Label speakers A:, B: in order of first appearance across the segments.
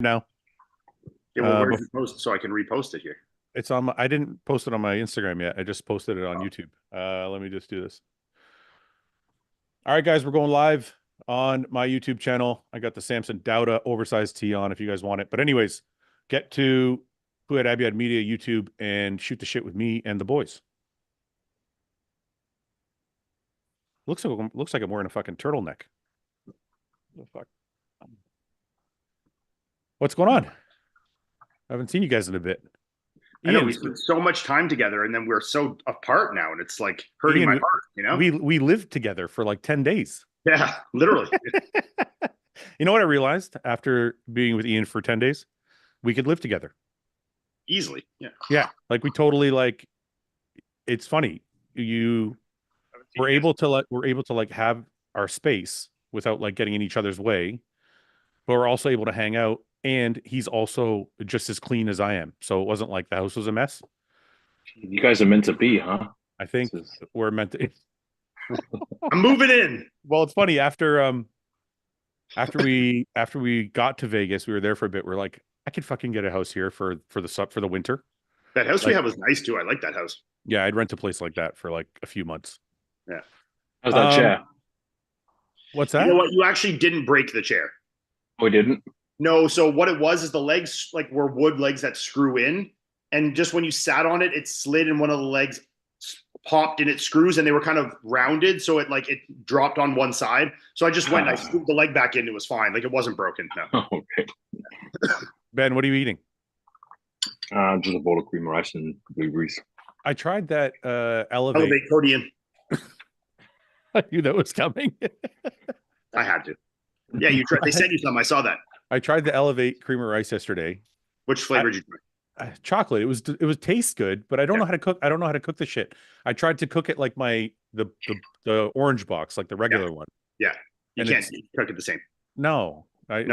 A: now.
B: Yeah, well, where did you post so I can repost it here?
A: It's on I didn't post it on my Instagram yet. I just posted it on YouTube. Let me just do this. All right, guys, we're going live on my YouTube channel. I got the Samson Dauda oversized tee on if you guys want it. But anyways, get to Fouad Abiad Media YouTube and shoot the shit with me and the boys. Looks like I'm wearing a fucking turtleneck. What the fuck? What's going on? I haven't seen you guys in a bit.
B: I know
A: Iain,
B: we spent so much time together, and then we're so apart now, and it's like hurting my
A: Iain,
B: heart. You know?
A: we lived together for like 10 days.
B: Yeah, literally.
A: You know what I realized after being with Iain for 10 days? We could live together.
B: Easily. Yeah.
A: Yeah. Like we totally like it's funny. We're able to like have our space without like getting in each other's way, but we're also able to hang out. And he's also just as clean as I am. So it wasn't like the house was a mess.
C: You guys are meant to be, huh?
A: I think we're meant to.
B: I'm moving in.
A: Well, it's funny after we got to Vegas, we were there for a bit. We're like, I could fucking get a house here for the winter.
B: That house we have was nice too. I like that house.
A: Yeah, I'd rent a place like that for like a few months.
B: Yeah.
C: How's that chair?
A: What's that?
B: You know what? You actually didn't break the chair.
C: Oh, we didn't?
B: No. So what it was is the legs like were wood legs that screw in, and just when you sat on it, it slid, and one of the legs popped in its screws, and they were kind of rounded, so it dropped on one side. So I just went and I screwed the leg back in. It was fine. Like it wasn't broken. No.
C: Okay.
A: Ben, what are you eating?
C: Just a bowl of cream rice and blueberries.
A: I tried that Elevate
B: protein.
A: I knew that was coming.
B: I had to. Yeah, you tried. They sent you some. I saw that.
A: I tried the Elevate cream rice yesterday.
B: Which flavor did you try?
A: Chocolate. It was taste good, but I don't know how to cook. I don't know how to cook the shit. I tried to cook it like the orange box, like the regular one.
B: Yeah, you can't cook it the same.
A: No,
B: I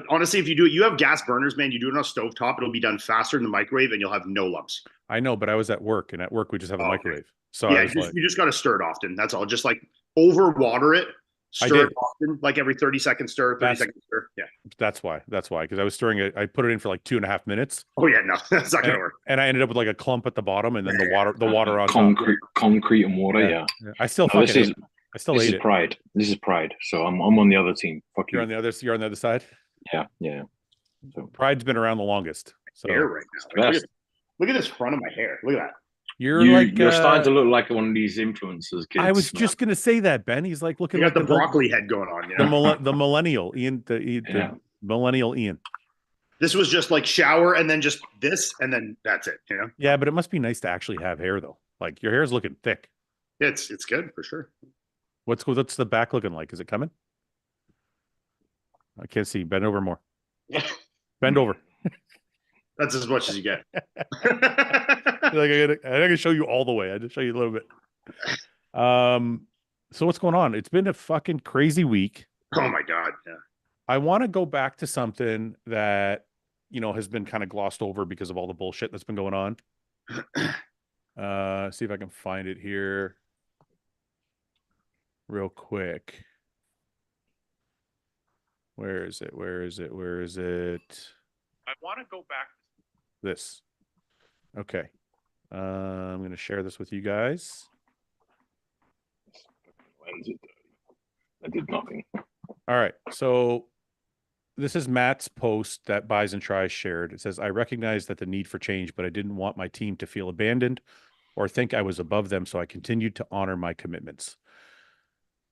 B: honestly, if you do it, you have gas burners, man. You do it on a stovetop, it'll be done faster in the microwave, and you'll have no lumps.
A: I know, but I was at work, and at work we just have a microwave. So
B: yeah, you just got to stir it often. That's all. Just like over water it. Stir it often, like every 30 seconds stir, 30 seconds stir. Yeah.
A: That's why. Because I was stirring it. I put it in for like 2.5 minutes.
B: Oh yeah, no, that's not gonna work.
A: And I ended up with like a clump at the bottom, and then the water on
C: concrete and water. Yeah.
A: I still
C: ate it.
A: This is
C: pride. This is pride. So I'm on the other team. Fuck you.
A: You're on the other side.
C: Yeah.
A: So Pride's been around the longest. So
B: hair right now. Look at this front of my hair. Look at that.
C: You're starting to look like one of these influencers. Kids.
A: I was just gonna say that, Ben. He's like looking.
B: You got the broccoli head going on. You
A: know? The millennial Iain. The millennial Iain.
B: This was just like shower and then just this and then that's it. You know.
A: Yeah, but it must be nice to actually have hair though. Like your hair is looking thick.
B: It's good for sure.
A: What's the back looking like? Is it coming? I can't see. Bend over more. Bend over.
B: That's as much as you get.
A: Like I gotta show you all the way. I just show you a little bit. So what's going on? It's been a fucking crazy week.
B: Oh my god. Yeah.
A: I want to go back to something that has been kind of glossed over because of all the bullshit that's been going on. See if I can find it here real quick. Where is it? I want to go back to this. Okay. I'm going to share this with you guys.
C: I did nothing.
A: All right. So this is Matt's post that Buys and Tries shared. It says, I recognize that the need for change, but I didn't want my team to feel abandoned or think I was above them, so I continued to honor my commitments.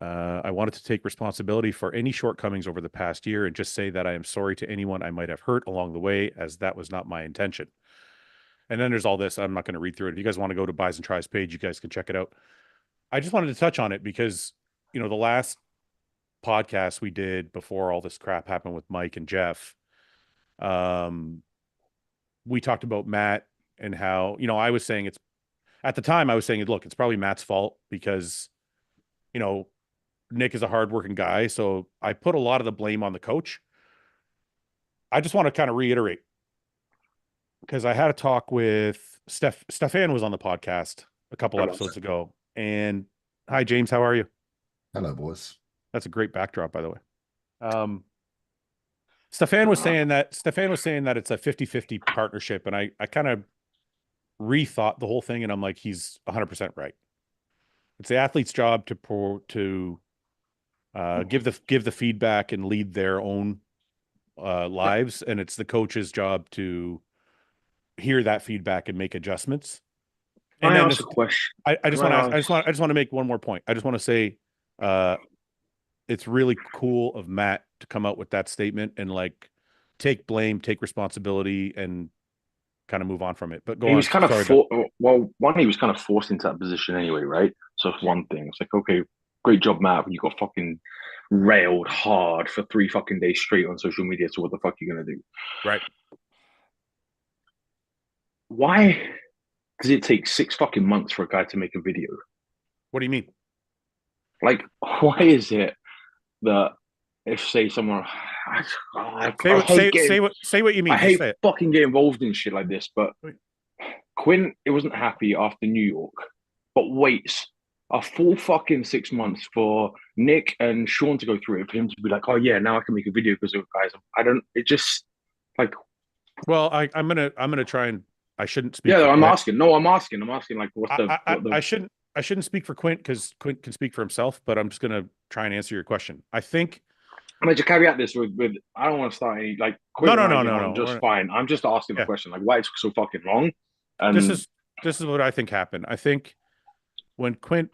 A: I wanted to take responsibility for any shortcomings over the past year and just say that I am sorry to anyone I might have hurt along the way, as that was not my intention. And then there's all this. I'm not going to read through it. If you guys want to go to Buys and Tries page, you guys can check it out. I just wanted to touch on it because, the last podcast we did before all this crap happened with Mike and Jeff, we talked about Matt and how, I was saying at the time I was saying, look, it's probably Matt's fault because, Nick is a hardworking guy. So I put a lot of the blame on the coach. I just want to kind of reiterate, because I had a talk with Stefan was on the podcast a couple episodes ago. And hi, James, how are you?
D: Hello, boys.
A: That's a great backdrop, by the way. Stefan was saying that it's a 50-50 partnership, and I kind of rethought the whole thing, and I'm like, he's 100% right. It's the athlete's job to give the feedback and lead their own lives, and it's the coach's job to hear that feedback and make adjustments.
C: Can
A: And
C: I
A: then
C: ask a question?
A: I just
C: Can
A: want to
C: I
A: ask,
C: ask?
A: I just want to make one more point. I just want to say, uh, it's really cool of Matt to come out with that statement and like take blame, take responsibility, and kind of move on from it. But go
C: He was
A: on.
C: kind of
A: Sorry, Ben.
C: well, one, he was kind of forced into that position anyway, right? So it's one thing. It's like, okay, great job, Matt, but you got fucking railed hard for 3 fucking days straight on social media. So what the fuck are you gonna do?
A: Right.
C: Why does it take 6 fucking months for a guy to make a video?
A: What do you mean?
C: Like, why is it that if say someone,
A: Say
C: I
A: what
C: hate getting,
A: say what you
C: I
A: mean. Just
C: hate
A: say it.
C: fucking getting involved in shit like this, but Quinn, it wasn't happy after New York, but waits a full fucking 6 months for Nick and Sean to go through it, for him to be like, oh yeah, now I can make a video because of guys. I don't. It just like,
A: Well, I'm gonna try and I shouldn't speak
C: yeah.
A: for
C: I'm
A: Quint.
C: asking. No, I'm asking. I'm asking. Like, what's the
A: I,
C: what the?
A: I shouldn't speak for Quint because Quint can speak for himself, but I'm just gonna try and answer your question. I think
C: I mean, to caveat this with I don't want to start any like
A: no,
C: Quinn and
A: no,
C: I
A: no,
C: get
A: no,
C: on
A: no.
C: just fine. I'm just asking the
A: Yeah,
C: question, like, why it took so fucking long,
A: this
C: and
A: is this is what I think happened. I think when Quint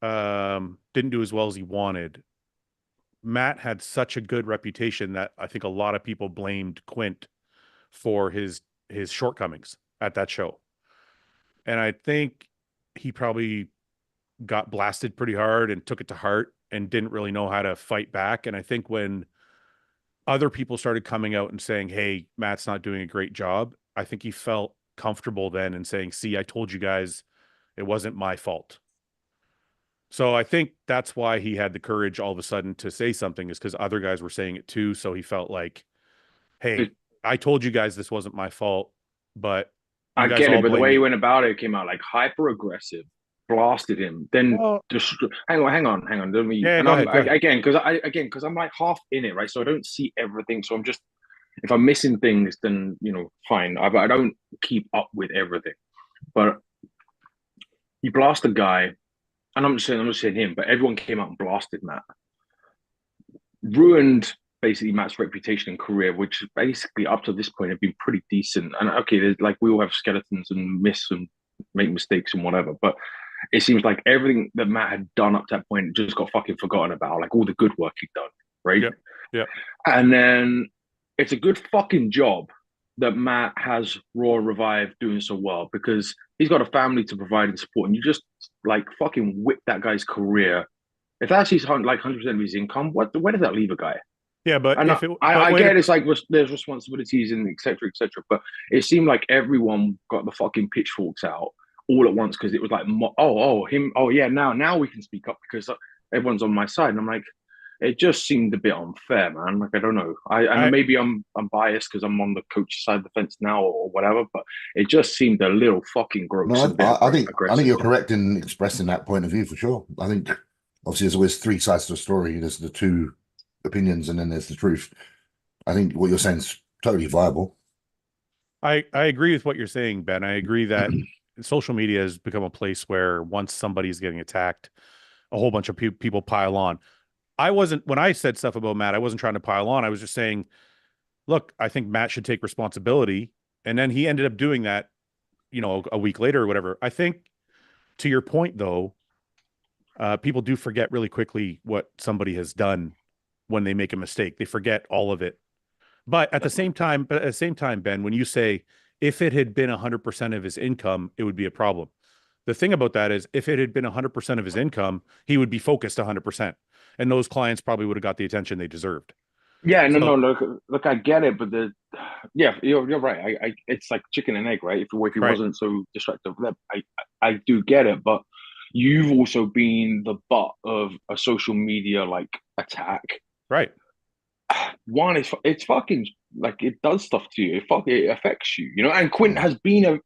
A: didn't do as well as he wanted, Matt had such a good reputation that I think a lot of people blamed Quint for his shortcomings at that show. And I think he probably got blasted pretty hard and took it to heart and didn't really know how to fight back. And I think when other people started coming out and saying, "Hey, Matt's not doing a great job," I think he felt comfortable then and saying, "See, I told you guys it wasn't my fault." So I think that's why he had the courage all of a sudden to say something, is because other guys were saying it too. So he felt like,
C: it,
A: "Hey, I told you guys this wasn't my fault, but you
C: I
A: guys
C: get it.
A: all
C: But the
A: blame
C: way he
A: me."
C: went about it came out like hyper aggressive, blasted him, then
A: Well,
C: just hang on. Let me,
A: yeah,
C: and
A: go ahead, go ahead.
C: again because I'm like half in it, right? So I don't see everything. So I'm just if I'm missing things, then fine. I don't keep up with everything. But he blasted a guy, and I'm not saying him, but everyone came out and blasted Matt, ruined basically Matt's reputation and career, which basically up to this point had been pretty decent. And okay, there's like we all have skeletons and miss and make mistakes and whatever, but it seems like everything that Matt had done up to that point just got fucking forgotten about, like all the good work he'd done, right?
A: Yep, yep.
C: And then it's a good fucking job that Matt has Raw Revive doing so well because he's got a family to provide and support, and you just like fucking whip that guy's career. If that's his like 100% of his income, where does that leave a guy?
A: Yeah, but
C: And
A: if it, but
C: I
A: wait,
C: get it's like there's responsibilities and etc. etc. But it seemed like everyone got the fucking pitchforks out all at once because it was like him yeah now we can speak up because everyone's on my side and I'm like it just seemed a bit unfair, man. Like I don't know. I know
A: I,
C: maybe I'm biased because I'm on the coach side of the fence now or whatever, but it just seemed a little fucking gross and
D: No,
C: a bit
D: I think
C: aggressive.
D: you're correct in expressing that point of view for sure. I think obviously there's always 3 sides to a story. There's the two opinions and then there's the truth. I think what you're saying is totally viable.
A: I agree with what you're saying, Ben. I agree that social media has become a place where once somebody's getting attacked, a whole bunch of people pile on. I wasn't when I said stuff about Matt, I wasn't trying to pile on. I was just saying, look, I think Matt should take responsibility. And then he ended up doing that, a week later or whatever. I think to your point though, people do forget really quickly what somebody has done when they make a mistake. They forget all of it. But at the same time, Ben, when you say if it had been 100% of his income, it would be a problem. The thing about that is if it had been 100% of his income, he would be focused 100%. And those clients probably would have got the attention they deserved.
C: Yeah, no,
A: So,
C: no, look, I get it, but yeah, you're right. It's like chicken and egg, right? If he
A: right,
C: wasn't so distracted, I do get it, but you've also been the butt of a social media like attack.
A: right,
C: One, it's fucking like it does stuff to you. It affects you, And Quint has been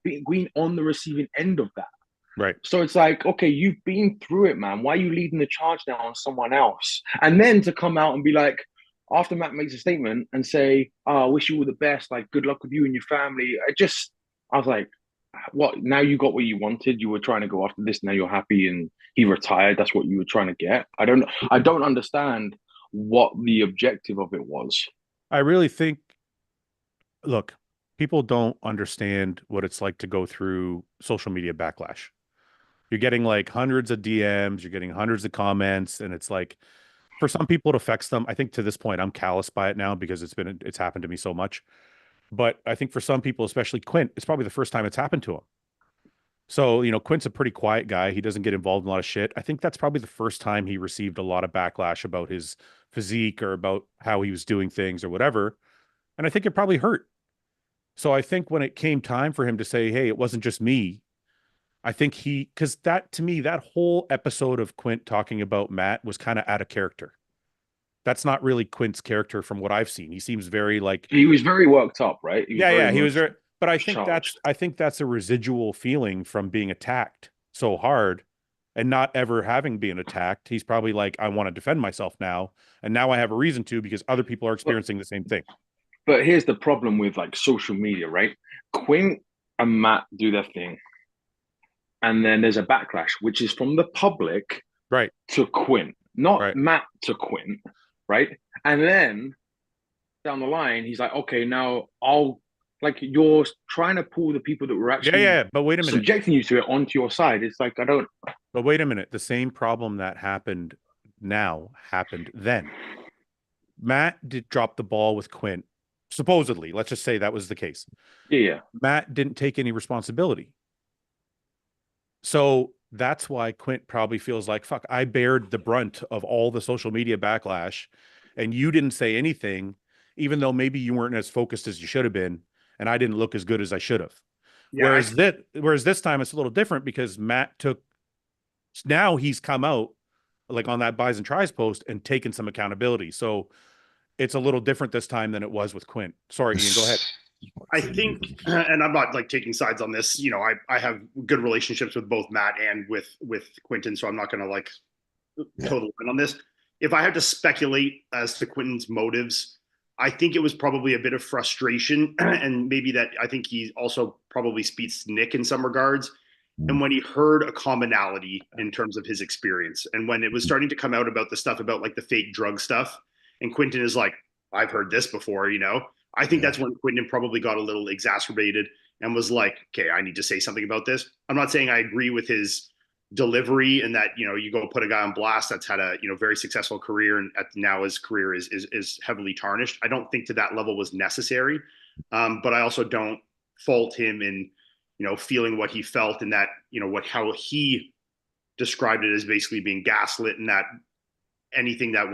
C: on the receiving end of that.
A: right.
C: So it's like, okay, you've been through it, man. Why are you leading the charge now on someone else? And then to come out and be like, after Matt makes a statement and say, "Oh, I wish you all the best. Like, good luck with you and your family." I was like, "What? Now you got what you wanted. You were trying to go after this. Now you're happy, and he retired. That's what you were trying to get." I don't understand what the objective of it was.
A: I really think, look, people don't understand what it's like to go through social media backlash. You're getting like hundreds of DMs, you're getting hundreds of comments, and it's like for some people it affects them. I think to this point I'm calloused by it now because it's happened to me so much. But I think for some people, especially Quint, it's probably the first time it's happened to him. So, Quint's a pretty quiet guy. He doesn't get involved in a lot of shit. I think that's probably the first time he received a lot of backlash about his physique or about how he was doing things or whatever. And I think it probably hurt. So I think when it came time for him to say, hey, it wasn't just me, I think because that to me, that whole episode of Quint talking about Matt was kind of out of character. That's not really Quint's character from what I've seen. He seems very like,
C: He was very worked up, right? He was
A: yeah,
C: very
A: he was
C: much
A: very, but
C: charged.
A: I think that's a residual feeling from being attacked so hard and not ever having been attacked. He's probably like, I want to defend myself now. And now I have a reason to because other people are
C: But
A: experiencing the same thing.
C: but here's the problem with like social media, right? Quint and Matt do their thing, and then there's a backlash, which is from the public
A: Right.
C: to Quint, not
A: Right.
C: Matt to Quint, right? And then down the line, he's like, okay, now I'll like you're trying to pull the people that were
A: Yeah.
C: actually
A: Yeah. But wait a minute.
C: subjecting you to it onto your side. It's like I don't.
A: But wait a minute. The same problem that happened now happened then. Matt did drop the ball with Quint. Supposedly, let's just say that was the case.
C: Yeah.
A: Matt didn't take any responsibility. So that's why Quint probably feels like, fuck, I bared the brunt of all the social media backlash and you didn't say anything, even though maybe you weren't as focused as you should have been. And I didn't look as good as I should have.
B: Yeah,
A: Whereas this time it's a little different because Matt now he's come out like on that buys and tries post and taken some accountability. So it's a little different this time than it was with Quint. Sorry, Iain, go ahead.
B: I think, and I'm not like taking sides on this. I have good relationships with both Matt and with Quentin, so I'm not going to like totally win on this. If I had to speculate as to Quentin's motives, I think it was probably a bit of frustration, and maybe that I think he also probably speaks Nick in some regards. And when he heard a commonality in terms of his experience, and when it was starting to come out about the stuff about like the fake drug stuff, and Quentin is like, I've heard this before, I think that's when Quentin probably got a little exacerbated and was like, okay, I need to say something about this. I'm not saying I agree with his delivery and that, you go put a guy on blast that's had a, very successful career and now his career is heavily tarnished. I don't think to that level was necessary. But I also don't fault him in, feeling what he felt and that, how he described it as basically being gaslit and that anything that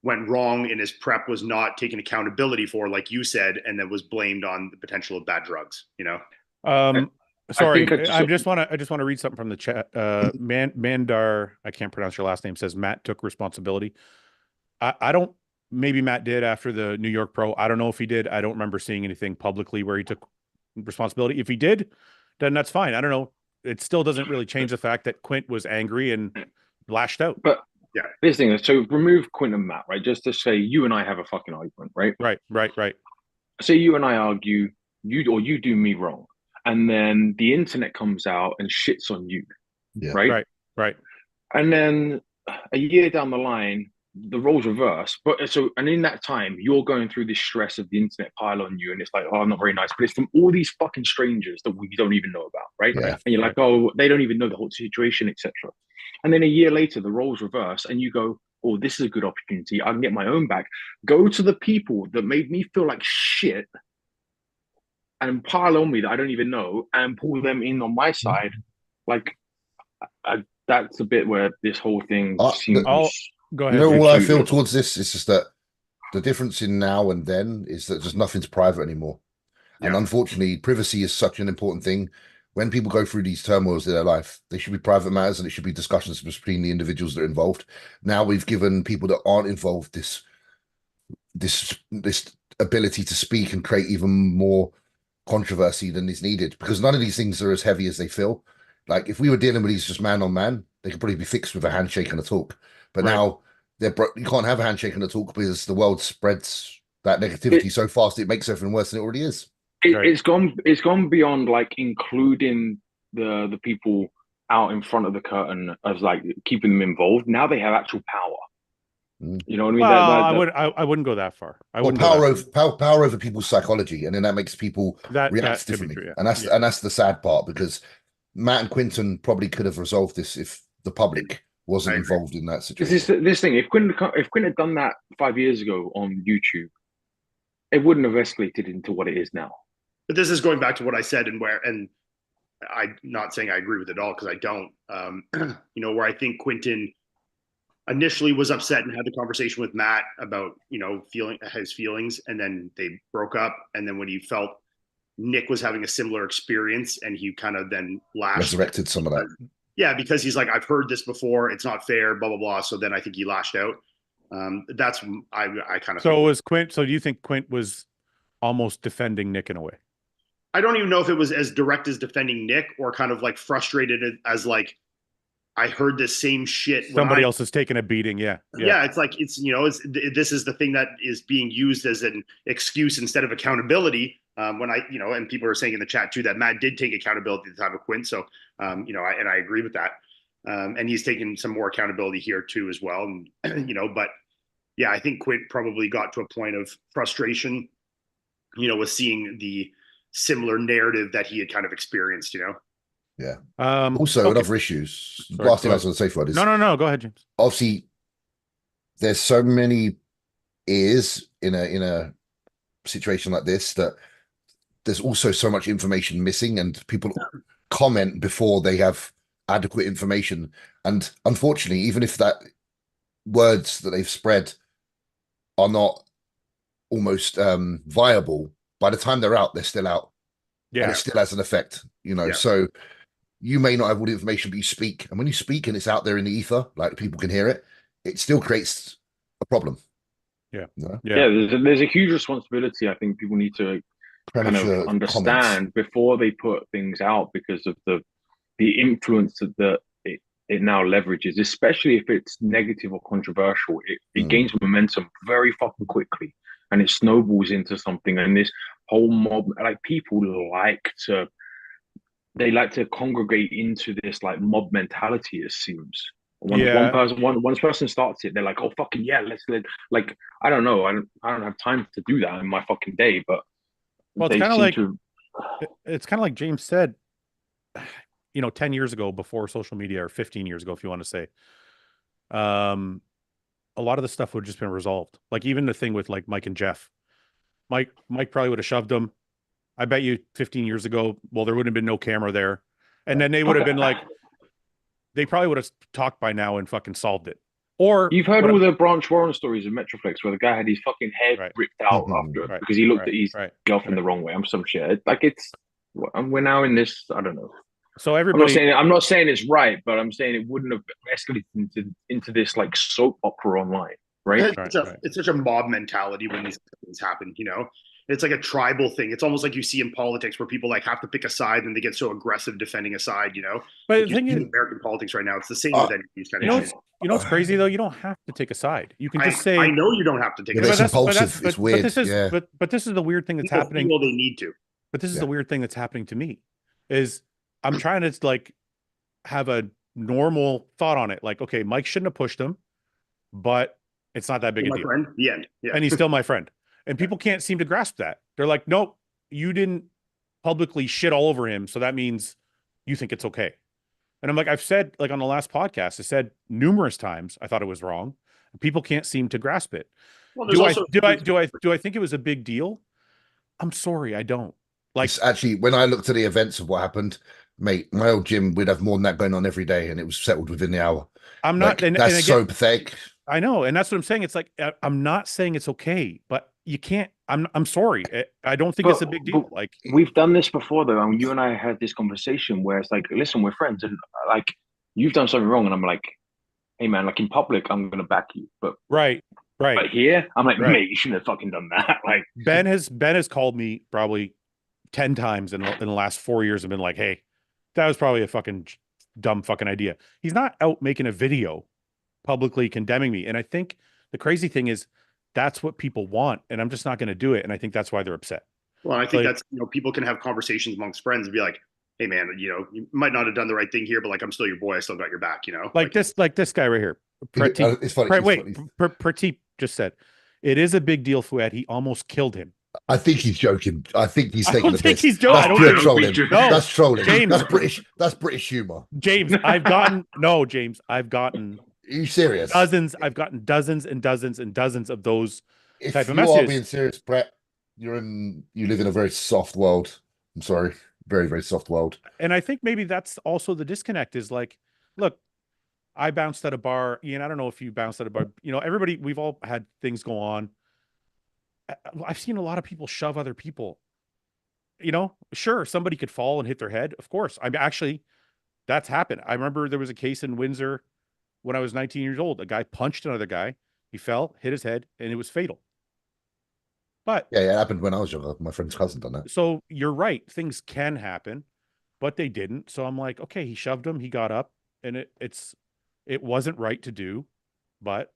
B: went wrong in his prep was not taken accountability for, like you said, and that was blamed on the potential of bad drugs.
A: Sorry,
C: I
A: just want to read something from the chat. Mandar, I can't pronounce your last name, says Matt took responsibility. I don't. Maybe Matt did after the New York Pro. I don't know if he did. I don't remember seeing anything publicly where he took responsibility. If he did, then that's fine. I don't know. It still doesn't really change the fact that Quint was angry and lashed out.
C: But yeah, this thing is, so remove Quint and Matt, right? Just to say you and I have a fucking argument, right?
A: Right.
C: Say you and I argue, you do me wrong, and then the internet comes out and shits on you, right?
A: Right.
C: And then a year down the line, the roles reverse. And in that time, you're going through this stress of the internet pile on you, and it's like, oh, not very nice. But it's from all these fucking strangers that we don't even know about, right?
D: Yeah.
C: And you're like, oh, they don't even know the whole situation, etc. And then a year later, the roles reverse, and you go, oh, this is a good opportunity. I can get my own back. Go to the people that made me feel like shit and pile on me that I don't even know and pull them in on my side. Like, that's a bit where this whole thing seems.
A: Go ahead.
D: You know what I feel towards this? It's just that the difference in now and then is that just nothing's private anymore. And unfortunately, privacy is such an important thing. When people go through these turmoils in their life, they should be private matters and it should be discussions between the individuals that are involved. Now we've given people that aren't involved this ability to speak and create even more controversy than is needed, because none of these things are as heavy as they feel. Like if we were dealing with these just man on man, they could probably be fixed with a handshake and a talk. But now you can't have a handshake and a talk because the world spreads that negativity so fast it makes everything worse than it already is.
C: It's gone beyond like including the people out in front of the curtain as like keeping them involved. Now they have actual power. You know what I mean?
A: Well, I wouldn't go that far.
D: Power over people's psychology, and then that makes people react differently.
A: True, yeah.
D: And that's the sad part, because Matt and Quinton probably could have resolved this if the public wasn't involved in that situation.
C: This thing, if Quinn had done that 5 years ago on YouTube, it wouldn't have escalated into what it is now.
B: But this is going back to what I said, and I'm not saying I agree with it all, because I don't. You know, where I think Quinton initially was upset and had the conversation with Matt about, you know, feeling his feelings, and then they broke up. And then when he felt Nick was having a similar experience, and he kind of then
D: resurrected some of that.
B: Yeah, because he's like, I've heard this before. It's not fair, blah, blah, blah. So then I think he lashed out. That's, I kind of.
A: So was Quint. So do you think Quint was almost defending Nick in a way?
B: I don't even know if it was as direct as defending Nick, or kind of like frustrated as like, I heard this same shit.
A: Somebody else is taking a beating. Yeah.
B: It's like, it's, you know, this is the thing that is being used as an excuse instead of accountability. When I, you know, and people are saying in the chat too, that Matt did take accountability at the time of Quint. So, you know, I agree with that. And he's taken some more accountability here too, as well. And, you know, but yeah, I think Quint probably got to a point of frustration, you know, with seeing the similar narrative that he had kind of experienced, you know?
D: Yeah. Also, other issues. Last thing I was going to say, Fouad, is
A: no. Go ahead, James.
D: Obviously, there's so many ears in a situation like this that there's also so much information missing, and people comment before they have adequate information. And unfortunately, even if that words that they've spread are not almost viable, by the time they're out, they're still out. Yeah. And it still has an effect, you know. Yeah. So you may not have all the information, but you speak. And when you speak and it's out there in the ether, like people can hear it, it still creates a problem.
A: Yeah.
C: There's a huge responsibility I think people need to kind of understand before they put things out, because of the influence that it now leverages, especially if it's negative or controversial. It gains momentum very fucking quickly, and it snowballs into something. And this whole mob, like, people like to congregate into this like mob mentality, it seems. One person starts it, they're like, oh fucking yeah, let's like, I don't know, I don't have time to do that in my fucking day, but
A: well, it's kind of like James said, you know, 10 years ago, before social media, or 15 years ago, if you want to say, a lot of the stuff would have just been resolved. Like even the thing with like Mike and Jeff, Mike probably would have shoved them. I bet you 15 years ago, well, there would have been no camera there. And then they would have been like, they probably would have talked by now and fucking solved it. Or
C: you've heard all the Branch Warren stories in Metroflex where the guy had his fucking head ripped out after because he looked at his girlfriend the wrong way. I'm some shit. Like, it's, we're now in this, I don't know.
A: So everybody,
C: I'm not saying it's right, but I'm saying it wouldn't have escalated into this like soap opera online, right?
B: It's such a mob mentality when these things happen, you know? It's like a tribal thing. It's almost like you see in politics where people like have to pick a side and they get so aggressive defending a side, you know?
A: But
B: like
A: the thing is,
B: in American politics right now, it's the same with these kind of issues.
A: You know what's crazy though? You don't have to take a side. You can just say,
B: I know you don't have to take a
D: side.
B: side.
D: It's impulsive. It's weird.
A: But this is the weird thing that's happening.
B: Well, they need to.
A: But this is the weird thing that's happening to me, is I'm trying to like have a normal thought on it. Like, okay, Mike shouldn't have pushed him, but it's not that big a deal.
B: Friend, the end. Yeah.
A: And he's still my friend. And people can't seem to grasp that. They're like, nope, you didn't publicly shit all over him, so that means you think it's okay. And I'm like, I've said, like on the last podcast, I said numerous times I thought it was wrong. People can't seem to grasp it. Well, do I think it was a big deal? I'm sorry, I don't. Like,
D: it's actually, when I looked at the events of what happened, mate, my old gym, we'd have more than that going on every day, and it was settled within the hour.
A: I'm not.
D: Like, that's so pathetic.
A: I know, and that's what I'm saying. It's like, I'm not saying it's okay, but you can't. I'm sorry. I don't think it's a big deal. Like,
C: we've done this before, though, and you and I had this conversation where it's like, listen, we're friends, and like, you've done something wrong, and I'm like, hey man, like in public, I'm gonna back you, but
A: right.
C: But here, I'm like, mate, you shouldn't have fucking done that. Like,
A: Ben has called me probably 10 times in the last 4 years and been like, hey, that was probably a fucking dumb fucking idea. He's not out making a video publicly condemning me. And I think the crazy thing is that's what people want, and I'm just not going to do it. And I think that's why they're upset.
B: Well, I think
A: Like,
B: that's, people can have conversations amongst friends and be like, hey man, you might not have done the right thing here, but like, I'm still your boy. I still got your back,
A: like this guy right here.
D: It's funny.
A: Prateep just said, it is a big deal, Fouad. He almost killed him.
D: I think he's joking. I think he's
A: I
D: taking
A: don't
D: the
A: think
D: piss.
A: he's joking.
D: That's
A: I don't
D: pure
A: think-
D: trolling.
A: No,
D: That's trolling.
A: James.
D: That's British humor.
A: James, I've gotten I've gotten
D: Are you serious?
A: dozens. I've gotten dozens and dozens and dozens of those
D: If
A: type of
D: you are
A: messages.
D: being serious, Brett, you live in a very soft world. I'm sorry. Very, very soft world.
A: And I think maybe that's also the disconnect is like, look, I bounced at a bar. Ian, I don't know if you bounced at a bar. Everybody, we've all had things go on. I've seen a lot of people shove other people. Sure, somebody could fall and hit their head. Of course. That's happened. I remember there was a case in Windsor when I was 19 years old. A guy punched another guy. He fell, hit his head, and it was fatal. But
D: yeah, it happened when I was younger. My friend's cousin done that.
A: So you're right. Things can happen, but they didn't. So I'm like, okay, he shoved him. He got up, and it wasn't right to do, but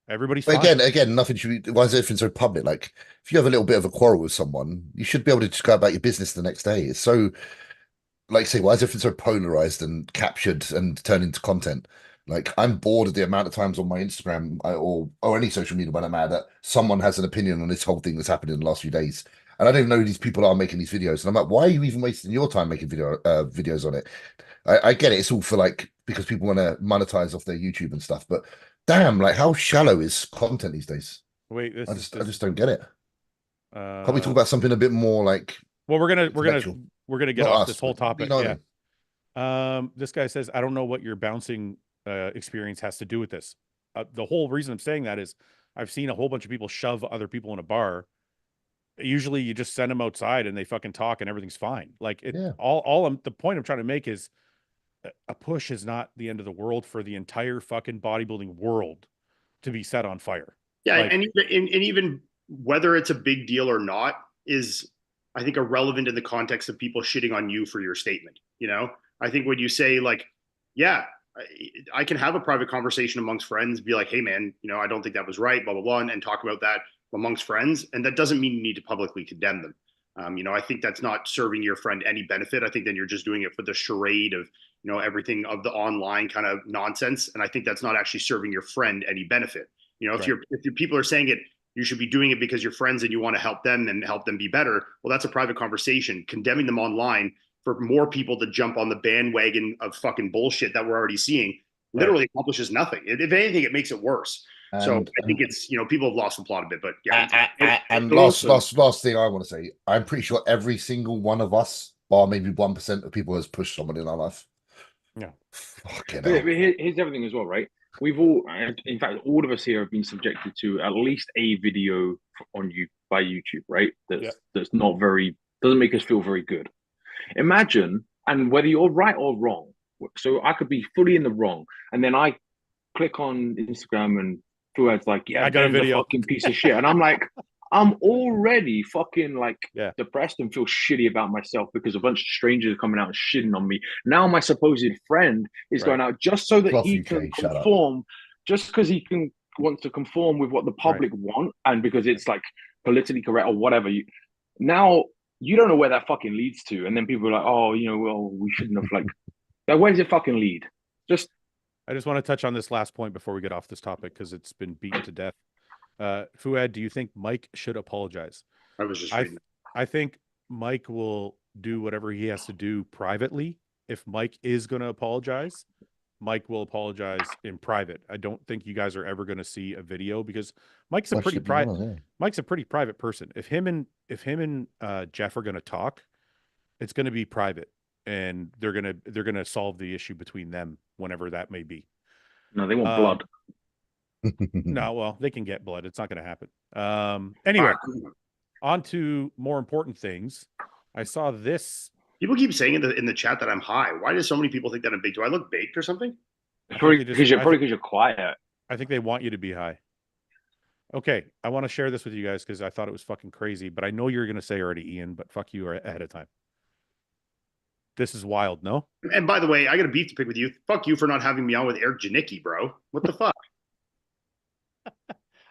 A: everybody's fine.
D: Again, nothing should be. Why is everything so public? Like, if you have a little bit of a quarrel with someone, you should be able to just go about your business the next day. It's so, like, say, why is everything so polarized and captured and turned into content? Like, I'm bored of the amount of times on my Instagram or any social media, when I'm mad, that someone has an opinion on this whole thing that's happened in the last few days, and I don't even know who these people are making these videos. And I'm like, why are you even wasting your time making videos on it? I get it. It's all for because people want to monetize off their YouTube and stuff, but damn, like, how shallow is content these days?
A: Wait,
D: I just don't get it. Can't we talk
A: uh,
D: about something a bit more like?
A: well, we're gonna get
D: Not
A: off
D: us,
A: this whole
D: but
A: topic.
D: what I
A: Yeah.
D: mean.
A: This guy says, I don't know what your bouncing experience has to do with this. The whole reason I'm saying that is I've seen a whole bunch of people shove other people in a bar. Usually you just send them outside and they fucking talk and everything's fine. Like
D: Yeah.
A: the point I'm trying to make is a push is not the end of the world for the entire fucking bodybuilding world to be set on fire.
B: Yeah,
A: Like,
B: and even whether it's a big deal or not is, I think, irrelevant in the context of people shitting on you for your statement. I think when you say like, yeah, I can have a private conversation amongst friends, be like, hey man, I don't think that was right, blah blah blah, and talk about that amongst friends, and that doesn't mean you need to publicly condemn them. I think that's not serving your friend any benefit. I think then you're just doing it for the charade of everything of the online kind of nonsense, and I think that's not actually serving your friend any benefit. If your people are saying it, you should be doing it because you're friends and you want to help them and help them be better. Well, that's a private conversation. Condemning them online for more people to jump on the bandwagon of fucking bullshit that we're already seeing literally accomplishes nothing. If anything, it makes it worse. So I think it's, people have lost the plot a bit, but yeah.
D: And last thing I want to say, I'm pretty sure every single one of us, bar maybe 1% of people, has pushed someone in our life.
A: Yeah.
D: Fucking
C: But
D: hell.
C: here's everything as well, right? We've all, in fact, all of us here have been subjected to at least a video by YouTube, right? That's not doesn't make us feel very good. Imagine, and whether you're right or wrong, so I could be fully in the wrong, and then I click on Instagram and Fuad's like, yeah,
A: I got a video.
C: fucking piece of shit, and I'm like, I'm already fucking depressed and feel shitty about myself because a bunch of strangers are coming out and shitting on me. Now my supposed friend is going out just so that he can conform, just because wants to conform with what the public want, and because it's like politically correct or whatever. Now you don't know where that fucking leads to, and then people are like, oh, well, we shouldn't have where does it fucking lead?
A: I just want to touch on this last point before we get off this topic because it's been beaten to death. Fouad, do you think Mike should apologize?
B: I was just reading.
A: I think Mike will do whatever he has to do privately. If Mike is going to apologize, Mike will apologize in private. I don't think you guys are ever going to see a video because Mike's a pretty private. Mike's a pretty private person. If him and Jeff are going to talk, it's going to be private, and they're gonna solve the issue between them whenever that may be.
C: No, they want blood.
A: No, well, they can get blood. It's not going to happen. Anyway, on to more important things. I saw this.
B: People keep saying in the chat that I'm high. Why do so many people think that I'm baked? Do I look baked or something?
C: Probably because you're quiet.
A: I think they want you to be high. Okay, I want to share this with you guys because I thought it was fucking crazy, but I know you're going to say already, Ian, but fuck you ahead of time. this is wild. No,
B: And by the way, I got a beef to pick with you. Fuck you for not having me on with Eric Janicki, bro. What the fuck?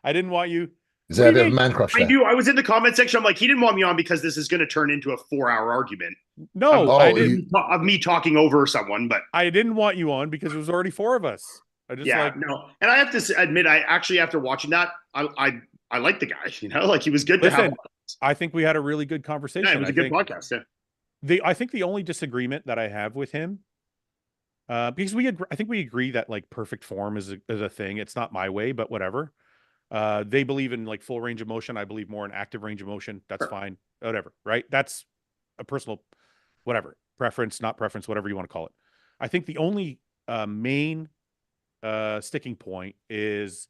A: I didn't want you.
D: Is
A: What
D: there
A: do
D: a
A: you
D: bit of
A: mean?
D: man crush
B: I
D: there?
B: knew. I was in the comment section. I'm like, he didn't want me on because this is going to turn into a 4-hour argument
A: No,
D: Oh,
A: I didn't.
B: of me talking over someone. But
A: I didn't want you on because it was already 4 of us. I just
B: yeah,
A: like
B: no. And I have to admit, I actually, after watching that, I like the guy. You know, like he was good to have.
A: listen. I think we had a really good
B: Yeah,
A: conversation.
B: it was a good podcast. Yeah.
A: I think the only disagreement that I have with him, because I think we agree that like perfect form is a thing. It's not my way, but whatever. They believe in like full range of motion. I believe more in active range of motion. That's
B: Sure.
A: fine. Whatever. Right. That's a personal, whatever preference, not preference, whatever you want to call it. I think the only main sticking point is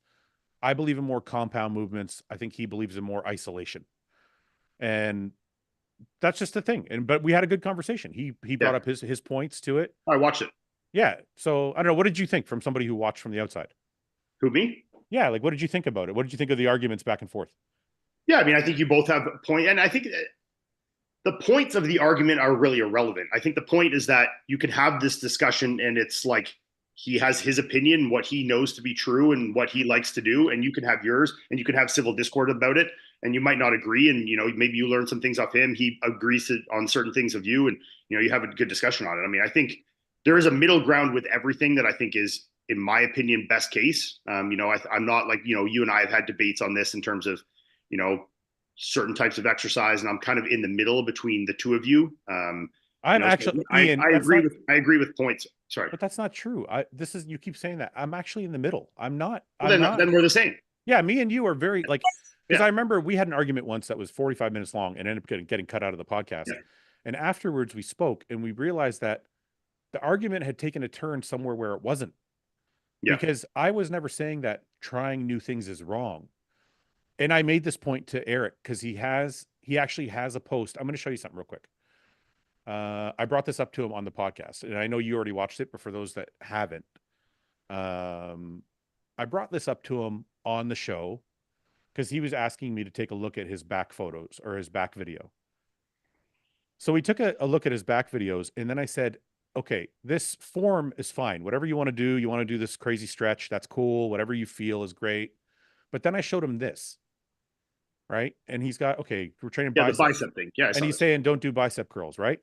A: I believe in more compound movements. I think he believes in more isolation, and that's just the thing. But we had a good conversation. He brought up his points to it.
B: I watched it.
A: Yeah. So I don't know. What did you think from somebody who watched from the outside?
B: Who, me?
A: Yeah. Like, what did you think about it? What did you think of the arguments back and forth?
B: Yeah, I mean, I think you both have a point, and I think the points of the argument are really irrelevant. I think the point is that you can have this discussion, and it's like he has his opinion, what he knows to be true, and what he likes to do, and you can have yours, and you can have civil discord about it, and you might not agree, and maybe you learn some things off him, he agrees on certain things of you, and you have a good discussion on it. I mean, I think there is a middle ground with everything that I think is, in my opinion, best case. I'm not like you and I have had debates on this in terms of certain types of exercise, and I'm kind of in the middle between the two of you.
A: I'm actually Ian.
B: I agree with points. Sorry,
A: but that's not true. You keep saying that. I'm actually in the middle. I'm not.
B: well,
A: I'm not.
B: Then we're the same.
A: Yeah, me and you are very like, because
B: Yeah.
A: I remember we had an argument once that was 45 minutes long and ended up getting cut out of the podcast.
B: Yeah.
A: And afterwards we spoke and we realized that the argument had taken a turn somewhere where it wasn't.
B: Yeah.
A: Because I was never saying that trying new things is wrong. And I made this point to Eric because he actually has a post. I'm going to show you something real quick. I brought this up to him on the podcast, and I know you already watched it, but for those that haven't, I brought this up to him on the show because he was asking me to take a look at his back photos or his back video. So we took a look at his back videos, and then I said, okay, this form is fine. Whatever you want to do this crazy stretch, that's cool. Whatever you feel is great. But then I showed him this, right? And he's got, okay, we're training biceps.
B: The bicep thing. Yeah.
A: And he's saying, don't do bicep curls, right?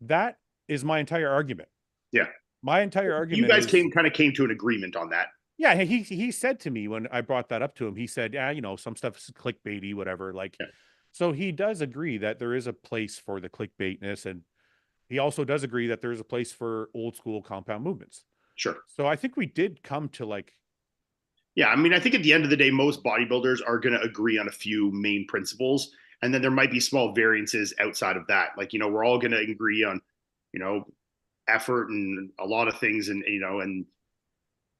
A: That is my entire argument.
B: Yeah.
A: My entire argument.
B: You guys came to an agreement on that.
A: Yeah. He said to me when I brought that up to him, he said, yeah, some stuff is clickbaity, whatever. Like, yeah. So he does agree that there is a place for the clickbaitness. And he also does agree that there's a place for old school compound movements.
B: Sure.
A: So I think we did come to like.
B: Yeah. I mean, I think at the end of the day, most bodybuilders are going to agree on a few main principles. And then there might be small variances outside of that. Like, we're all going to agree on, effort and a lot of things. And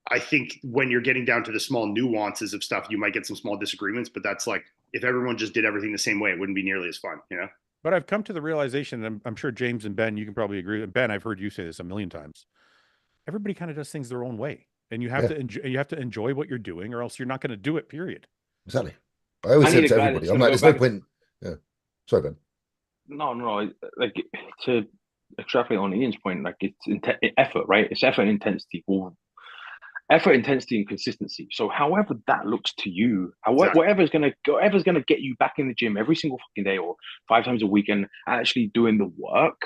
B: I think when you're getting down to the small nuances of stuff, you might get some small disagreements, but that's like, if everyone just did everything the same way, it wouldn't be nearly as fun,
A: But I've come to the realization, and I'm sure James and Ben, you can probably agree. Ben, I've heard you say this a million times. Everybody kind of does things their own way, and you have to enjoy what you're doing, or else you're not going to do it. Period.
D: Exactly. I always say to everybody, I'm like, there's no point. Yeah. Sorry, Ben.
C: No. Like, to extrapolate on Ian's point, like it's effort, right? It's effort and intensity. Effort, intensity, and consistency. So, however that looks to you, whatever's gonna get you back in the gym every single fucking day or 5 times a week and actually doing the work,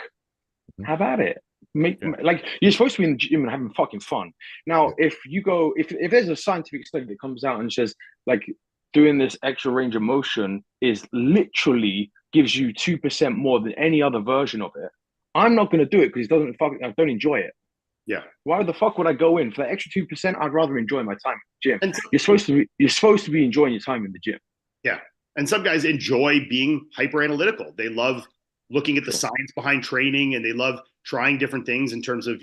C: have at it. Like, you're supposed to be in the gym and having fucking fun. Now, if there's a scientific study that comes out and says like doing this extra range of motion is literally gives you 2% more than any other version of it, I'm not going to do it because I don't enjoy it.
B: Yeah.
C: Why the fuck would I go in for that extra 2%? I'd rather enjoy my time in the gym. And you're supposed to be enjoying your time in the gym.
B: Yeah. And some guys enjoy being hyper analytical. They love looking at the science behind training, and they love trying different things in terms of,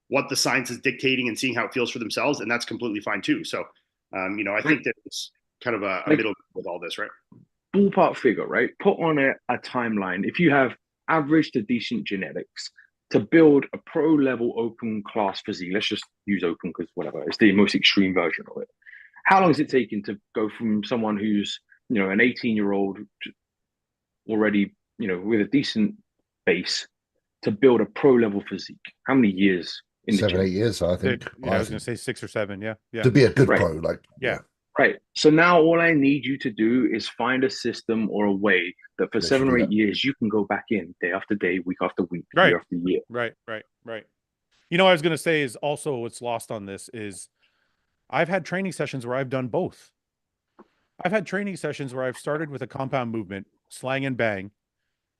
B: what the science is dictating and seeing how it feels for themselves. And that's completely fine too. So, I think that it's kind of a middle with all this, right?
C: Ballpark figure, right? Put on a timeline. If you have average to decent genetics to build a pro level open class physique, let's just use open because whatever, it's the most extreme version of it. How long is it taking to go from someone who's, an 18-year-old already, with a decent base to build a pro level physique? How many years in the
D: 7,
C: gym?
D: 8 years, I think.
A: Yeah, I was going to say 6 or 7. Yeah. Yeah.
D: To be a good
C: Right.
D: pro, like,
A: Yeah.
C: Right. So now all I need you to do is find a system or a way that for
D: Let you
C: 7 or
D: do
C: 8
D: that.
C: years you can go back in day after day, week after week,
A: Right.
C: year after year.
A: Right. You know, what I was going to say is also what's lost on this is I've had training sessions where I've done both. I've had training sessions where I've started with a compound movement, slang and bang,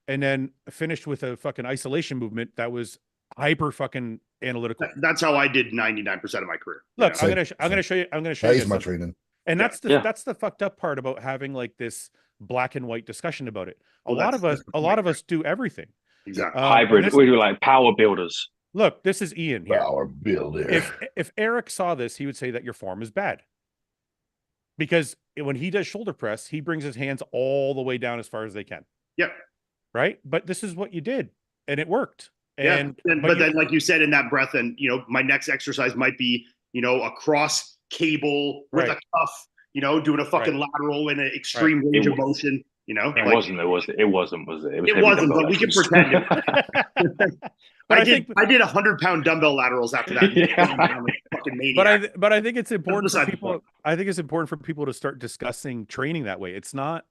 A: and then finished with a fucking isolation movement that was hyper fucking analytical.
B: That's how I did 99% of my career.
A: Look,
B: You know?
A: I'm gonna show you
D: That
A: guys
D: is my
A: something.
D: training.
A: And
B: Yeah.
A: that's the fucked up part about having like this black and white discussion about it.
B: Well,
A: a
B: that's
A: lot of us do everything.
B: exactly.
C: Hybrid. We do like power builders.
A: Look, this is Ian here.
D: Power builder.
A: If Eric saw this, he would say that your form is bad. Because when he does shoulder press, he brings his hands all the way down as far as they can.
B: Yep.
A: Right? But this is what you did, and it worked. And
B: but then, like you said in that breath, and you know, my next exercise might be, you know, a cross cable with a cuff, you know, doing a fucking lateral in an extreme range of motion. You know,
C: it wasn't, was it? It wasn't, was it?
B: It wasn't, but we can pretend it.
A: But
B: I did 100-pound dumbbell laterals after that.
C: Yeah.
A: But I think it's important for people. I think it's important for people to start discussing training that way. It's not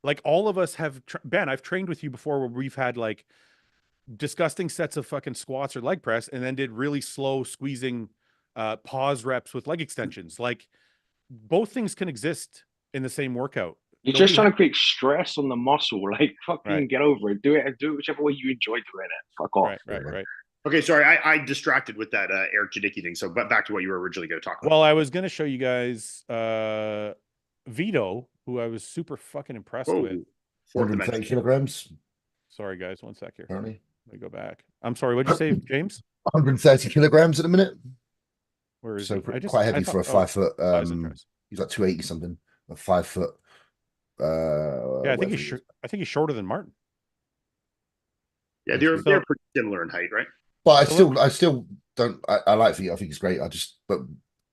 A: like all of us have. Ben, I've trained with you before where we've had like disgusting sets of fucking squats or leg press, and then did really slow squeezing pause reps with leg extensions. Like both things can exist in the same workout.
C: You're just trying to create stress on the muscle. Like, fucking get over it. Do it whichever way you enjoy doing it. Fuck off.
A: Right.
B: Okay, sorry, I distracted with that Eric Janicki thing. So, but back to what you were originally going to talk about.
A: Well, I was going to show you guys Vito, who I was super fucking impressed with.
D: 430 kilograms.
A: Sorry, guys, 1 sec here.
D: Apparently.
A: Let me go back. I'm sorry. What'd you say, James?
D: 130 kilograms at a minute.
A: Where is
D: so quite heavy for a 5 foot. He's like 280 something. A 5 foot.
A: Yeah, I think he's shorter than Martin.
B: Yeah, they're pretty similar in height, right?
D: But I still don't. I like Vito. I think it's great. But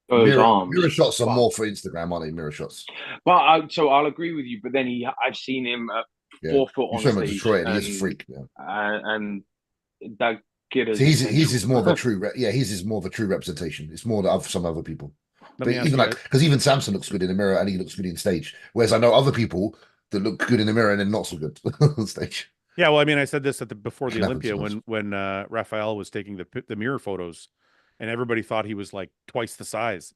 D: mirror shots are more for Instagram, aren't they? Mirror shots.
C: But so I'll agree with you. But then I've seen him at 4 foot on stage.
D: Detroit, and he's a freak. Yeah.
C: And that kid is.
D: So his is more of a true. His is more of a true representation. It's more than some other people. But even because even Samson looks good in the mirror and he looks good in stage. Whereas I know other people that look good in the mirror and then not so good on stage.
A: Yeah, well, I mean, I said this before the Olympia when Raphael was taking the mirror photos, and everybody thought he was like twice the size,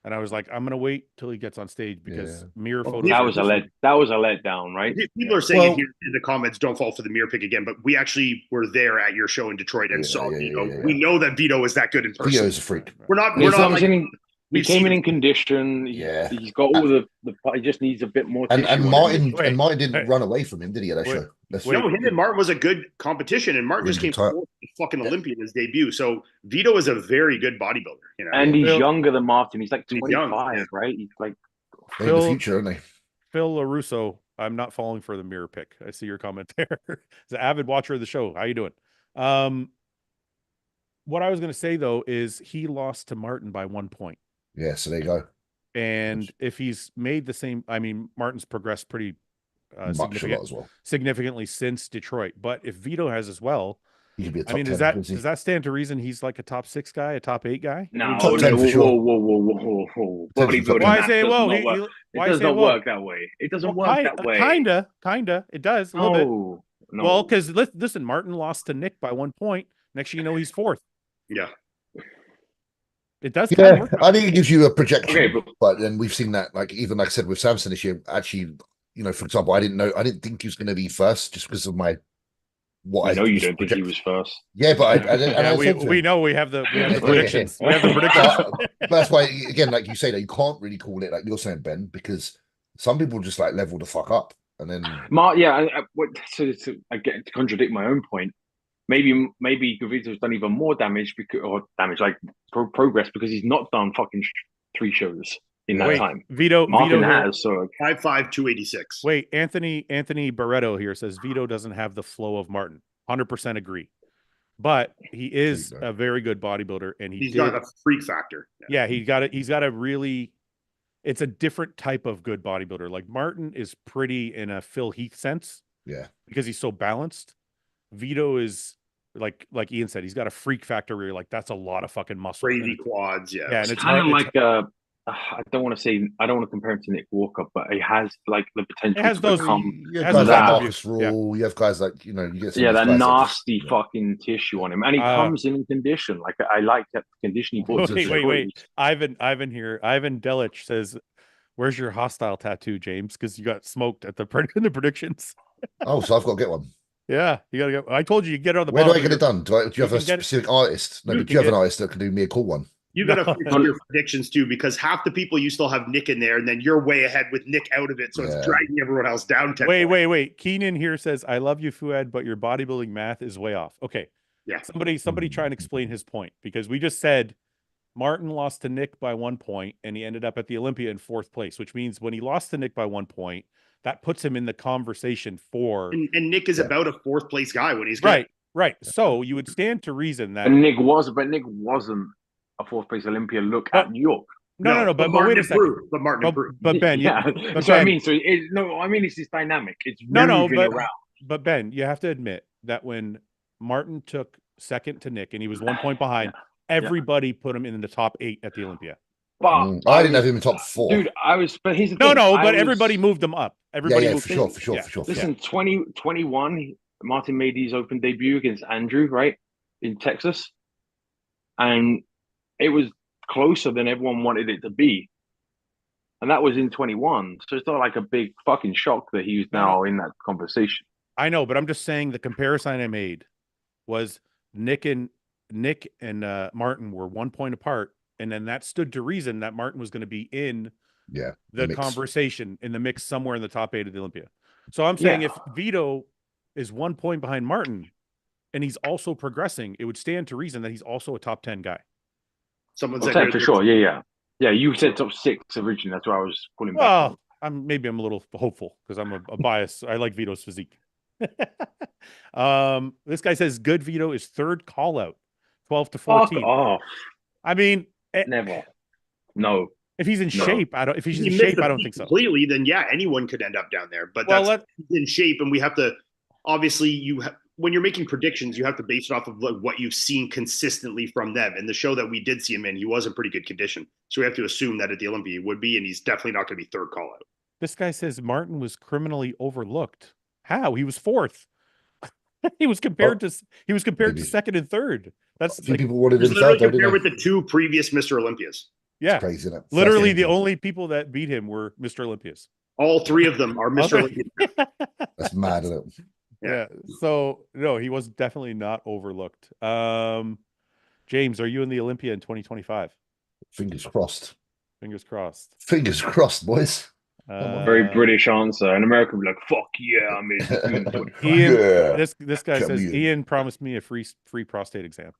A: and I was like, I'm gonna wait till he gets on stage because mirror photos.
C: That was a letdown, right?
B: People are saying it here in the comments. Don't fall for the mirror pick again. But we actually were there at your show in Detroit and saw Vito. We know that Vito is that good in person.
D: Vito is a freak.
B: We're not like.
C: He came in condition. He's got all the. He just needs a bit more.
D: And Martin didn't run away from him, did he? At that show.
B: No, him and Martin was a good competition, and Martin just came fourth fucking Olympia in his debut. So Vito is a very good bodybuilder, you know.
C: And he's younger than Martin. He's like 25, right? He's like
D: in the future, isn't he?
A: Phil LaRusso, I'm not falling for the mirror pick. I see your comment there. He's an avid watcher of the show. How you doing? What I was going to say though is he lost to Martin by 1 point.
D: Yeah, so there you go.
A: And if he's made the same, I mean, Martin's progressed pretty significantly since Detroit. But if Vito has as well,
D: he could be a top
A: 10, does that stand to reason he's like a top 6 guy, a top 8 guy?
C: No,
D: top 10 for sure.
C: Whoa.
A: Why say whoa?
C: It does not work that way. It doesn't work that way.
A: Kinda. It does a little bit. No. Well, because listen, Martin lost to Nick by 1 point. Next thing you know, he's 4th.
B: Yeah.
A: It does.
D: Yeah, I think it gives you a projection, but then we've seen that, like even like I said with Samson this year. Actually, you know, for example, I didn't think he was going to be first just because of
C: I know you don't think he was first.
D: Yeah, but
A: we know we have the predictions. We have the predictions.
D: But that's why, again, like you say, that you can't really call it like you're saying, Ben, because some people just like level the fuck up, and then
C: to contradict my own point. Maybe Gavito's done even more damage progress because he's not done fucking 3 shows in that time.
A: Martin
C: has
B: 5'5", 286.
A: Wait, Anthony Barreto here says Vito doesn't have the flow of Martin. 100% agree, but he is a very good bodybuilder, and he's
B: got a freak factor.
A: Yeah, he's got a really. It's a different type of good bodybuilder. Like Martin is pretty in a Phil Heath sense.
D: Yeah,
A: because he's so balanced. Vito is like Ian said, he's got a freak factor where you're like, that's a lot of fucking muscle.
B: Crazy quads, yeah.
A: Yeah, and
C: It's
A: it's
C: kind of
A: hard.
C: like I don't want to compare him to Nick Walker, but he has like the potential
A: has
C: to
A: those-
C: become
D: You have
A: has
D: guys
A: those
D: like
C: that.
D: Marcus Rule. You have guys like, you get some of
C: that
D: these guys
C: nasty
D: that
C: fucking tissue on him, and he comes in condition. Like I like that condition he brought.
A: Wait. Ivan Delich says, "Where's your hostile tattoo, James? Because you got smoked at in the predictions."
D: Oh, so I've got to get one.
A: Yeah, you gotta go. I told you you get it on the.
D: Where do
A: bottom
D: I get it done? Do you have a specific artist? No, but do you have an artist that can do me a cool one?
B: You got to fix your predictions too, because half the people you still have Nick in there, and then you're way ahead with Nick out of it, so it's dragging everyone else down.
A: Wait. Keenan here says, "I love you, Fouad, but your bodybuilding math is way off." Okay,
B: yeah.
A: Somebody try and explain his point, because we just said Martin lost to Nick by 1 point, and he ended up at the Olympia in 4th place, which means when he lost to Nick by 1 point, that puts him in the conversation for.
B: And Nick is about a 4th place guy when he's good.
A: Right. So you would stand to reason that
C: Nick wasn't a 4th place Olympia look at New York.
A: No. But wait a second.
B: But Martin improved.
A: But Ben,
C: that's what I mean. So it's this dynamic. It's moving around.
A: But Ben, you have to admit that when Martin took 2nd to Nick and he was 1 point behind, everybody put him in the top 8 at the Olympia.
C: But
D: I didn't have him in top 4.
C: Dude, but here's the thing.
A: But everybody moved them up. Everybody moved
D: for sure.
C: Listen, 2021, Martin made his open debut against Andrew, right, in Texas, and it was closer than everyone wanted it to be, and that was in 21. So it's not like a big fucking shock that he was now in that conversation.
A: I know, but I'm just saying the comparison I made was Nick and Martin were 1 point apart, and then that stood to reason that Martin was going to be in the conversation, in the mix somewhere in the top 8 of the Olympia. So I'm saying if Vito is 1 point behind Martin and he's also progressing, it would stand to reason that he's also a top 10 guy.
B: Someone
C: said for sure. Yeah. You said top 6 originally. That's why I was calling back.
A: Well, I'm a little hopeful because I'm a bias. I like Vito's physique. This guy says good Vito is 3rd call out, 12 to 14.
C: Fuck off.
A: I mean,
C: never. No.
A: If he's in shape, I don't think so.
B: Completely, then anyone could end up down there. But that's in shape, and we have to obviously when you're making predictions, you have to base it off of what you've seen consistently from them. And the show that we did see him in, he was in pretty good condition. So we have to assume that at the Olympia he would be, and he's definitely not going to be 3rd call out.
A: This guy says Martin was criminally overlooked. How? He was 4th. he was compared to 2nd and 3rd. That's
D: people wanted him
B: literally compared with the 2 previous Mr. Olympias.
A: Yeah,
D: it's crazy, isn't it?
A: Literally, the only people that beat him were Mr. Olympias.
B: All 3 of them are Mr. Olympias.
D: That's mad, isn't it?
A: Yeah. So no, he was definitely not overlooked. James, are you in the Olympia in 2025?
D: Fingers crossed.
A: Fingers crossed.
D: Fingers crossed, boys.
C: Very British answer. In America, we're like, "Fuck yeah!" I mean,
A: Ian. This guy says Ian promised me a free prostate exam.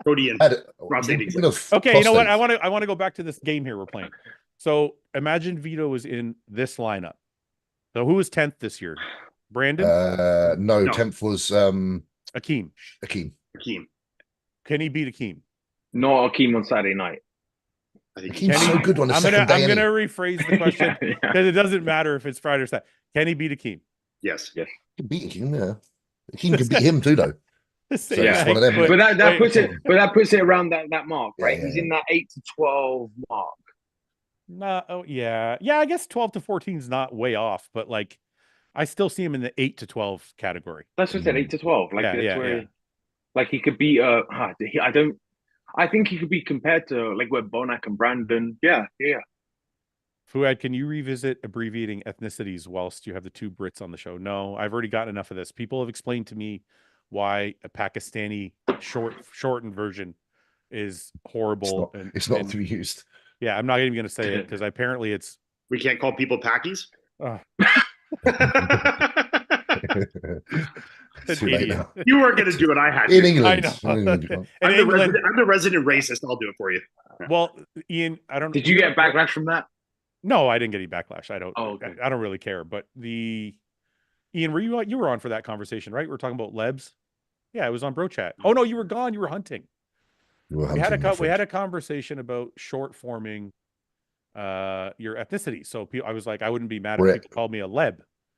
B: Prostate exam.
A: Okay, you know what? I want to go back to this game here we're playing. So imagine Vito was in this lineup. So who was 10th this year? Brandon?
D: No, 10th was
A: Akeem. Can he beat Akeem?
C: Not Akeem on Saturday night.
D: I think he's so good on the second
A: day. I'm gonna rephrase the question because it doesn't matter if it's Friday or Saturday. Can he beat Akeem?
B: Yes.
D: He can beat Akeem, yeah. Akeem can beat him too, though.
C: So one of them. But that puts it around that mark, right? He's in that 8 to 12 mark.
A: No, yeah. I guess 12 to 14 is not way off, but like, I still see him in the 8 to 12 category.
C: That's what I said, 8 to 12. Like, like he could be. I think he could be compared to like where Bonac and Brandon. Yeah.
A: Fouad, can you revisit abbreviating ethnicities whilst you have the 2 Brits on the show? No, I've already gotten enough of this. People have explained to me why a Pakistani shortened version is horrible.
D: It's not to be used.
A: Yeah, I'm not even going to say it because apparently it's.
B: We can't call people Pakis. You weren't going to do it. I had
D: in England.
B: I'm the resident racist. I'll do it for you.
A: Well, Ian, I don't.
C: Did you get backlash from that?
A: No, I didn't get any backlash. I don't.
C: Oh, okay.
A: I don't really care. But Ian, were you were on for that conversation, right? We were talking about Lebs. Yeah, it was on Bro Chat. Oh no, you were gone. You were hunting. We had a conversation about short forming your ethnicity. So I was like, I wouldn't be mad if people called me a Leb.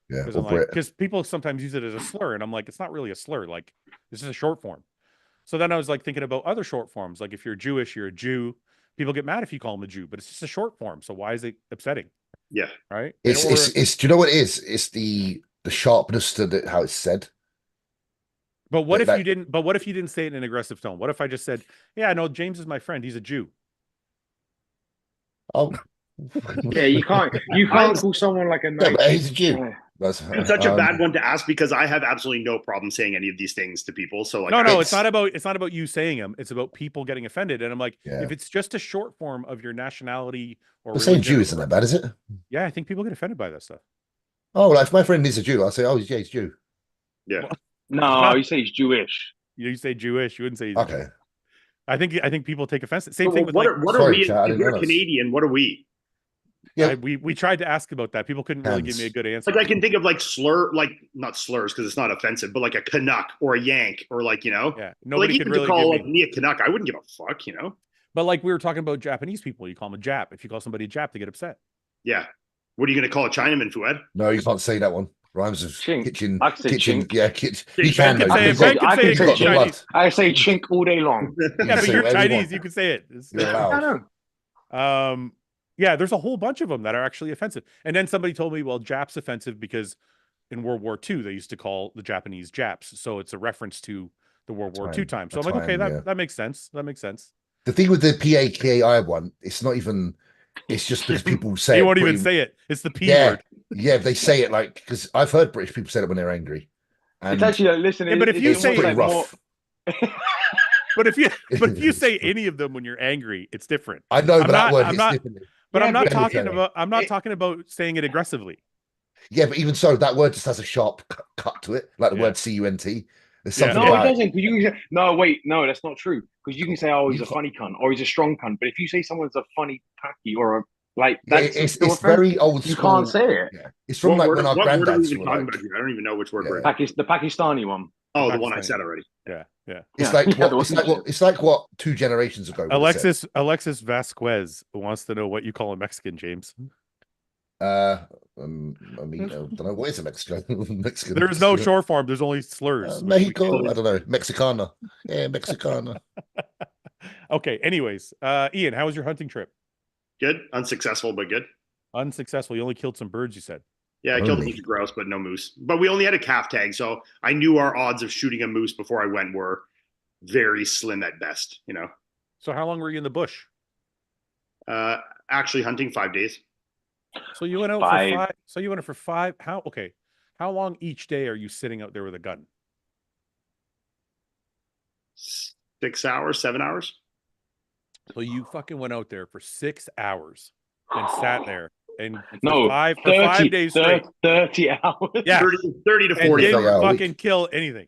D: Yeah,
A: Because
D: or
A: I'm like,
D: Brit.
A: because people sometimes use it as a slur, and I'm like, it's not really a slur. Like, this is a short form. So then I was like thinking about other short forms. Like if you're Jewish, you're a Jew. People get mad if you call them a Jew, but it's just a short form. So why is it upsetting?
B: Yeah.
A: Right. And
D: It's do you know what it is? It's the sharpness to how it's said.
A: but what if you
D: That
A: didn't? But what if you didn't say it in an aggressive tone? What if I just said, "Yeah, no, James is my friend. He's a Jew."
D: oh
C: Yeah, you can't call someone like a
D: yeah,
C: nice.
D: but he's a Jew.
C: Yeah.
D: That's
B: It's such a bad one to ask because I have absolutely no problem saying any of these things to people. So like,
A: No, it's not about you saying them. It's about people getting offended. And I'm like,
D: Yeah.
A: if it's just a short form of your nationality or
D: But saying
A: religion,
D: Jew isn't that bad, is it?
A: yeah, I think people get offended by that stuff.
D: Oh, like if my friend is a Jew, I'll say, oh, yeah, he's Jew.
B: yeah.
A: Well,
C: No, you say he's Jewish.
A: you say Jewish, you wouldn't say he's a
D: Okay.
A: Jew. I think people take offense. Same
B: So
A: thing with
B: what
A: like
B: are, what are
D: Sorry,
B: we?
D: Chad, I
B: If
D: didn't
B: we're
D: know that.
B: Canadian, what are we?
D: Yeah.
A: we tried to ask about that. People couldn't really give me a good answer.
B: Like I can think of like not slurs because it's not offensive, but like a Canuck or a Yank or like, you know,
A: Yeah,
B: like
A: nobody
B: even
A: could
B: to
A: really
B: call
A: give
B: like
A: me.
B: me a Canuck, I wouldn't give a fuck, you know?
A: But like we were talking about Japanese people, you call them a Jap. If you call somebody a Jap, they get upset.
B: Yeah. What are you going to call a Chinaman, Fuad?
D: No, you can't say that one. Rhymes of
C: Chink.
D: kitchen.
C: I can say
D: Kitchen.
C: chink.
D: Yeah, kitchen.
B: Chink.
D: You can,
A: Ben
D: though.
A: can say
D: You've
A: it.
D: got-
A: Ben can
C: I
A: say
C: can
A: it
C: say
A: because
D: you've got the
A: Chinese.
D: blood.
C: I say chink all day long.
D: You
A: Yeah,
D: can
A: but
D: say
A: you're
D: whatever you
A: Chinese.
D: want.
A: You can say it.
D: You're
C: I
D: allowed.
C: know.
A: Yeah, there's a whole bunch of them that are actually offensive. And then somebody told me, well, Jap's offensive because in World War II, they used to call the Japanese Japs. So it's a reference to the World War II time. So I'm like, okay,
D: Yeah.
A: that makes sense. That makes sense.
D: The thing with the PAKI one, it's not even. It's just because people say
A: They
D: it
A: won't even
D: pretty-
A: say it. It's the P
D: Yeah,
A: word.
D: yeah. They say it like because I've heard British people say it when they're angry,
C: It's
D: and
C: actually like, listen.
A: Yeah, but if
C: it's
A: you
D: it's
A: say
C: almost
D: pretty
C: like
D: rough.
A: But if you say any of them when you're angry, it's different.
D: I know, but that word
A: I'm
D: hits
A: not,
D: differently.
A: but
C: Yeah,
A: I'm not
C: but-
A: talking
D: Okay.
A: about. I'm not talking about saying it aggressively.
D: Yeah, but even so, that word just has a sharp cut to it, like the
A: Yeah.
D: word CUNT. There's
A: Yeah.
D: something
C: No, it
D: about
C: doesn't. Because you can say, no, wait, no, that's not true. Because you can say, oh, he's
D: You
C: a
D: can't-
C: funny cunt or he's a strong cunt. But if you say someone's a funny packy or a like,
D: Yeah,
C: that's
D: it's
C: still
D: it's very old
C: You
D: school.
C: can't say it.
D: Yeah, it's from like when our
B: what word are we
D: granddads
B: even
D: were
B: talking
D: like,
B: about here? I don't even know which word
D: Yeah.
B: we're
C: The Pakistani one.
B: Oh, the one I said already.
A: Yeah.
D: it's
C: Yeah,
D: like
C: yeah,
D: what
C: the
D: it's
C: one
D: like
C: you
D: what it's like what 2 generations ago. would have said.
A: Alexis Vasquez wants to know what you call a Mexican, James.
D: I mean, I don't know what is a Mexican. Mexican.
A: There's no short form. There's only slurs.
D: Mexico. I don't know. Mexicana. Yeah, Mexicana.
A: Okay. Anyways, Ian, how was your hunting trip?
B: Good, unsuccessful, but good.
A: Unsuccessful. You only killed some birds, you said.
B: Yeah, I killed a
D: Only.
B: bunch of grouse, but no moose. But we only had a calf tag, so I knew our odds of shooting a moose before I went were very slim at best. You know,
A: So how long were you in the bush?
B: actually hunting 5 days.
A: So you went out
C: Five.
A: for 5. So you went out for 5. How long each day are you sitting out there with a gun?
B: 6 hours, 7 hours.
A: So you fucking went out there for 6 hours and sat there and for
C: No,
A: 5 days straight.
C: 30 hours.
A: Yeah.
B: 30 to
A: And
B: 40.
A: didn't
D: Yeah, a week.
A: fucking kill anything.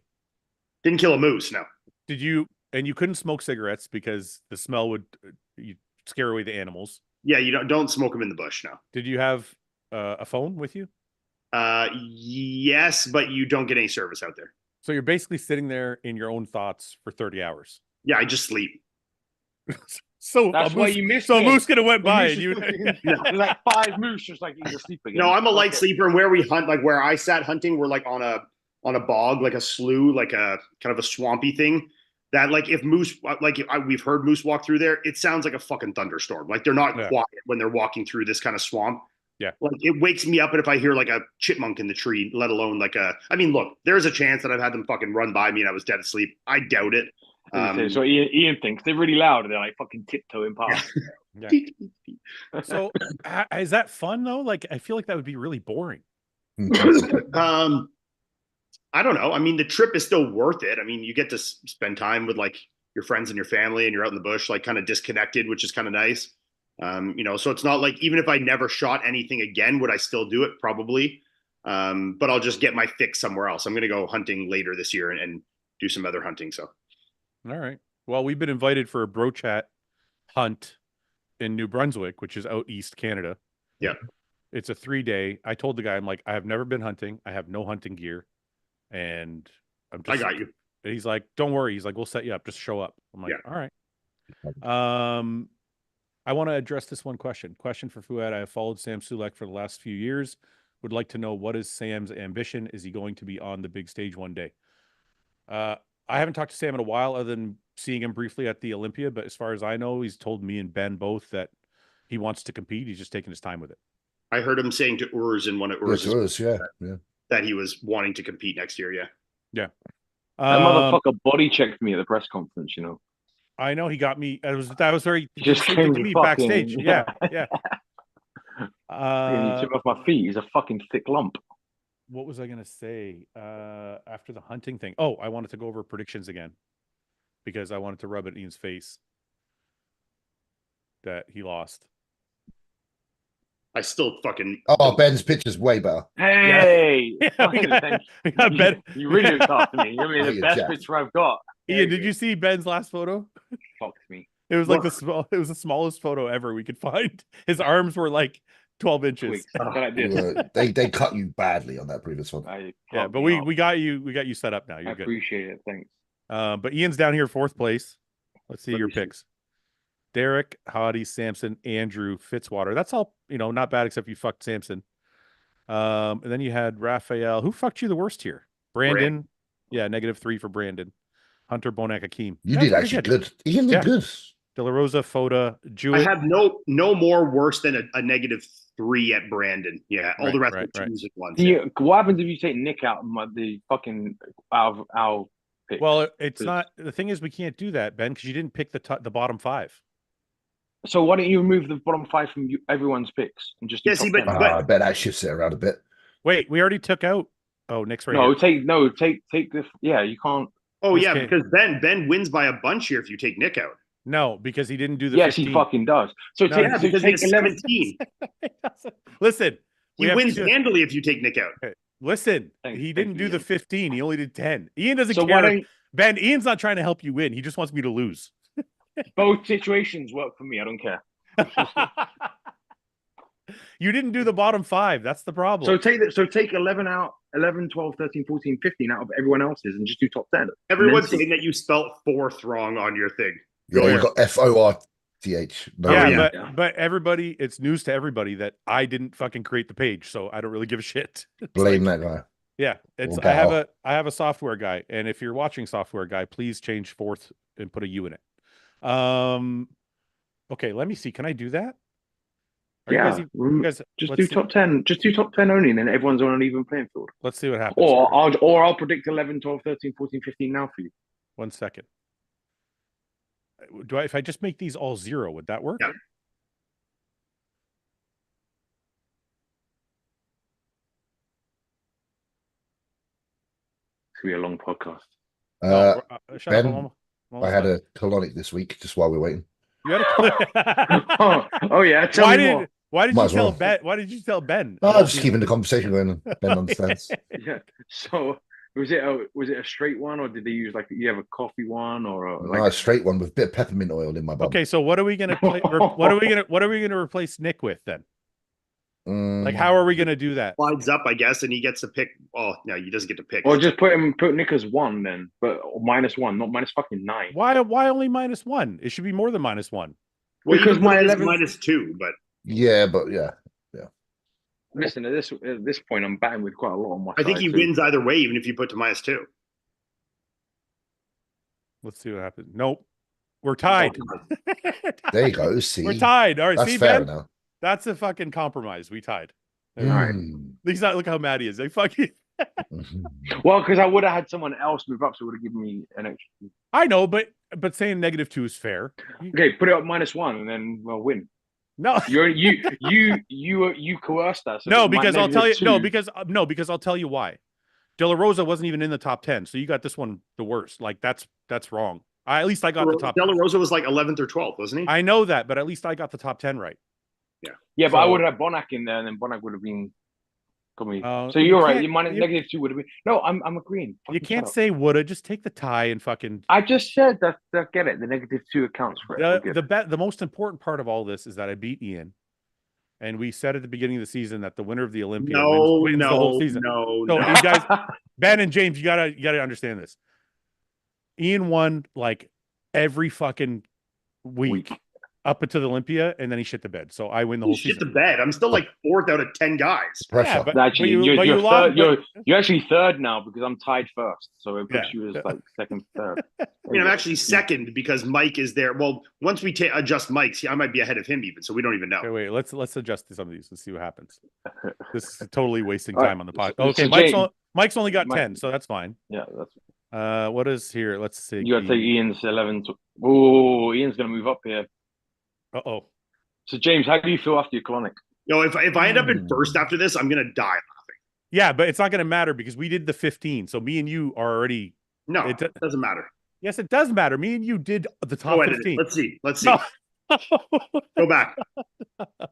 B: Didn't kill a moose. No.
A: Did you? And you couldn't smoke cigarettes because the smell would you scare away the animals.
B: Yeah, you don't smoke them in the bush. No.
A: Did you have a phone with you?
B: Yes, but you don't get any service out there.
A: So you're basically sitting there in your own thoughts for 30 hours.
B: Yeah, I just sleep.
A: So
C: That's
A: a
C: why
A: moose,
C: you missed
A: so a
C: it.
A: moose could have went
C: The
A: by
C: moose
A: and you.
C: is There's like 5 moose just like you're sleeping.
B: No, I'm a light sleeper, and where we hunt, like where I sat hunting, we're like on a bog, like a slough, like a kind of a swampy thing. That like if moose, we've heard moose walk through there, it sounds like a fucking thunderstorm. Like they're not
A: Yeah.
B: quiet when they're walking through this kind of swamp.
A: Yeah.
B: Like it wakes me up, and if I hear like a chipmunk in the tree, let alone like I mean, look, there's a chance that I've had them fucking run by me and I was dead asleep. I doubt it.
C: So Ian thinks they're really loud and they're like fucking tiptoeing past.
A: So is that fun though? Like I feel like that would be really boring.
B: I don't know. I mean, the trip is still worth it. I mean, you get to spend time with like your friends and your family, and you're out in the bush, like kind of disconnected, which is kind of nice. You know, so it's not like even if I never shot anything again, would I still do it? Probably. But I'll just get my fix somewhere else. I'm going to go hunting later this year and do some other hunting. So,
A: All right. Well, we've been invited for a bro chat hunt in New Brunswick, which is out east Canada.
B: yeah.
A: It's a 3-day. I told the guy, I'm like, I have never been hunting. I have no hunting gear. And I'm just
B: I got you.
A: And he's like, don't worry. He's like, we'll set you up. Just show up. I'm like,
B: Yeah.
A: all right. I want to address this one question. Question for Fouad. I have followed Sam Sulek for the last few years. would like to know, what is Sam's ambition? Is he going to be on the big stage one day? I haven't talked to Sam in a while, other than seeing him briefly at the Olympia. But as far as I know, he's told me and Ben both that he wants to compete. He's just taking his time with it.
B: I heard him saying to Urs in one of Urs'
D: yeah.
B: that he was wanting to compete next year. Yeah.
A: Yeah.
C: That motherfucker body checked me at the press conference, you know.
A: I know he got me. That was very
C: Just
A: to
C: came
A: me
C: fucking,
A: backstage. Yeah.
C: He took off my feet. He's a fucking thick lump.
A: What was I gonna say? After the hunting thing. Oh, I wanted to go over predictions again because I wanted to rub it in Ian's face that he lost.
B: I still fucking.
D: Oh, Ben's picture's way better.
C: Hey,
A: Yeah, we got Ben.
C: You really looked after me. I mean,
D: Oh,
C: the
D: you're
C: best
D: jacked.
C: picture I've got.
A: Ian, did you see Ben's last photo?
C: Fucked me.
A: It was like it was the smallest photo ever we could find. His arms were like 12 inches.
C: Twigs. Like this.
D: They cut you badly on that previous one.
A: Yeah, but we got you set up now. You're
C: I
A: good.
C: appreciate it. Thanks.
A: But Ian's down here 4th place. Let's see
C: Let
A: your
C: me see.
A: picks. Derek, Hottie, Samson, Andrew, Fitzwater. That's all, not bad, except you fucked Samson. And then you had Raphael. Who fucked you the worst here? Brandon. Yeah, -3 for Brandon. Hunter, Bonak, Akeem.
D: You did actually good. Ian did good.
A: De La Rosa, Foda, Jewett.
B: I have no more worse than a -3 at Brandon. Yeah, all the rest are twos and ones.
C: What happens if you take Nick out of the fucking out of our pick?
A: Well, it's not. The thing is, we can't do that, Ben, because you didn't pick the bottom 5.
C: So why don't you remove the bottom 5 from everyone's picks and just do top 10?
D: I bet that shifts it around a bit.
A: Wait, we already took out. Oh, Nick's right.
C: Take this. Yeah, you can't.
B: Oh yeah, because Ben wins by a bunch here if you take Nick out.
A: No, because he didn't do the.
C: Yes,
A: 15.
C: he fucking does. So
B: because he has 17.
A: Listen,
B: he wins handily if you take Nick out.
A: Okay. Listen, he didn't do the 15. He only did 10. Ian doesn't care. Ben, Ian's not trying to help you win. He just wants me to lose.
C: Both situations work for me. I don't care.
A: You didn't do the bottom 5. That's the problem.
C: So take 11 out, 11, 12, 13, 14, 15 out of everyone else's and just do top 10.
B: Everyone's saying that you spelt 4th wrong on your thing.
D: Yeah, you got FORTH.
A: But everybody, it's news to everybody that I didn't fucking create the page, so I don't really give a shit.
D: Blame that guy.
A: Yeah, I have a software guy, and if you're watching software guy, please change 4th and put a U in it. Okay, let me see. Can I do that? You guys,
C: just do top 10. Just do top 10 only, and then everyone's on an even playing field.
A: Let's see what happens.
C: Or I'll predict 11, 12, 13, 14, 15 now for you.
A: 1 second. If I just make these all 0, would that work?
B: Yeah.
C: It's gonna be a long podcast.
D: Ben, I had a colonic this week, just while we're waiting.
A: You had a
C: yeah. Tell me more.
A: Why did you tell Ben? Why did you tell Ben?
D: Oh, just keeping the conversation going. Ben understands.
C: Yeah. So was it a straight one, or did they use you have a coffee one, or
D: a straight one with a bit of peppermint oil in my bum?
A: Okay, so what are we gonna what are we gonna replace Nick with then? How are we gonna do that?
B: Slides up, I guess, and he gets to pick. Oh no, he doesn't get to pick.
C: Or just put Nick as 1 then, but -1, not -9.
A: Why only -1? It should be more than -1.
B: Well, because my 11 -2, but
D: yeah.
C: Listen, at this point, I'm batting with quite a lot on my side.
B: I think he wins either way, even if you put to -2.
A: Let's see what happens. Nope, we're tied.
D: There you go. See,
A: we're tied. All right,
D: that's
A: see,
D: fair
A: Ben.
D: now.
A: That's a fucking compromise. We tied.
C: All right.
A: He's not. Look how mad he is. Like fuck you.
C: Well, because I would have had someone else move up, so it would have given me an extra.
A: I know, but saying -2 is fair.
C: Okay, put it up -1, and then we'll win.
A: No,
C: you coerced us.
A: No, because I'll tell you. Because I'll tell you why. De La Rosa wasn't even in the top 10, so you got this one the worst. Like that's wrong. At least I got the top.
B: De La Rosa was like 11th or 12th, wasn't he?
A: I know that, but at least I got the top 10 right.
C: Yeah, but I would have had Bonak in there, and then Bonak would have been. So you're right. Your -2 would have been. No, I'm agreeing.
A: You can't say woulda. Just take the tie and fucking.
C: I just said that. Get it. The -2 accounts for it.
A: The most important part of all this is that I beat Ian, and we said at the beginning of the season that the winner of the Olympia wins the whole season. So you guys, Ben and James, you gotta understand this. Ian won like every fucking week. up into the Olympia, and then he shit the bed. So I win the
B: You
A: whole
B: shit
A: season.
B: the bed. I'm still like 4th out of 10 guys.
A: Yeah,
D: Pressure.
A: but
C: Actually,
A: but
C: you're
A: you lost.
C: third. You're actually third now because I'm tied first, so it puts
A: Yeah.
C: you as like second, third.
B: I mean, I'm actually second because Mike is there. Well, once we adjust Mike's, I might be ahead of him even, so we don't even know.
A: Okay, wait, let's adjust some of these and see what happens. This is totally wasting
C: All right,
A: time on the podcast.
C: so
A: Okay,
C: James-
A: Mike's only got
C: Mike-
A: 10, so that's fine.
C: Yeah, that's.
A: What is here? Let's see.
C: You got to take Ian's 11. Oh, Ian's going to move up here.
A: Uh-oh.
C: So, James, how do you feel after your colonic?
B: Yo, if I end up in first after this, I'm gonna die laughing.
A: Yeah, but it's not going to matter because we did the 15. So me and you are already.
B: No,
A: It
B: it doesn't matter.
A: Yes, it does matter. Me and you did the top
B: Go edit
A: 15.
B: it. Let's see. Let's see. Go back.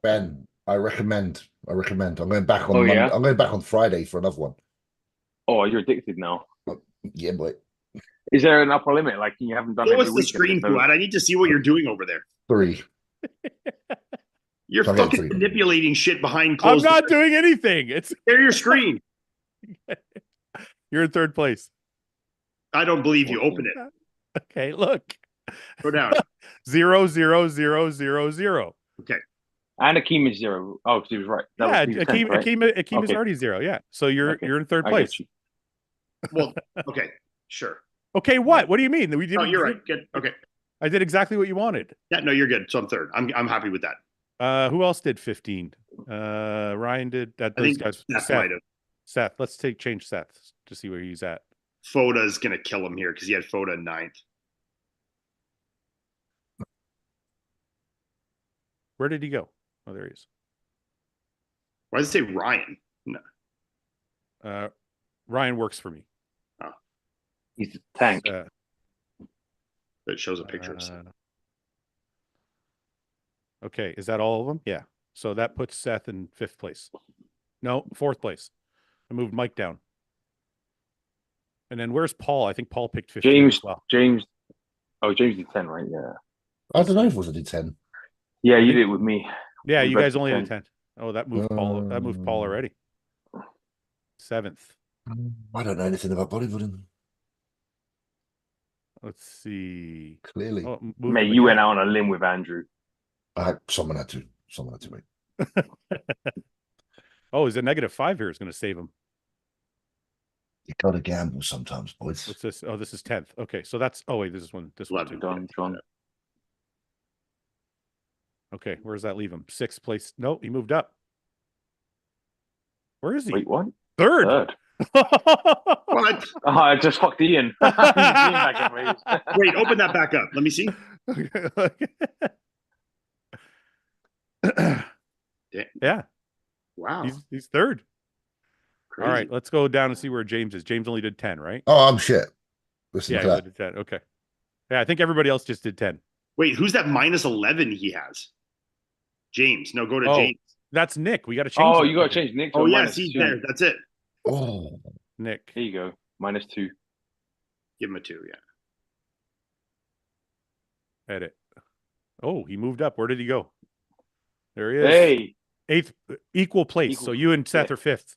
D: Ben, I recommend. I'm going back on.
C: Oh, yeah?
D: I'm going back on Friday for another one.
C: Oh, you're addicted now.
D: Yeah, boy.
C: Is there an upper limit? Like you haven't done
B: Show
C: every
B: us the
C: week?
B: screen, Fouad. I need to see what you're doing over there.
D: 3.
B: You're
D: Okay,
B: fucking
D: 3.
B: manipulating shit behind
A: I'm
B: closed
A: not
B: doors.
A: doing anything. It's
B: Share your screen.
A: you're in third place.
B: I don't believe you. Open it.
A: Okay, look.
B: Go down.
A: 0, 0, 0, 0, 0.
B: Okay.
C: And Akeem is 0. Oh, because he was right.
A: Yeah,
C: he was 10th, right?
A: Akeem is
C: Okay.
A: already 0. Yeah, so you're
C: Okay.
A: in third
C: I
A: place.
C: get you.
B: Well, okay. Sure.
A: Okay, what? What do you mean? We did.
B: Oh, you're right. Good. Okay.
A: I did exactly what you wanted.
B: Yeah, no, you're good. So I'm third. I'm happy with that.
A: Who else did 15? Ryan did that.
B: I
A: Those
B: think
A: guys.
B: Seth might have.
A: Seth. Let's change Seth to see where he's at.
B: Foda is gonna kill him here because he had Foda in 9th.
A: Where did he go? Oh, there he is.
B: Why does it say Ryan? No.
A: Ryan works for me.
C: He's a tank.
B: That shows a picture of Seth.
A: Okay, is that all of them? Yeah. So that puts Seth in 5th place. No, 4th place. I moved Mike down. And then where's Paul? I think Paul picked 15
C: James.
A: as well.
C: James. Oh, James did 10, right? Yeah.
D: I don't know if it was a 10.
C: Yeah, you did it with me.
A: Yeah,
C: We
A: you
C: both
A: guys
C: did
A: only
C: 10.
A: had 10. Oh, that moved Paul. That moved Paul already. 7th.
D: I don't know anything about bodybuilding.
A: Let's see.
D: Clearly,
A: Oh, moved
C: Mate,
A: him
C: you went
A: again.
C: out on a limb with Andrew.
D: someone had to. Someone had to, mate.
A: Oh, is a -5 here is going to save him.
D: You gotta gamble sometimes, boys.
A: What's this? Oh, this is 10th. Okay, so that's. Oh wait, this is one. This one too.
C: John.
A: Okay, where does that leave him? 6th place. No, he moved up. Where is he?
C: Wait, what?
A: 3rd.
C: Third.
B: What?
C: Oh, I just fucked Ian.
B: Wait, open that back up. Let me see.
A: Yeah,
B: Wow.
A: he's 3rd.
B: Crazy.
A: All right, let's go down and see where James is. James only did 10, right?
D: Oh, I'm shit. Listen
A: Yeah,
D: to
A: he
D: that.
A: only did 10. Okay. Yeah, I think everybody else just did 10.
B: Wait, who's that -11 he has? James. No, go to
A: Oh,
B: James.
A: That's Nick. We got to change.
C: Oh,
A: that.
C: you got to change Nick to
B: Oh,
C: a
B: yeah,
C: minus
B: see
C: 2.
B: there. That's it.
D: Oh,
A: Nick.
C: Here you go. -2.
B: Give him a 2, yeah.
A: Edit. Oh, he moved up. Where did he go? There he is.
C: Hey.
A: 8th, equal place.
C: Equal.
A: So you and Seth
C: Yeah.
A: are 5th.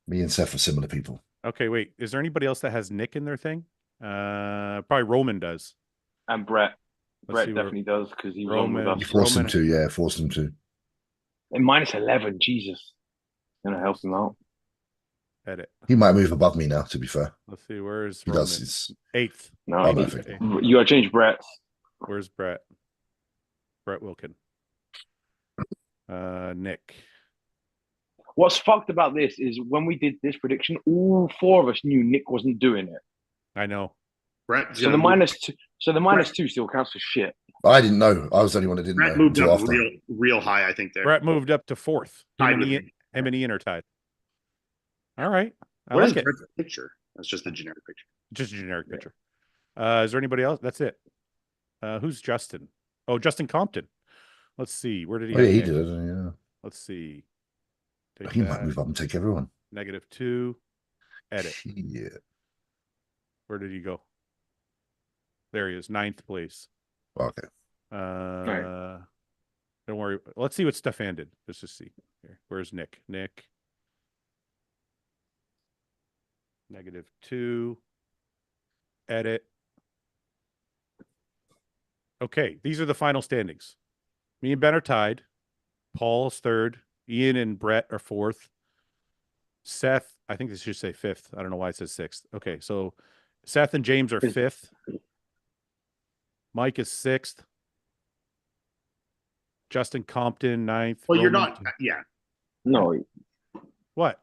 D: me and Seth are similar people.
A: Okay, wait. Is there anybody else that has Nick in their thing? Probably Roman does.
C: And Brett.
A: Let's
C: Brett
A: see where-
C: definitely does because he was on with
A: Roman.
D: You
C: us.
D: forced them
A: Roman-
D: to, yeah, forced them to.
C: And -11. Jesus. Gonna help him out.
A: Edit.
D: He might move above me now, to be fair.
A: Let's see. Where's
D: He
A: Roman?
D: does. It's
A: 8th.
C: No,
D: Oh,
C: you,
D: perfect.
C: you gotta change Brett's.
A: Where's Brett? Brett Wilkin. Nick.
C: What's fucked about this is when we did this prediction, all 4 of us knew Nick wasn't doing it.
A: I know.
B: Brett.
C: So the -2. So the -2 still counts for shit.
D: I didn't know. I was the only one that didn't
B: Brett
D: know
B: moved
D: until
B: up
D: after.
B: real high, I think, there.
A: Brett moved up to 4th.
B: Tied
A: Him
B: with
A: and
B: me.
A: Ian are tied. All right. I
B: What is
A: like it.
B: Brett's picture? That's just a generic picture.
A: Just a generic picture. Is there anybody else? That's it. Who's Justin? Oh, Justin Compton. Let's see. Where did he
D: Oh, yeah,
A: have
D: he
A: Nick?
D: did. Yeah.
A: Let's see. Take
D: He might
A: that.
D: move up and take everyone.
A: -2. Edit.
D: Yeah.
A: Where did he go? There he is. 9th place.
D: Okay.
A: Don't worry. Let's see what Stefan did. Let's just see. Here. Where's Nick? Nick. -2. Edit. Okay, these are the final standings. Me and Ben are tied. Paul's third. Ian and Brett are fourth. Seth, I think this should say fifth. I don't know why it says sixth. Okay, so Seth and James are fifth. Mike is sixth. Justin Compton, ninth.
B: Well, you're
A: Roman,
B: not. Yeah.
C: No,
A: what?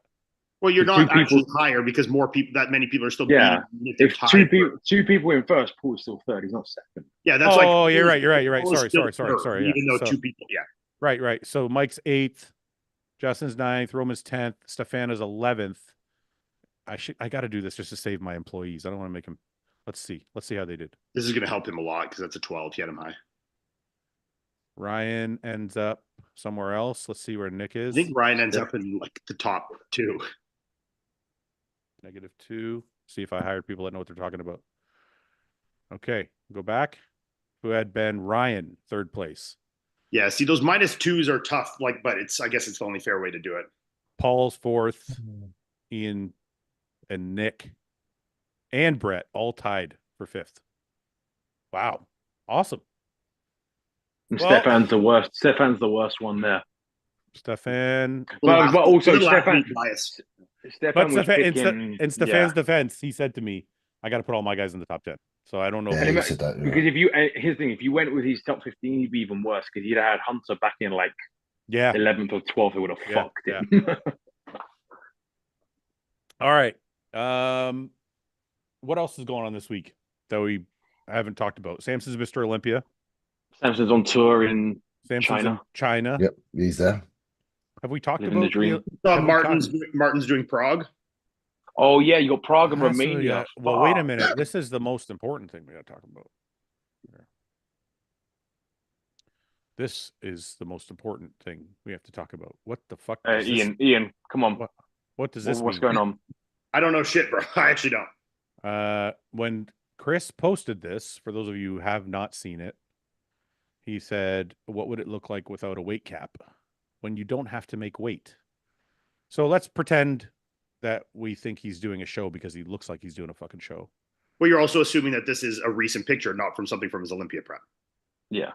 B: Well, you're
C: The
B: not
C: two
B: actually
C: people-
B: higher because more people, that many people are still
C: Yeah.
B: beating. If they're
C: if
B: tied.
C: two people in first, Paul's still third. He's not second.
B: Yeah, that's like.
A: Oh, you're right.
B: Paul is
A: Sorry.
B: still third,
A: Yeah.
B: Even though
A: So,
B: two people. Yeah.
A: right. So Mike's eighth. Justin's ninth. Roman's 10th. Stefana's 11th. I got to do this just to save my employees. I don't want to make them. Let's see how they did.
B: This is going to help him a lot because that's a 12. He had him high.
A: Ryan ends up somewhere else. Let's see where Nick
B: I
A: is.
B: think Ryan ends up in like the top 2.
A: -2. See if I hired people that know what they're talking about. Okay, go back. Who had Ben? Ryan, third place.
B: Yeah, see, those -2s are tough. Like, but I guess it's the only fair way to do it.
A: Paul's fourth. Ian and Nick and Brett all tied for fifth. Wow, awesome.
C: And
A: Well-
C: Stefan's the worst. Stefan's the worst one there.
A: Stefan.
C: But also
B: Little
C: Stefan.
B: athlete bias.
C: Stefan was
A: Stefan,
C: picking.
A: in Stefan's defense, he said to me, "I got to put all my guys in the top 10." So I don't know.
D: Yeah,
A: if
D: he
A: he-
D: said that.
C: Because if you his thing, if you went with his top 15, he'd be even worse because he'd had Hunter back in like
A: yeah.
C: 11th or 12th. It would have
A: Yeah,
C: fucked him.
A: All right. What else is going on this week that we haven't talked about? Samson's Mr. Olympia.
C: Samson's on tour in
A: Samson's in China.
D: Yep, he's there.
A: Have we talked
C: Living the
A: about
C: dream.
A: Have we
B: Martin's doing Prague.
C: Oh yeah, you got Prague and
A: Ah, so
C: Romania.
A: yeah. Well, wait a
C: Fuck.
A: minute. This is the most important thing we got to talk about. This is the most important thing we have to talk about. What the fuck? Does this,
C: Ian, come on.
A: what does this
C: What's
A: mean?
C: going on?
B: I don't know shit, bro. I actually don't.
A: When Chris posted this, for those of you who have not seen it, he said, "What would it look like without a weight cap when you don't have to make weight?" So let's pretend that we think he's doing a show because he looks like he's doing a fucking show.
B: Well, you're also assuming that this is a recent picture, not from something from his Olympia prep.
C: Yeah.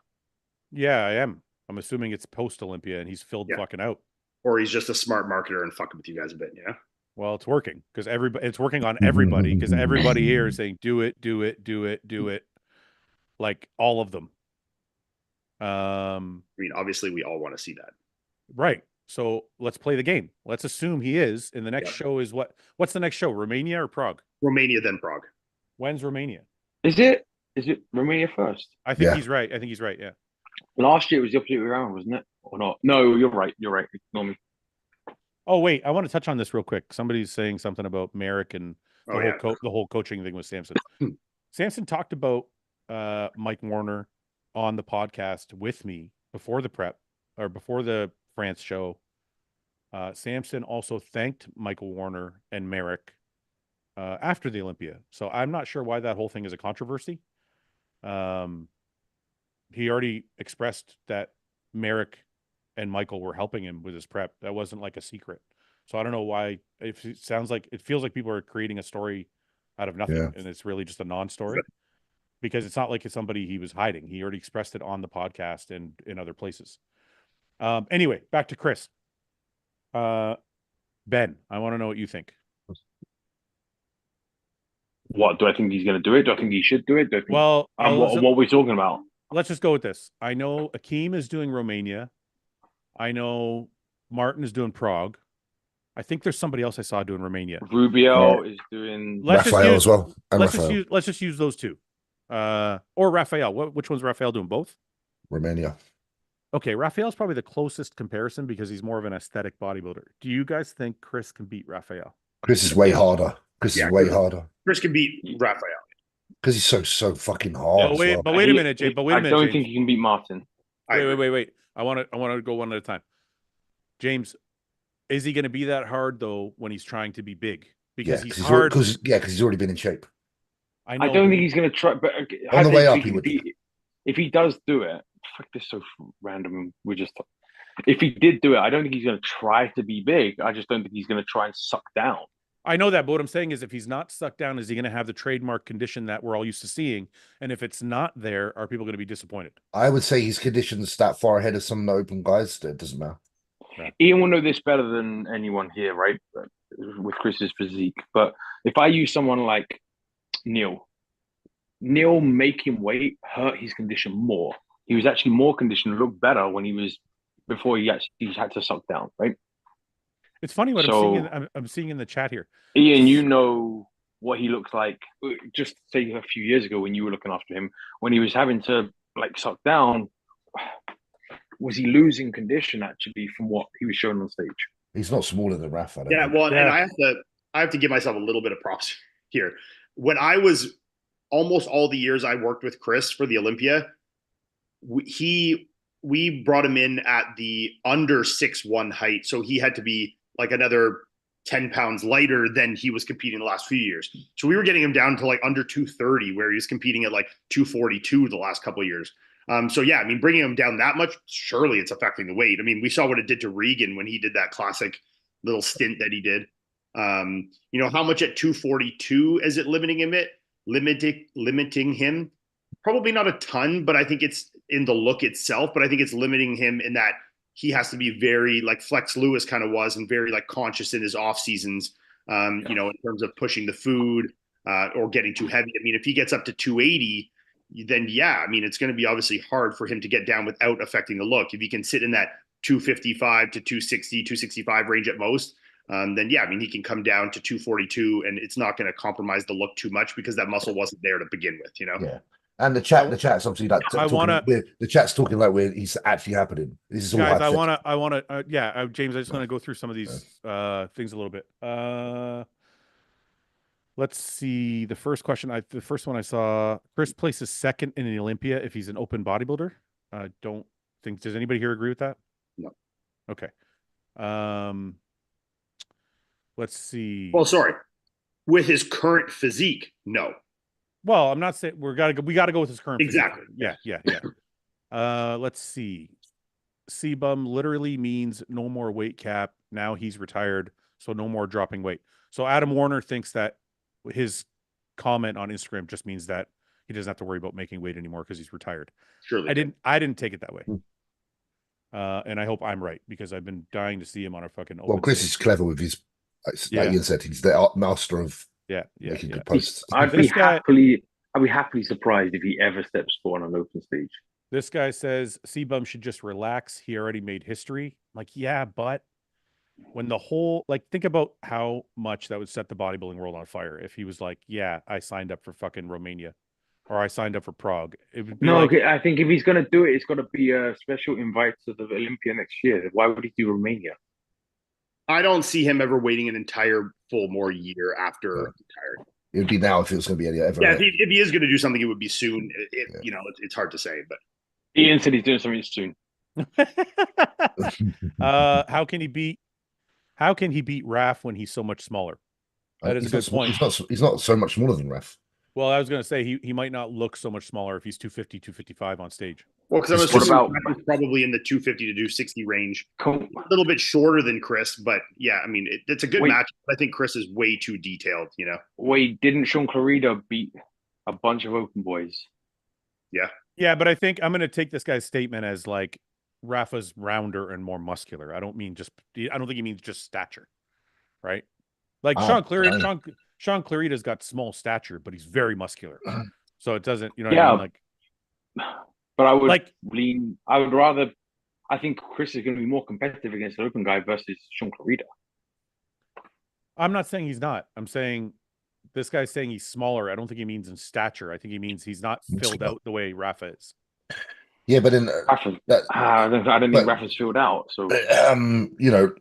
A: Yeah, I am. I'm assuming it's post Olympia and he's filled fucking out.
B: Or he's just a smart marketer and fucking with you guys a bit, yeah?
A: Well, it's working because it's working on everybody because everybody here is saying, do it, do it, do it, do it. Like all of them.
B: I mean, obviously we all want to see that.
A: Right. So let's play the game. Let's assume he is. And the next show is what's the next show? Romania or Prague?
B: Romania, then Prague.
A: When's Romania?
C: Is it Romania first?
A: I think he's right. Yeah.
C: Last year it was the opposite way around, wasn't it? Or not? No, you're right. Ignore me.
A: Oh, wait. I want to touch on this real quick. Somebody's saying something about Merrick and the whole coaching thing with Samson. Samson talked about Mike Warner on the podcast with me before the prep or before the France show. Samson also thanked Michael Warner and Merrick after the Olympia. So I'm not sure why that whole thing is a controversy. He already expressed that Merrick and Michael were helping him with his prep. That wasn't like a secret. So I don't know why. It feels like people are creating a story out of nothing, and it's really just a non-story because it's not like it's somebody he was hiding. He already expressed it on the podcast and in other places. Anyway, back to Chris. Ben, I want to know what you think.
C: What do I think he's going to do it? Do I think he should do it?
A: Well,
C: what are we talking about?
A: Let's just go with this. I know Akeem is doing Romania. I know Martin is doing Prague. I think there's somebody else I saw doing Romania.
C: Rubio is doing
D: Raphael as well.
A: Let's just use those two. Or Raphael. Which one's Raphael doing? Both?
D: Romania.
A: Okay, Raphael's probably the closest comparison because he's more of an aesthetic bodybuilder. Do you guys think Chris can beat Raphael?
D: Chris is way harder. Chris can beat
B: Raphael.
D: Because he's so fucking hard.
A: But wait a minute, Jay.
C: I don't think he can beat Martin.
A: Wait. I want to go one at a time. James, is he going to be that hard though when he's trying to be big? Because he's hard.
D: Because he's already been in shape.
C: I don't think he's going to try. But
D: on the way up, he would.
C: If he does do it, fuck, this is so random. If he did do it, I don't think he's going to try to be big. I just don't think he's going to try and suck down.
A: I know that, but what I'm saying is if he's not sucked down, is he going to have the trademark condition that we're all used to seeing? And if it's not there, are people going to be disappointed?
D: I would say his condition's that far ahead of some of the open guys that it doesn't matter.
C: Iain will know this better than anyone here, right? With Chris's physique. But if I use someone like Neil making weight hurt his condition more. He was actually more conditioned, looked better when he was before he actually had to suck down, right?
A: It's funny what
C: So,
A: I'm seeing in the chat here.
C: Iain, you know what he looks like. Just say a few years ago when you were looking after him, when he was having to like suck down, was he losing condition actually from what he was showing on stage?
D: He's not smaller than Raf. I don't
B: Yeah,
D: think.
B: well, and I have to give myself a little bit of props here. When I was almost all the years I worked with Chris for the Olympia, we brought him in at the under 6'1" height, so he had to be like another 10 pounds lighter than he was competing the last few years. So we were getting him down to like under 230, where he was competing at like 242 the last couple of years. So yeah, I mean, bringing him down that much, surely it's affecting the weight. I mean, we saw what it did to Regan when he did that classic little stint that he did. You know, how much at 242 is it limiting him? Limiting him? Probably not a ton, but I think it's in the look itself. But I think it's limiting him in that he has to be very like Flex Lewis kind of was, and very like conscious in his off seasons. You know, in terms of pushing the food or getting too heavy. I mean, if he gets up to 280, then yeah, I mean, it's going to be obviously hard for him to get down without affecting the look. If he can sit in that 255 to 260, 265 range at most, then yeah, I mean, he can come down to 242 and it's not going to compromise the look too much because that muscle wasn't there to begin with, you know?
D: Yeah. And the chat's obviously like the chat's talking like he's actually happening. This is all
A: guys.
D: hypothetical.
A: James, I just want to go through some of these things a little bit. Let's see. The first one I saw, Chris places second in the Olympia if he's an open bodybuilder. I don't think, does anybody here agree with that?
B: No.
A: Okay. Let's see.
B: Well, sorry. With his current physique, no.
A: Well, I'm not saying we got to go with his current
B: exactly.
A: Physique. Yeah. Let's see. C-bum literally means no more weight cap. Now he's retired, so no more dropping weight. So Adam Warner thinks that his comment on Instagram just means that he doesn't have to worry about making weight anymore because he's retired.
B: Surely.
A: I didn't take it that way. And I hope I'm right because I've been dying to see him on a fucking open
D: Chris
A: stage.
D: is clever with his, like Iain said, he's the master of making good posts.
C: I'd be happily surprised if he ever steps foot on an open stage.
A: This guy says C-bum should just relax. He already made history. Like, yeah, but when the whole, like, think about how much that would set the bodybuilding world on fire if he was like, yeah, I signed up for fucking Romania or I signed up for Prague. It would be
C: I think if he's going to do it, it's got to be a special invite to the Olympia next year. Why would he do Romania?
B: I don't see him ever waiting an entire full more year after retired.
D: It would be now if it was going to be any ever.
B: Yeah, if he is going to do something, it would be soon. You know, it's hard to say, but
C: Iain said he's doing something soon.
A: How can he beat Raf when he's so much smaller? That is a good point.
D: He's not so much smaller than Raf.
A: Well, I was going to say he might not look so much smaller if he's 250, 255 on stage.
B: Well, because I'm assuming Raf probably in the 250 to 260 range. A little bit shorter than Chris, but yeah, I mean, it's a good match. I think Chris is way too detailed, you know?
C: Wait, didn't Sean Clarida beat a bunch of open boys?
B: Yeah.
A: Yeah, but I think I'm going to take this guy's statement as like Rafa's rounder and more muscular. I don't think he means just stature, right? Like Sean Clarida's got small stature, but he's very muscular. So it doesn't, you know what I mean? Like,
C: but I would I think Chris is going to be more competitive against an open guy versus Sean Clarida.
A: I'm not saying he's not. I'm saying this guy's saying he's smaller. I don't think he means in stature. I think he means he's not filled out the way Rafa is.
D: Yeah, but in
C: I don't think Rafa's filled out. So
D: you know,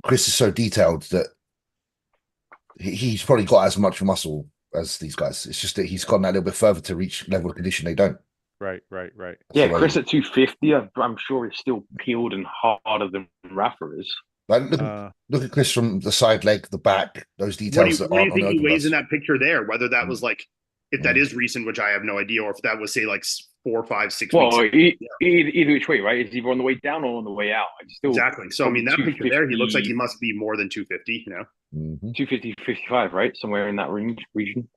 D: Chris is so detailed that he's probably got as much muscle as these guys. It's just that he's gone that little bit further to reach level of condition they don't.
A: Right.
C: Yeah, Chris at 250, I'm sure he's still peeled and harder than Rafa is.
D: Like, look at Chris from the side leg, the back, those details.
B: What do you think he weighs in that picture there? Whether that was like, if that is recent, which I have no idea, or if that was say like 4, 5, 6 weeks.
C: Well, either which way, right? It's either on the way down or on the way out. It's still
B: exactly. So I mean, that picture there, he looks like he
C: 250,
B: must be more than 250.
C: 250, 55, right? Somewhere in that region.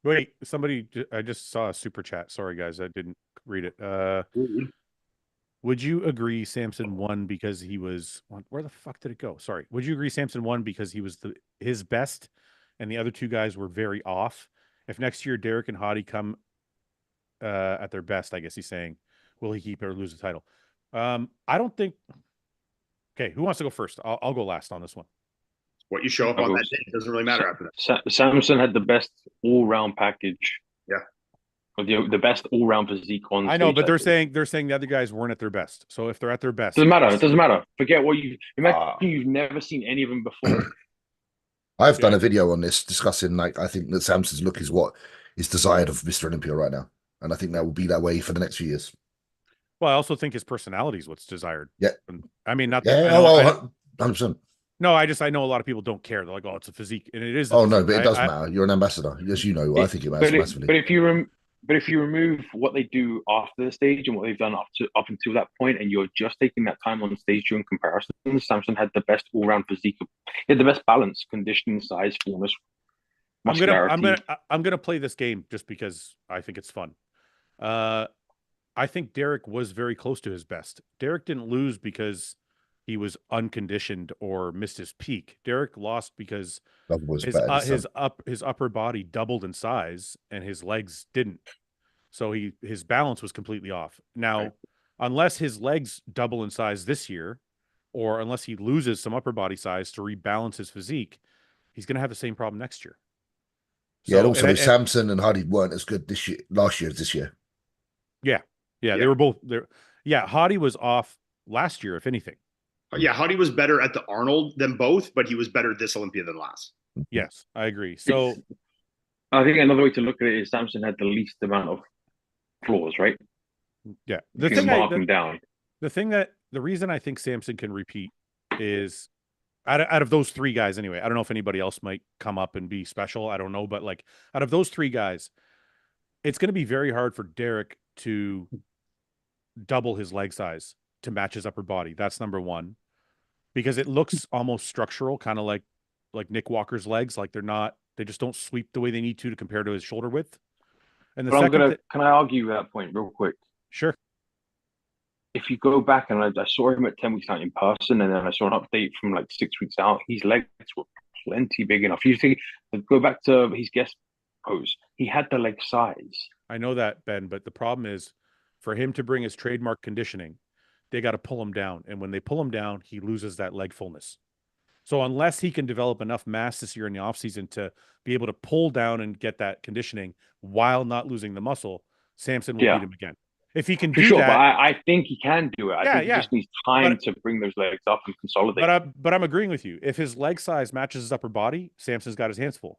A: Wait, somebody, I just saw a super chat. Sorry, guys, I didn't read it. Would you agree Samson won because he was, where the fuck did it go? Sorry. Would you agree Samson won because he was his best and the other two guys were very off? If next year Derek and Hottie come at their best, I guess he's saying, will he keep it or lose the title? I don't think. Okay, who wants to go first? I'll go last on this one.
B: What you show up on that day, it doesn't really matter after that.
C: Samson had the best all-round package.
B: Yeah.
C: The best all-round physique on.
A: I know, but they're saying the other guys weren't at their best. So if they're at their best,
C: doesn't matter. It doesn't matter. Forget what you imagine. You've never seen any of them before.
D: I've done a video on this discussing, like, I think that Samson's look is what is desired of Mr. Olympia right now, and I think that will be that way for the next few years.
A: Well, I also think his personality is what's desired.
D: Yeah.
A: I mean, not
D: that.
A: Yeah.
D: Oh, 100%.
A: No, I know a lot of people don't care. They're like, oh, it's a physique, and it is.
D: Oh no, but it does matter. You're an ambassador, as you know. I think it matters massively.
C: But if you remove what they do after the stage and what they've done up until that point, and you're just taking that time on stage during comparisons, Samson had the best all-round physique. He had the best balance, conditioning, size, fullness, muscularity.
A: I'm gonna play this game just because I think it's fun. I think Derek was very close to his best. Derek didn't lose because he was unconditioned or missed his peak. Derek lost because his upper body doubled in size and his legs didn't. So his balance was completely off. Now, unless his legs double in size this year, or unless he loses some upper body size to rebalance his physique, he's going to have the same problem next year.
D: So, and also Samson and Hottie weren't as good last year as this year.
A: Yeah, they were both there. Yeah, Hottie was off last year, if anything.
B: Yeah, Hottie was better at the Arnold than both, but he was better this Olympia than last.
A: Yes, I agree. So
C: I think another way to look at it is Samson had the least amount of flaws, right?
A: Yeah.
C: The
A: reason I think Samson can repeat is out of those three guys anyway. I don't know if anybody else might come up and be special. I don't know, but like out of those three guys, it's going to be very hard for Derek to double his leg size to match his upper body. That's number one, because it looks almost structural, kind of like Nick Walker's legs. Like they just don't sweep the way they need to compare to his shoulder width. And
C: can I argue that point real quick?
A: Sure.
C: If you go back and I saw him at 10 weeks out in person, and then I saw an update from like 6 weeks out, his legs were plenty big enough. You think, go back to his guest pose, he had the leg size.
A: I know that, Ben, but the problem is for him to bring his trademark conditioning, they got to pull him down. And when they pull him down, he loses that leg fullness. So unless he can develop enough mass this year in the offseason to be able to pull down and get that conditioning while not losing the muscle, Samson will beat him again. If he can do that.
C: But I think he can do it. I think he just needs time to bring those legs up and consolidate.
A: But I'm agreeing with you. If his leg size matches his upper body, Samson's got his hands full.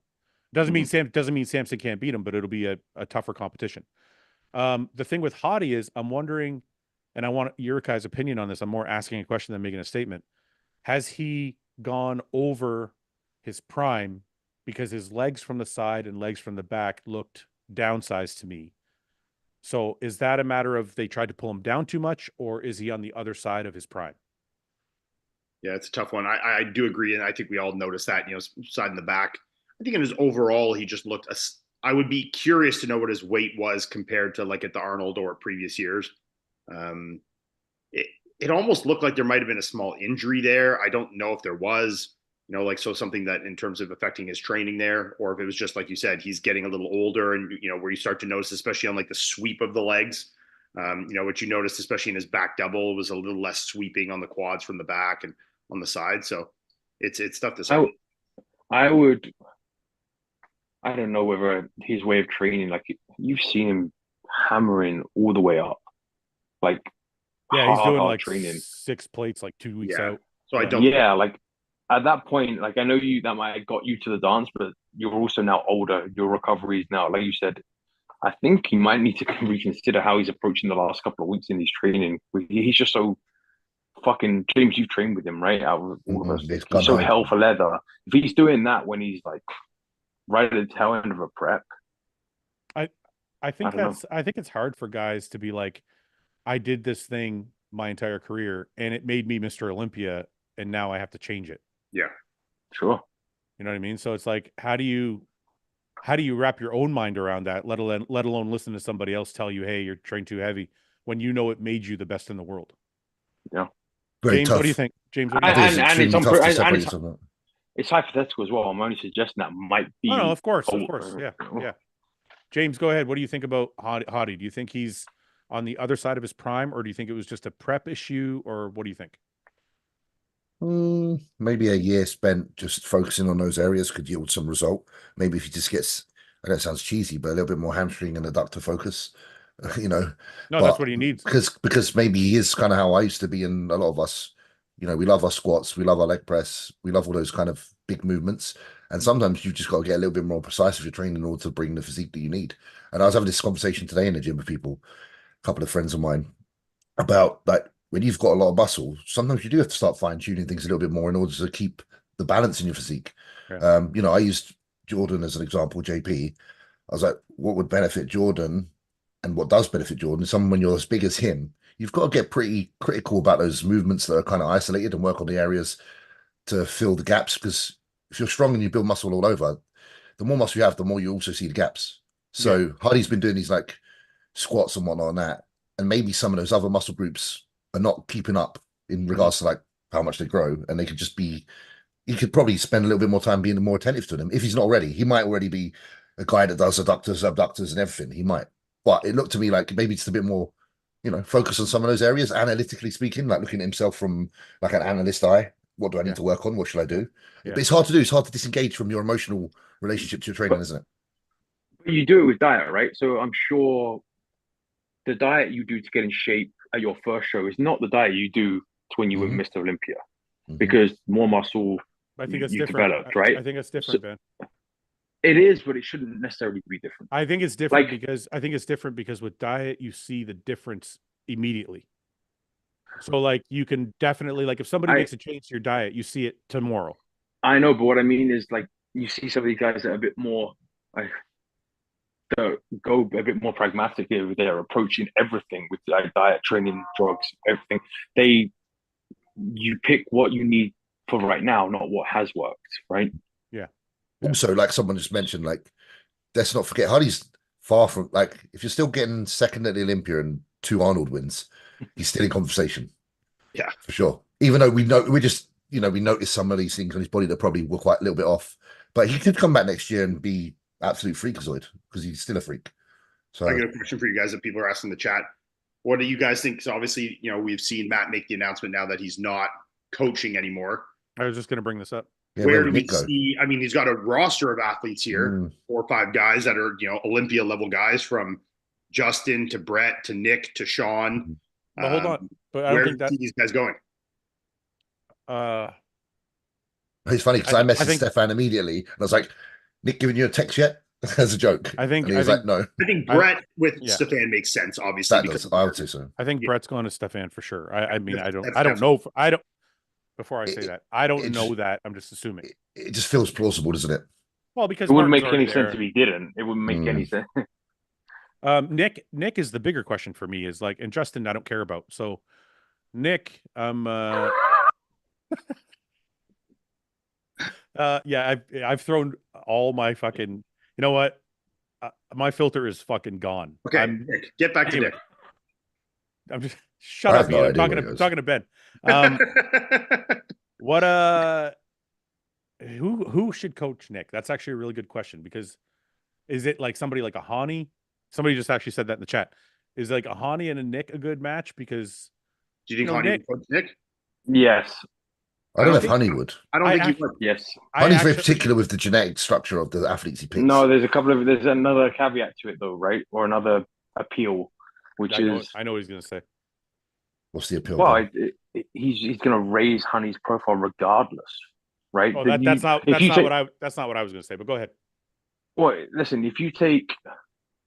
A: Doesn't mean Samson can't beat him, but it'll be a tougher competition. The thing with Hottie is I'm wondering, and I want your guys' opinion on this. I'm more asking a question than making a statement. Has he gone over his prime because his legs from the side and legs from the back looked downsized to me? So is that a matter of they tried to pull him down too much, or is he on the other side of his prime?
B: Yeah, it's a tough one. I do agree, and I think we all noticed that, side and the back. I think in his overall, he just looked. I would be curious to know what his weight was compared to like at the Arnold or previous years. It almost looked like there might have been a small injury there. I don't know if there was, so something that in terms of affecting his training there, or if it was just like you said, he's getting a little older, and where you start to notice, especially on like the sweep of the legs, what you noticed, especially in his back double, was a little less sweeping on the quads from the back and on the side. So it's tough to say.
C: I don't know whether his way of training, like you've seen him hammering all the way up, like
A: he's doing like training 6 plates like 2 weeks out.
B: So I don't.
C: Yeah, like at that point, like I know that might have got you to the dance, but you're also now older. Your recovery is now, like you said, I think he might need to reconsider how he's approaching the last couple of weeks in his training. He's just so fucking James. You've trained with him, right? Out of all of us, he's so hell for leather. If he's doing that when he's like right at the tail end of a prep,
A: I
C: I
A: think
C: don't know.
A: I think it's hard for guys to be like, I did this thing my entire career and it made me Mr. Olympia and now I have to change it.
B: Yeah.
C: Sure.
A: You know what I mean? So it's like, how do you wrap your own mind around that, let alone listen to somebody else tell you, hey, you're trained too heavy when you know it made you the best in the world.
C: Yeah.
D: Very
A: James, what do you
D: tough.
A: think? James, what do you
D: I think
A: think?
D: it's
C: And it's
D: extremely tough to separate
C: it's
D: yourself from that.
C: it's hypothetical as well. I'm only suggesting that might
A: Oh no,
C: be.
A: of
C: Oh,
A: course. Yeah. Yeah. James, go ahead. What do you think about Hottie? Do you think he's on the other side of his prime, or do you think it was just a prep issue, or what do you think?
D: Maybe a year spent just focusing on those areas could yield some result. Maybe if he just gets, I know it sounds cheesy, but a little bit more hamstring and adductor focus, you know.
A: No, that's
D: But
A: what he needs.
D: because maybe he is kind of how I used to be, and a lot of us, we love our squats, we love our leg press, we love all those kind of big movements. And sometimes you've just got to get a little bit more precise with your training in order to bring the physique that you need. And I was having this conversation today in the gym with people, a couple of friends of mine, about like when you've got a lot of muscle, sometimes you do have to start fine tuning things a little bit more in order to keep the balance in your physique.
A: Yeah.
D: I used Jordan as an example, JP. I was like, what would benefit Jordan and what does benefit Jordan is someone when you're as big as him, you've got to get pretty critical about those movements that are kind of isolated and work on the areas to fill the gaps. Because if you're strong and you build muscle all over, the more muscle you have, the more you also see the gaps. So Hardy's been doing these like squats and whatnot on that, and maybe some of those other muscle groups are not keeping up in regards to like how much they grow, and they could just be. He could probably spend a little bit more time being more attentive to them if he's not already. He might already be a guy that does adductors, abductors, and everything. He might, but it looked to me like maybe it's a bit more, focus on some of those areas, analytically speaking, like looking at himself from like an analyst eye. What do I need to work on? What should I do?
A: Yeah.
D: But it's hard to do. It's hard to disengage from your emotional relationship to your training, isn't it?
C: But you do it with diet, right? So I'm sure the diet you do to get in shape at your first show is not the diet you do to when you were
D: Mhm.
C: Mr. Olympia,
D: Mhm.
C: because more muscle
A: I think it's
C: you
A: different.
C: developed, right?
A: I think it's
C: So
A: different, Ben.
C: it is, but it shouldn't necessarily be different.
A: I think it's different
C: Like
A: because with diet you see the difference immediately. So like you can definitely, like, if somebody
C: I
A: makes a change to your diet, you see it tomorrow.
C: I know, but what I mean is like you see some of these guys that are a bit more like that go a bit more pragmatic here. They're approaching everything with like diet, training, drugs, everything. They You pick what you need for right now, not what has worked, right?
A: Yeah.
D: Also, like someone just mentioned, like let's not forget Hardy's far from like if you're still getting second at the Olympia and two Arnold wins, he's still in conversation.
B: Yeah.
D: For sure. Even though we noticed some of these things on his body that probably were quite a little bit off. But he could come back next year and be absolute freakazoid because he's still a freak.
B: I
D: So
B: got a question for you guys that people are asking in the chat. What do you guys think? So obviously, we've seen Matt make the announcement now that he's not coaching anymore.
A: I was just going to bring this up.
D: yeah,
B: Where
D: where
B: do
D: would
B: we
D: Nick go?
B: see? I mean, he's got a roster of athletes here, 4 or 5 guys that are, Olympia level guys, from Justin to Brett to Nick to Sean.
A: But hold on. But I don't
B: Where do
A: think
B: you
A: that
B: see these guys going?
D: It's funny because I
A: I
D: messaged
A: think
D: Stefan immediately and I was like, Nick giving you a text yet? As a joke. And he was like, no,
B: I think
A: I
B: Brett with
A: yeah.
B: Stefan makes sense, obviously,
D: that
B: because
D: does. I would say so.
A: I think
B: Yeah.
A: Brett's going to Stefan for sure. I mean, I don't
B: That's
A: know. I don't, before I say
D: It,
A: that, I don't
D: it,
A: know
D: just,
A: that. I'm just assuming.
D: it just feels plausible, doesn't it?
A: Well, because
C: It wouldn't
A: Martin's
C: make
A: already
C: any sense
A: there.
C: if he didn't. It wouldn't make any sense.
A: Nick is the bigger question for me, is like, and Justin I don't care about. So Nick, yeah, I've thrown all my fucking, you know what? My filter is fucking gone.
B: Okay, Nick, get back to
A: anyway,
B: Nick.
A: I'm just shut
D: I
A: up,
D: have no
A: Ian.
D: idea where he goes.
A: Talking to Ben. What who should coach Nick? That's actually a really good question, because is it like somebody like a Hani? Somebody just actually said that in the chat. Is like a Hani and a Nick a good match? Because
B: Do you think Honey
A: Nick,
B: would coach Nick?
C: Yes.
D: I don't know if Honey would.
B: I don't think he would.
C: Yes.
D: Honey's very particular with the genetic structure of the athletes he picks.
C: No, there's another caveat to it though, right? Or another appeal, which is
A: I know what he's gonna say.
D: What's the appeal?
C: well, he's going to raise Honey's profile regardless, right?
A: Oh, that's not what I was gonna say. But go ahead.
C: Well, listen, if you take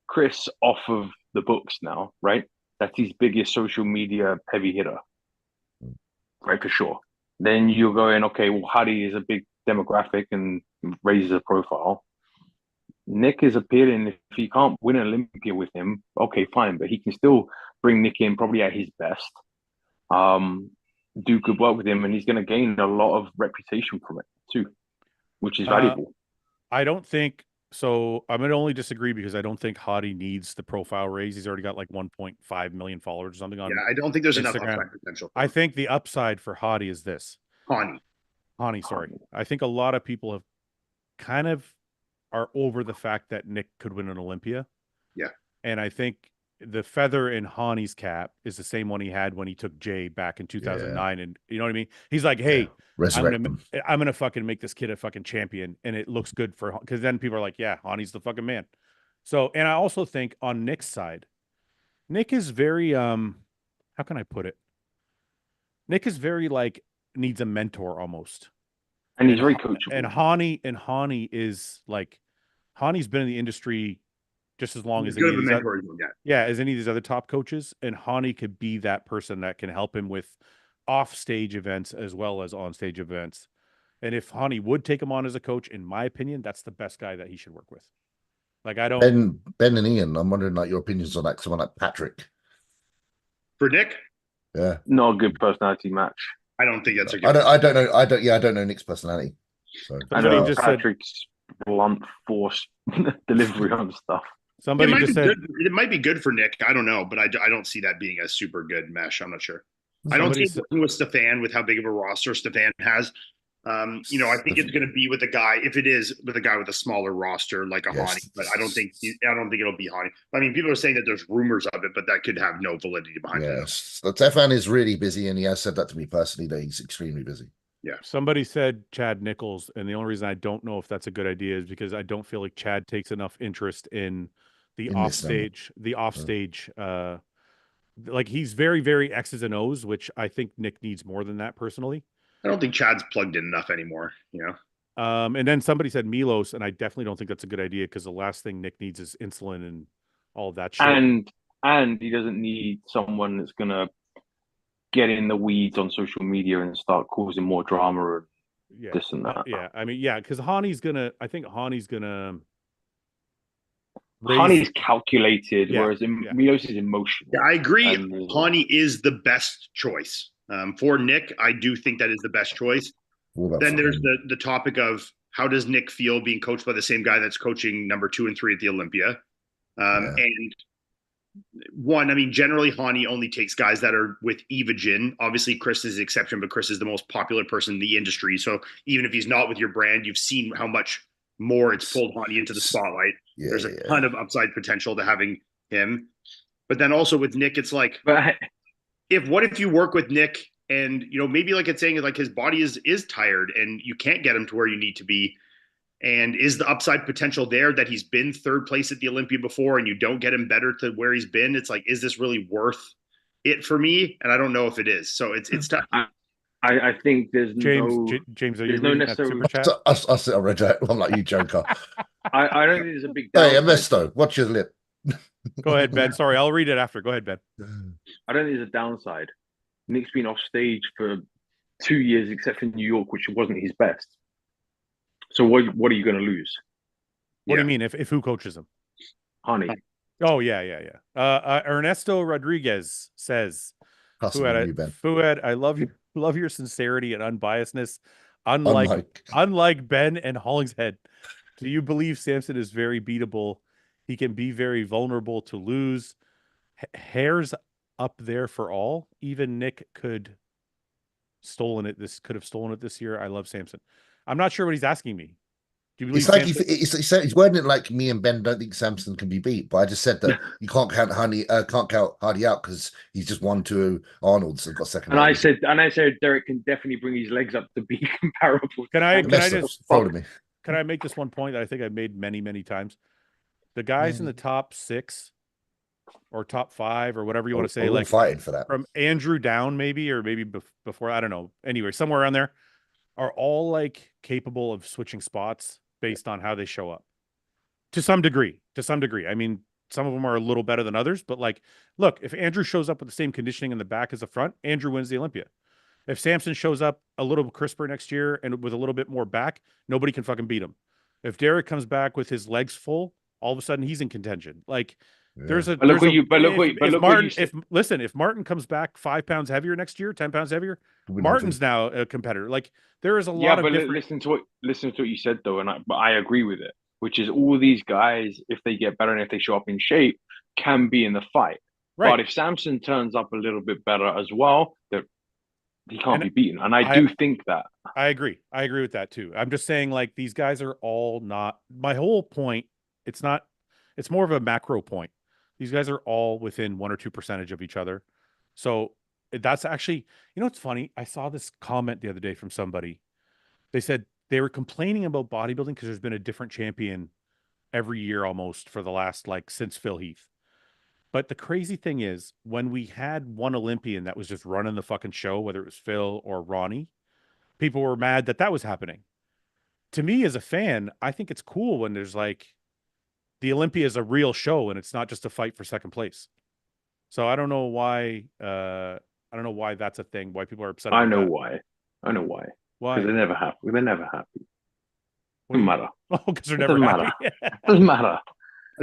C: Chris off of the books now, right? That's his biggest social media heavy hitter, right? For sure. Then you're going, okay, well, Hadi is a big demographic and raises a profile. Nick is appealing. If he can't win an Olympia with him, okay, fine, but he can still bring Nick in probably at his best. Do good work with him, and he's going to gain a lot of reputation from it too, which is valuable.
A: I don't think so. I'm going to only disagree because I don't think Hottie needs the profile raise. He's already got like 1.5 million followers or something on.
B: Yeah, I don't think there's enough
A: Instagram.
B: upside potential.
A: I think the upside for Hottie is this. Hani, sorry. I think a lot of people have kind of are over the fact that Nick could win an Olympia.
B: Yeah.
A: And I think the feather in Hani's cap is the same one he had when he took Jay back in 2009. And you know what I mean? He's like, hey, I'm gonna fucking make this kid a fucking champion, and it looks good for, because then people are like, yeah, Hani's the fucking man. So, and I also think on Nick's side, Nick is very how can I put it? Nick is very like needs a mentor almost.
C: And he's very coachable.
A: And Hani is like, Hani's been in the industry just as long as any of these other, as any of these other top coaches, and Hani could be that person that can help him with off-stage events as well as on-stage events. And if Hani would take him on as a coach, in my opinion, that's the best guy that he should work with. Like, I don't
D: Ben and Ian, I'm wondering like your opinions on that. Someone like Patrick.
B: For Nick?
D: Yeah.
C: Not a good personality match.
B: I don't think that's a good
D: I don't know Nick's personality. So
C: I know just Patrick's blunt force delivery on stuff.
A: Somebody just said
B: it might be good for Nick. I don't know, but I don't see that being a super good mesh. I'm not sure. I don't see it working with Stefan with how big of a roster Stefan has. I think it's going to be with a guy, if it is with a guy with a smaller roster like a Hani, but I don't think it'll be Hani. I mean, people are saying that there's rumors of it, but that could have no validity behind it.
D: Yes, Stefan is really busy, and he has said that to me personally that he's extremely busy.
B: Yeah.
A: Somebody said Chad Nichols, and the only reason I don't know if that's a good idea is because I don't feel like Chad takes enough interest in the offstage, like he's very, very X's and O's, which I think Nick needs more than that personally.
B: I don't think Chad's plugged in enough anymore,
A: And then somebody said Milos, and I definitely don't think that's a good idea because the last thing Nick needs is insulin and all of that shit.
C: And he doesn't need someone that's gonna get in the weeds on social media and start causing more drama or this and that.
A: Because Hani's gonna
C: Hani's calculated, whereas Milos is emotional.
B: Yeah, I agree. Hani is the best choice. For Nick, I do think that is the best choice. Then there's the topic of how does Nick feel being coached by the same guy that's coaching number 2 and 3 at the Olympia? And one, I mean, generally Hani only takes guys that are with Evogen. Obviously, Chris is the exception, but Chris is the most popular person in the industry. So even if he's not with your brand, you've seen how much more it's pulled Hani into the spotlight. There's a ton of upside potential to having him. But then also with Nick, it's like, what if you work with Nick and, maybe like it's saying like his body is tired and you can't get him to where you need to be. And is the upside potential there that he's been 3rd place at the Olympia before and you don't get him better to where he's been? It's like, is this really worth it for me? And I don't know if it is. So it's tough.
C: I think there's
A: James, are you reading that super chat?
D: I read that. I'm like, you joker.
C: I don't think there's a big
D: Hey, Ernesto, watch your lip.
A: Go ahead, Ben. Sorry, I'll read it after. Go ahead, Ben.
C: I don't think there's a downside. Nick's been off stage for 2 years, except for New York, which wasn't his best. So what are you going to lose?
A: What do you mean? If who coaches him?
C: Hani.
A: Oh yeah. Ernesto Rodriguez says, Fouad, I love your sincerity and unbiasedness. Unlike Ben and Hollingshead, do you believe Samson is very beatable? He can be very vulnerable to lose. Hair's up there for all. Even Nick could have stolen it this year. I love Samson. I'm not sure what he's asking me. Do you believe
D: he's wording it like me and Ben don't think Samson can be beat, but I just said that you can't count Hardy out because he's just 1-2 Arnold's and got second.
C: And I said Derek can definitely bring his legs up to be comparable.
A: Can I make this one point that I think I've made many, many times? The guys in the top 6 or top 5 or whatever you want to say, like
D: fighting for that,
A: from Andrew down maybe, or maybe before, I don't know. Anyway, somewhere around there, are all like capable of switching spots based on how they show up to some degree. I mean, some of them are a little better than others, but like, look, if Andrew shows up with the same conditioning in the back as the front, Andrew wins the Olympia. If Samson shows up a little crisper next year and with a little bit more back, nobody can fucking beat him. If Derek comes back with his legs full, all of a sudden he's in contention. Like there's
D: Yeah.
A: a
C: But look
A: there's
C: what
A: a
C: you. But look
A: if,
C: what. But
A: if
C: look what you
A: Martin
C: said.
A: if listen if Martin comes back 5 pounds heavier next year, 10 pounds heavier,
D: Win the whole
A: Martin's
D: thing.
A: now a competitor. Like there is a
C: Yeah,
A: lot of
C: but
A: different.
C: listen to what you said though, but I agree with it. Which is all these guys, if they get better and if they show up in shape, can be in the fight.
A: Right.
C: But if Samson turns up a little bit better as well, that he can't
A: And
C: be beaten. And I do think that.
A: I agree. I agree with that too. I'm just saying, like, these guys are all not my whole point. It's not, it's more of a macro point. These guys are all within 1 or 2% of each other. So that's actually, you know, it's funny. I saw this comment the other day from somebody. They said they were complaining about bodybuilding because there's been a different champion every year almost for the last, like, since Phil Heath. But the crazy thing is, when we had one Olympian that was just running the fucking show, whether it was Phil or Ronnie, people were mad that that was happening. To me, as a fan, I think it's cool when there's like the Olympia is a real show and it's not just a fight for second place. So I don't know why. I don't know why that's a thing. Why people are upset about
C: I know
A: that.
C: why. I know why.
A: Why?
C: Because they're never happy. They're never happy.
A: What do
C: Doesn't
A: you-
C: matter.
A: Oh, because they're
C: It
A: never
C: doesn't
A: happy.
C: Doesn't matter.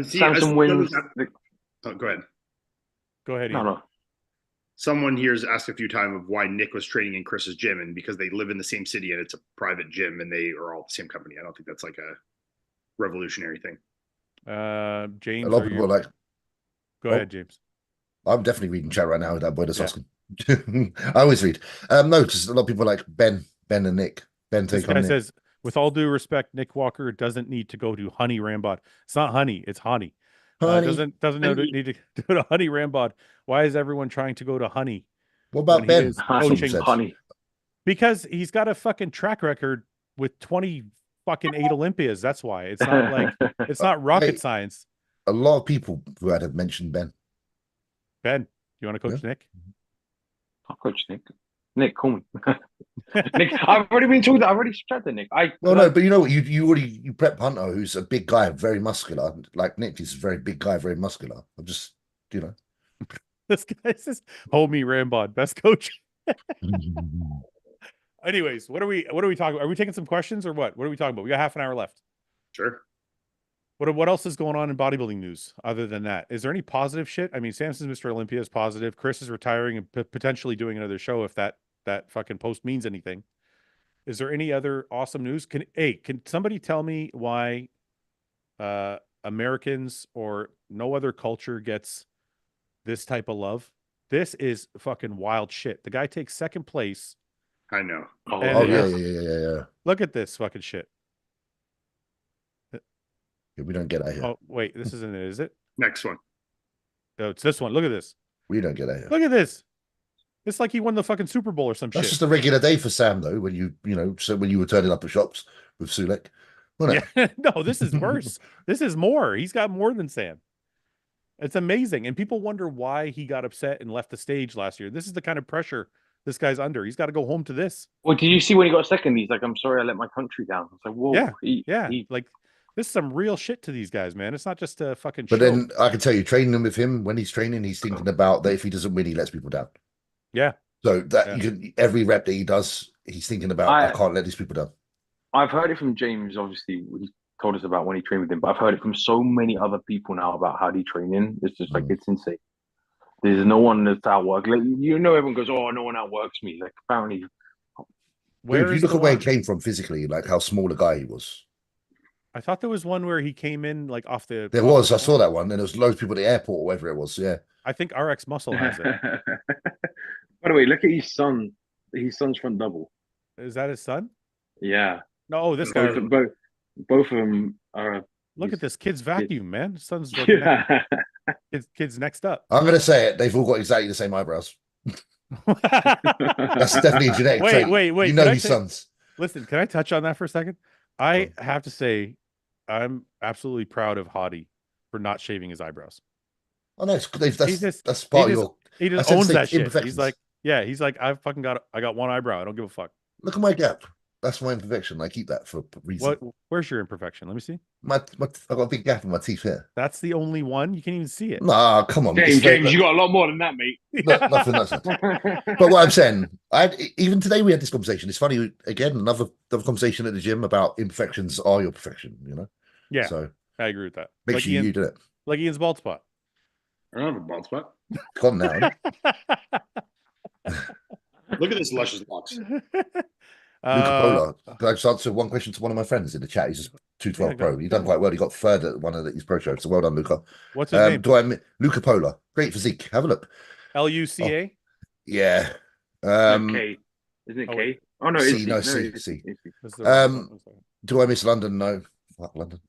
B: See,
C: Samson wins.
B: Oh, go ahead.
A: Go ahead.
C: No,
A: Ian.
C: no.
B: Someone here's asked a few times of why Nick was training in Chris's gym, and because they live in the same city and it's a private gym and they are all the same company. I don't think that's like a revolutionary thing.
A: James,
D: A lot of people are like,
A: go ahead, James.
D: I'm definitely reading chat right now. That boy that's
A: Yeah.
D: asking. I always read. No, because a lot of people are like Ben and Nick. Ben
A: This
D: take on
A: guy
D: Nick.
A: says, with all due respect, Nick Walker doesn't need to go to Honey Rambod. It's not Honey, it's Honey.
D: Honey.
A: Doesn't need to go to Honey Rambod. Why is everyone trying to go to Honey?
D: What about
A: when he
D: Ben?
A: is
C: Honey,
A: coaching?
C: honey.
A: Because he's got a fucking track record with 20 fucking 8 Olympias. That's why. It's not like it's not rocket
D: Mate,
A: science.
D: A lot of people who had mentioned Ben.
A: Ben, you want to coach Nick?
C: I'll coach Nick. Nick, call me. Nick, I've already been told that. I've already said to Nick.
D: No, but you know what? You prep Hunter, who's a big guy, very muscular. Like Nick is a very big guy, very muscular. I'm just, you know.
A: This guy says, homie Rambod, best coach. Anyways, what are we talking about? Are we taking some questions or what? What are we talking about? We got half an hour left.
B: Sure.
A: What else is going on in bodybuilding news other than that? Is there any positive shit? I mean, Samson's Mr. Olympia is positive. Chris is retiring and potentially doing another show if that fucking post means anything. Is there any other awesome news? Can somebody tell me why Americans or no other culture gets this type of love? This is fucking wild shit. The guy takes second place.
B: I know.
C: Oh,
D: Yeah.
A: Look at this fucking shit.
D: We don't get that here.
A: Oh, wait, this isn't it, is it?
B: Next one.
A: No, it's this one. Look at this.
D: We don't get that here.
A: Look at this. It's like he won the fucking Super Bowl or some
D: That's
A: shit.
D: just a regular day for Sam, though. When you know, so when you were turning up at shops with Sulek, wasn't it?
A: Yeah. No, this is worse. This is more. He's got more than Sam. It's amazing. And people wonder why he got upset and left the stage last year. This is the kind of pressure this guy's under. He's got to go home to this.
C: Well, did you see when he got second? He's like, "I'm sorry, I let my country down." It's like, whoa,
A: Yeah. Like this is some real shit to these guys, man. It's not just a fucking
D: But
A: show.
D: then I can tell you, training him with him when he's training, he's thinking about that if he doesn't win, he lets people down.
A: Yeah.
D: So that you can every rep that he does, he's thinking about I can't let these people down.
C: I've heard it from James. Obviously, he told us about when he trained with him, but I've heard it from so many other people now about how they train in. It's just like it's insane. There's no one that's outworked. Like, you know, everyone goes, "Oh, no one outworks me." Like apparently,
D: if you look at where he came from physically, like how small a guy he was.
A: I thought there was one where he came in like off the.
D: There was. I saw that one, and there was loads of people at the airport or whatever it was. Yeah.
A: I think RX Muscle has it.
C: By the way, look at his son. His son's front double.
A: Is that his son?
C: Yeah.
A: No, this guy.
C: Both of them are.
A: Look at this kid's vacuum, man. His son's like kid's next up.
D: I'm gonna say it. They've all got exactly the same eyebrows. That's definitely a genetic trait.
A: Wait.
D: You know his sons.
A: Listen, can I touch on that for a second? I have to say, I'm absolutely proud of Hottie for not shaving his eyebrows.
D: Oh no, that's part of your.
A: He just owns that shit. He's like, I got one eyebrow. I don't give a fuck.
D: Look at my gap. That's my imperfection. I keep that for a reason.
A: Where's your imperfection? Let me see.
D: I got a big gap in my teeth here.
A: That's the only one. You can't even see it.
D: Nah, come on,
C: James, you got a lot more than that, mate.
D: Nothing. But what I'm saying, even today we had this conversation. It's funny again, another conversation at the gym about imperfections are your perfection. You know.
A: Yeah.
D: So
A: I agree with that.
D: make
A: like
D: sure
A: Ian,
D: you do it.
A: Like Ian's bald spot.
B: I don't have a bald spot.
D: Gone now.
B: Look at this luscious box.
D: Luca Polar. Can I just answer one question to one of my friends in the chat? He's 212 Pro. He's done quite well. He got third at one of his pro shows. So well done, Luca.
A: What's his name?
D: Luca Polar. Great physique. Have a look.
A: Luca?
D: Oh, yeah.
C: K. Isn't it K? Oh no,
D: C. C. Do I miss London? No. Fuck London.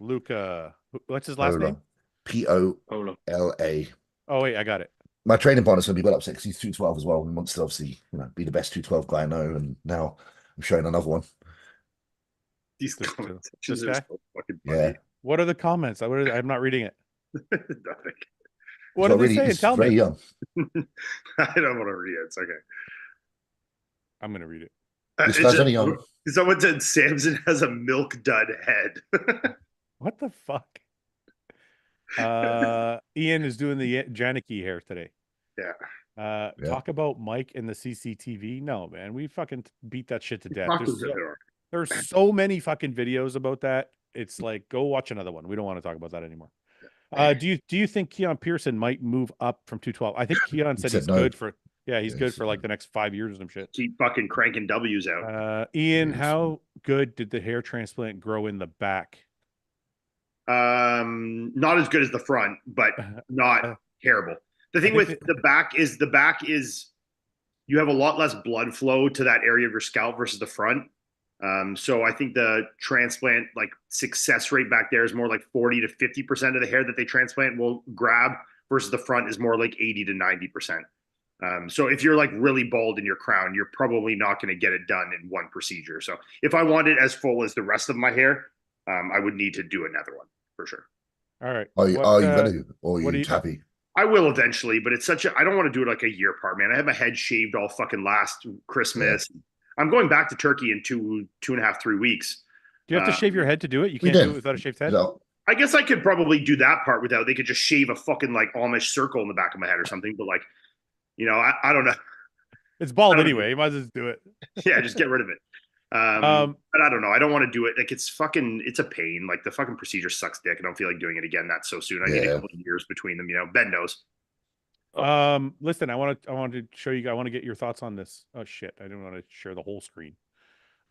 A: Luca. What's his last name?
D: Pola.
A: Oh wait, I got it.
D: My training partner's gonna be well upset because he's 212 as well and wants to obviously, be the best 212 guy I know. And now I'm showing another one.
B: These comments
A: are so
B: fucking funny.
D: Yeah.
A: What are the comments? I'm not reading it.
B: Nothing.
A: What are they saying? Tell me.
D: Young.
B: I don't want to read it. It's okay.
A: I'm gonna read it.
D: This guy's only young.
B: Someone said Samson has a milk dud head.
A: What the fuck? Ian is doing the Janicki hair today.
B: Yeah.
A: Talk about Mike and the CCTV. No, man, we fucking beat that shit to death. There's so many fucking videos about that. It's like, go watch another one. We don't want to talk about that anymore. Do you think Keon Pearson might move up from 212? I think Keon said he's good for he's good for like the next 5 years or some shit.
B: Keep fucking cranking W's out.
A: Ian, how good did the hair transplant grow in the back?
B: Not as good as the front, but not terrible. The thing with the back is you have a lot less blood flow to that area of your scalp versus the front. So I think the transplant success rate back there is more like 40 to 50% of the hair that they transplant will grab versus the front is more like 80 to 90%. So if you're really bald in your crown, you're probably not going to get it done in one procedure. So if I want it as full as the rest of my hair, I would need to do another one for sure.
A: All right.
D: Are you ready? Or are you happy?
B: I will eventually, but it's I don't want to do it a year apart, man. I have my head shaved all fucking last Christmas. Yeah. I'm going back to Turkey in 2.5, 3 weeks.
A: Do you have to shave your head to do it? You can't do it without a shaved head?
D: No.
B: I guess I could probably do that part without. They could just shave a fucking Amish circle in the back of my head or something. But I don't know.
A: It's bald anyway. You might as well just do it.
B: Yeah, just get rid of it. But I don't know. I don't want to do it. It's a pain. The fucking procedure sucks dick. I don't feel like doing it again that so soon. I need a couple of years between them. Ben knows.
A: Listen, I want to show you. I want to get your thoughts on this. Oh shit! I didn't want to share the whole screen.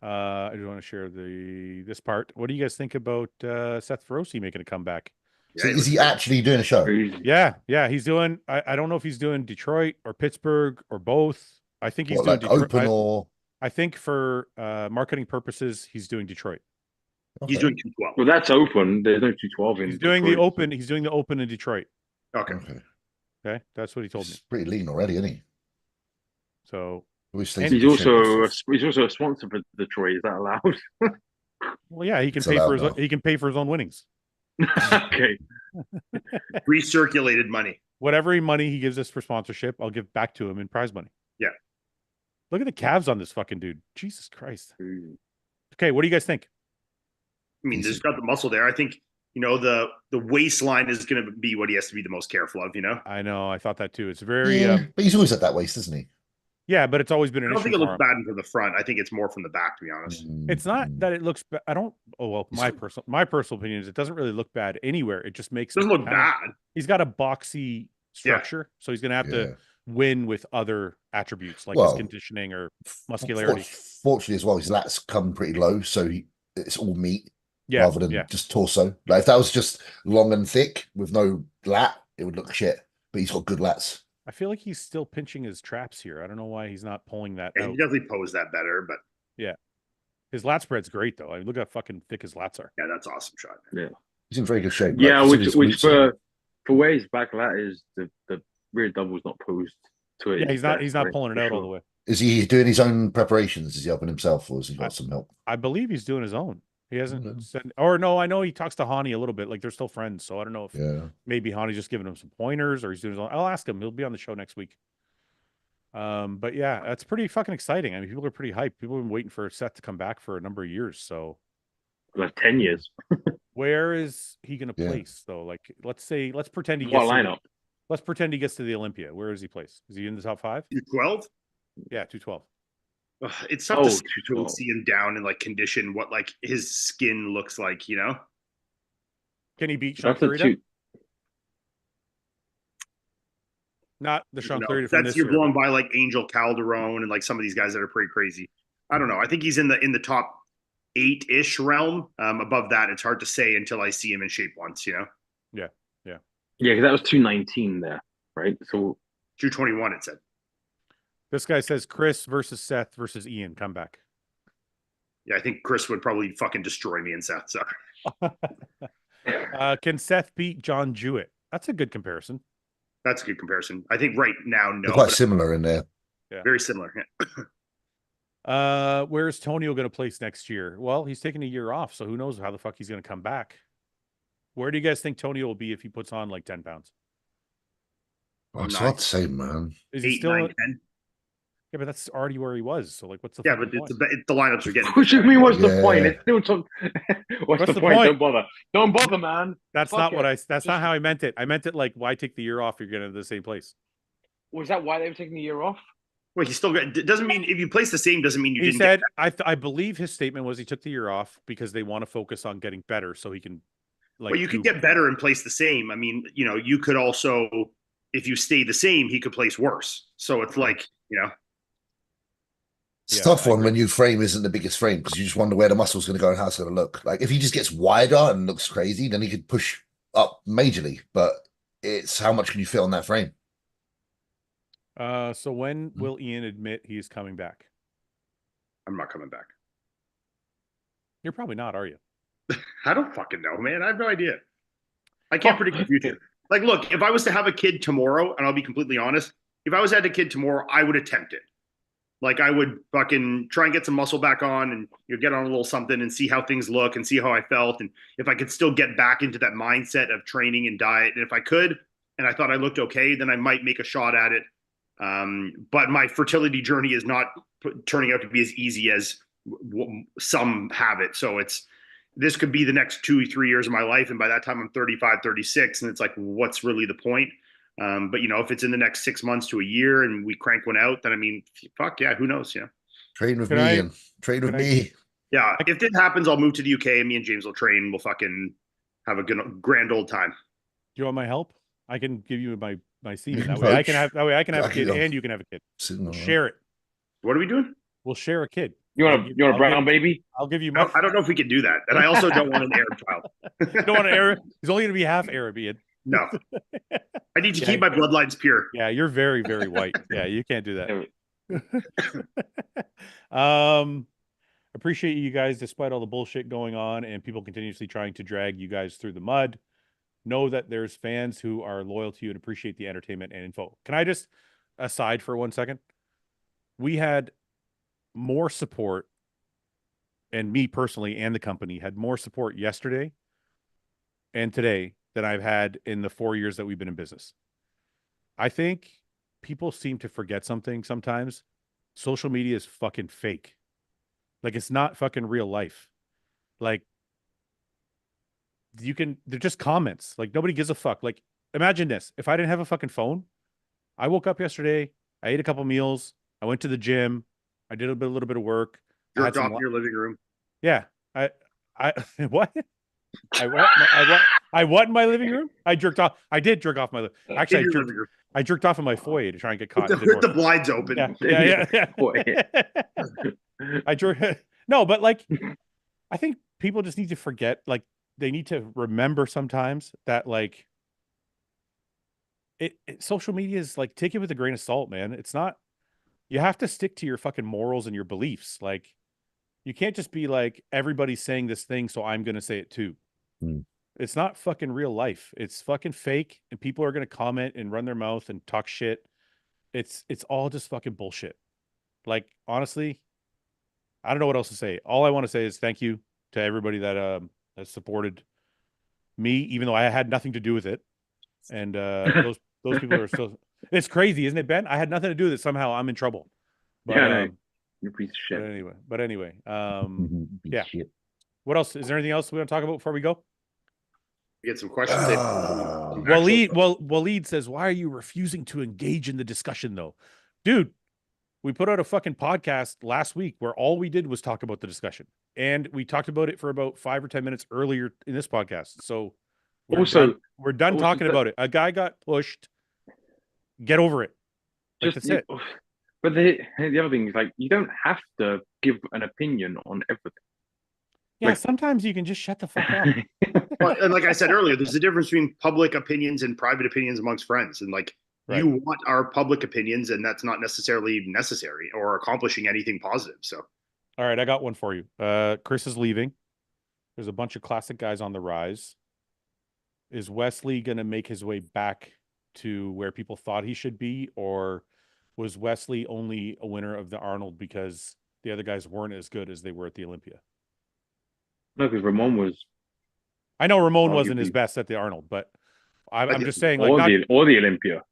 A: I just want to share this part. What do you guys think about Seth Feroce making a comeback?
D: So is he actually doing a show?
A: Yeah. He's doing. I don't know if he's doing Detroit or Pittsburgh or both. I think he's doing Detroit.
D: Open or.
A: I think for marketing purposes, he's doing Detroit.
B: Okay. He's doing 212.
C: Well, that's open. There's no 212 in.
A: He's doing Detroit. The open. He's doing the open in Detroit.
B: Okay,
A: that's what he told me.
D: He's pretty lean already, isn't he?
A: So
C: he's also a sponsor for Detroit. Is that allowed?
A: Well, yeah, he can pay for his own winnings.
C: Okay.
B: Recirculated money.
A: Whatever money he gives us for sponsorship, I'll give back to him in prize money.
B: Yeah.
A: Look at the calves on this fucking dude. Jesus Christ. Okay, what do you guys think?
B: I mean, there's got the muscle there. I think, the waistline is going to be what he has to be the most careful of,
A: I know. I thought that too. It's very...
D: but he's always at that waist, isn't he?
A: Yeah, but it's always been an issue.
B: I don't think it looks bad from the front. I think it's more from the back, to be honest.
A: It's not that it looks bad. I don't... Oh, well, my personal opinion is it doesn't really look bad anywhere. It just makes...
B: It doesn't look bad.
A: He's got a boxy structure, so he's going to have to win with other attributes like his conditioning or muscularity.
D: Fortunately as well, his lats come pretty low, so it's all meat rather than just torso. If that was just long and thick with no lat, it would look shit. But he's got good lats.
A: I feel like he's still pinching his traps here. I don't know why he's not pulling that out.
B: He definitely posed that better, but
A: his lat spread's great though. I mean, look how fucking thick his lats are.
B: Yeah, that's awesome shot.
C: Yeah,
D: he's in very good shape.
C: Yeah, which for where his back lat is, the rear double's not posed to it.
A: Yeah, he's not pulling it out all the way.
D: Is he doing his own preparations? Is he helping himself, or has he got some help?
A: I believe he's doing his own. He hasn't said, or no, I know he talks to Hani a little bit. They're still friends, so I don't know if maybe Hani's just giving him some pointers or he's doing his own. I'll ask him. He'll be on the show next week. But yeah, that's pretty fucking exciting. I mean, people are pretty hyped. People have been waiting for Seth to come back for a number of years. So
C: Like 10 years.
A: where is he going to
D: Yeah.
A: place though? Like, let's pretend he
C: What
A: gets
C: lineup?
A: let's pretend he gets to the Olympia. Where is he placed? Is he in the top 5?
B: 212.
A: Yeah, 212.
B: It's tough to
C: Oh,
B: really
C: 212.
B: see him down in like condition, what like his skin looks like, you know?
A: Can he beat Sean
C: That's a
A: Clarita?
C: 2.
A: Not the Sean
B: No,
A: Clarita from
B: that's
A: this
B: you're
A: year.
B: going by like Angel Calderon and like some of these guys that are pretty crazy. I don't know. I think he's in the top 8-ish realm. Above that, it's hard to say until I see him in shape once, you know?
A: Yeah, yeah.
C: Yeah, because that was 219 there, right? So
B: 221, it said.
A: This guy says Chris versus Seth versus Iain. Come back.
B: Yeah, I think Chris would probably fucking destroy me and Seth. So
A: Can Seth beat John Jewett? That's a good comparison.
B: that's a good comparison. I think right now, no,
D: They're quite
B: but
D: similar in there.
B: very similar. Yeah.
A: Where's Tonio going to place next year? Well, he's taking a year off, so who knows how the fuck he's going to come back. Where do you guys think Tonio will be if he puts on like 10 pounds?
D: Oh, it's hard to say, man.
A: Is he
B: 8,
A: still
B: 9, 10.
A: Yeah, but that's already where he was. So like, what's the
B: Yeah,
A: fucking
B: but
A: point?
B: the lineups are getting.
C: what do you mean? What's the
D: Yeah.
C: point? It's still what's the point? Don't bother. Don't bother, man.
A: That's
C: Fuck
A: not what
C: it.
A: that's not how I meant it. I meant it like, why take the year off? You're going to the same place.
C: Was that why they were taking the year off?
B: Well, he's still got. It doesn't mean if you place the same doesn't mean you
A: He
B: didn't.
A: said, I believe his statement was he took the year off because they want to focus on getting better, so he can like.
B: Well, you could get better and place the same. I mean, you know, you could also, if you stay the same, he could place worse. So it's like, you know.
D: It's
A: Yeah,
D: tough
A: I
D: one
A: agree.
D: when your frame isn't the biggest frame because you just wonder where the muscle's going to go and how it's going to look. Like if he just gets wider and looks crazy, then he could push up majorly. But it's how much can you fit on that frame?
A: So when will Iain admit he's coming back?
B: I'm not coming back.
A: You're probably not, are you?
B: I don't fucking know, man. I have no idea. I can't predict the future. Like, look, if I was to have a kid tomorrow, and I'll be completely honest, if I was to have a kid tomorrow, I would attempt it. Like, I would fucking try and get some muscle back on and get on a little something and see how things look and see how I felt. And if I could still get back into that mindset of training and diet. And if I could, and I thought I looked okay, then I might make a shot at it. But my fertility journey is not turning out to be as easy as some have it. So this could be the next 2-3 years of my life. And by that time I'm 35, 36. And it's like, what's really the point? But you know, if it's in the next 6 months to a year and we crank one out, then I mean, fuck yeah, who knows? Yeah.
D: Train with me and train with me.
B: Yeah. If this happens, I'll move to the UK and me and James will train. And we'll fucking have a grand old time.
A: Do you want my help? I can give you my semen. That way I can have a kid and you can have a kid. We'll share it.
B: What are we doing?
A: We'll share a kid.
C: You want a brown baby?
A: I'll give you
B: my. I don't know if we can do that. And I also don't want an Arab child.
A: You don't want an Arab? He's only going to be half Arabian.
B: No. I need to keep my bloodlines pure.
A: Yeah, you're very, very white. Yeah, you can't do that. Appreciate you guys despite all the bullshit going on and people continuously trying to drag you guys through the mud. Know that there's fans who are loyal to you and appreciate the entertainment and info. Can I just aside for 1 second? We had more support, and me personally and the company had more support yesterday and today than I've had in the 4 years that we've been in business. I think people seem to forget something sometimes. Social media is fucking fake. Like, it's not fucking real life. Like, they're just comments. Like, nobody gives a fuck. Like, imagine this. If I didn't have a fucking phone, I woke up yesterday, I ate a couple meals, I went to the gym, I did a little bit of work.
B: Jerked off in your living room.
A: Yeah. I what? I what in my living room? I jerked off. I did jerk off my living. Actually, I jerked off in my foyer to try and get caught.
B: With the blinds open.
A: Yeah. I jerked. No, but like, I think people just need to forget. Like, they need to remember sometimes that like, social media is like, take it with a grain of salt, man. It's not. You have to stick to your fucking morals and your beliefs. Like, you can't just be like, everybody's saying this thing, so I'm going to say it too. It's not fucking real life. It's fucking fake, and people are going to comment and run their mouth and talk shit. It's all just fucking bullshit. Like, honestly, I don't know what else to say. All I want to say is thank you to everybody that has supported me, even though I had nothing to do with it. And those people are still It's crazy, isn't it, Ben? I had nothing to do with it. Somehow I'm in trouble. But
C: Yeah, no, you're a piece of shit.
A: yeah.
D: Shit.
A: What else? Is there anything else we want to talk about before we go?
B: Get some questions in.
A: Waleed says, "Why are you refusing to engage in the discussion, though, dude? We put out a fucking podcast last week where all we did was talk about the discussion, and we talked about it for about 5 or 10 minutes earlier in this podcast. So we're done talking about it. A guy got pushed. Get over it. Like, that's it.
C: But the other thing is, like, you don't have to give an opinion on everything.
A: Yeah, like, sometimes you can just shut the fuck up.
B: Well, and like I said earlier, there's a difference between public opinions and private opinions amongst friends. And like, right. You want our public opinions, and that's not necessarily necessary or accomplishing anything positive. So,
A: all right, I got one for you. Chris is leaving. There's a bunch of classic guys on the rise. Is Wesley going to make his way back to where people thought he should be, or was Wesley only a winner of the Arnold because the other guys weren't as good as they were at the Olympia?
C: No, because Ramon was.
A: I know Ramon wasn't his best at the Arnold, but I'm just saying, like,
C: or the Olympia.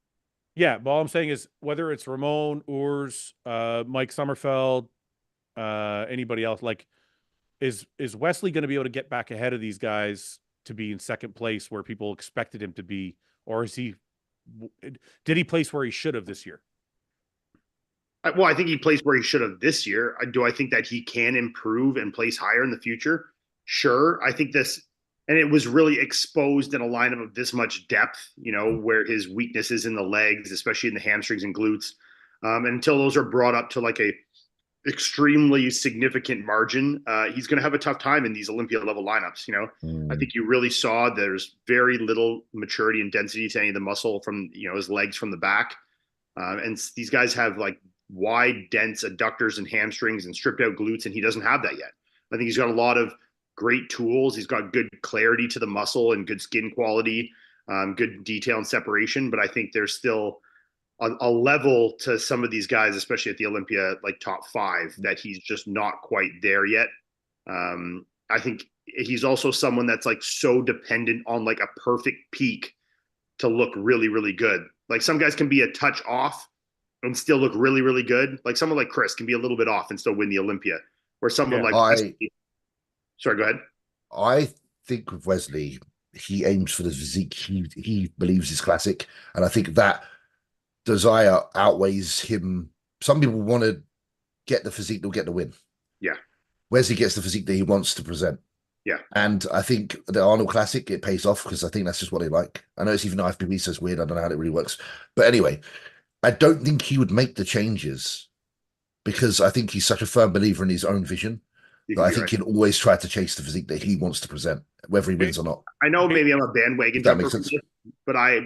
A: Yeah, but all I'm saying is whether it's Ramon, Urs, Mike Sommerfeld, anybody else, like, is Wesley going to be able to get back ahead of these guys to be in second place where people expected him to be, or did he place where he should have this year?
B: Well, I think he placed where he should have this year. Do I think that he can improve and place higher in the future? Sure. I think this, and it was really exposed in a lineup of this much depth, you know, where his weakness is in the legs, especially in the hamstrings and glutes. And until those are brought up to like a extremely significant margin, he's going to have a tough time in these Olympia level lineups. You know, I think you really saw there's very little maturity and density to any of the muscle from, you know, his legs from the back. And these guys have like wide, dense adductors and hamstrings and stripped out glutes, and he doesn't have that yet. I think he's got a lot of great tools. He's got good clarity to the muscle and good skin quality, good detail and separation. But I think there's still a level to some of these guys, especially at the Olympia, like top 5, that he's just not quite there yet. I think he's also someone that's like so dependent on like a perfect peak to look really, really good. Like some guys can be a touch off and still look really, really good. Like someone like Chris can be a little bit off and still win the Olympia. Or someone sorry, go ahead.
D: I think with Wesley, he aims for the physique he believes is classic. And I think that desire outweighs him. Some people want to get the physique, they'll get the win.
B: Yeah.
D: Wesley gets the physique that he wants to present.
B: Yeah.
D: And I think the Arnold Classic, it pays off because I think that's just what they like. I know it's even IFBB, so it's weird. I don't know how it really works. But anyway, I don't think he would make the changes because I think he's such a firm believer in his own vision that I think he'll always try to chase the physique that he wants to present, whether he wins or not.
B: I know maybe I'm a bandwagon jumper, but I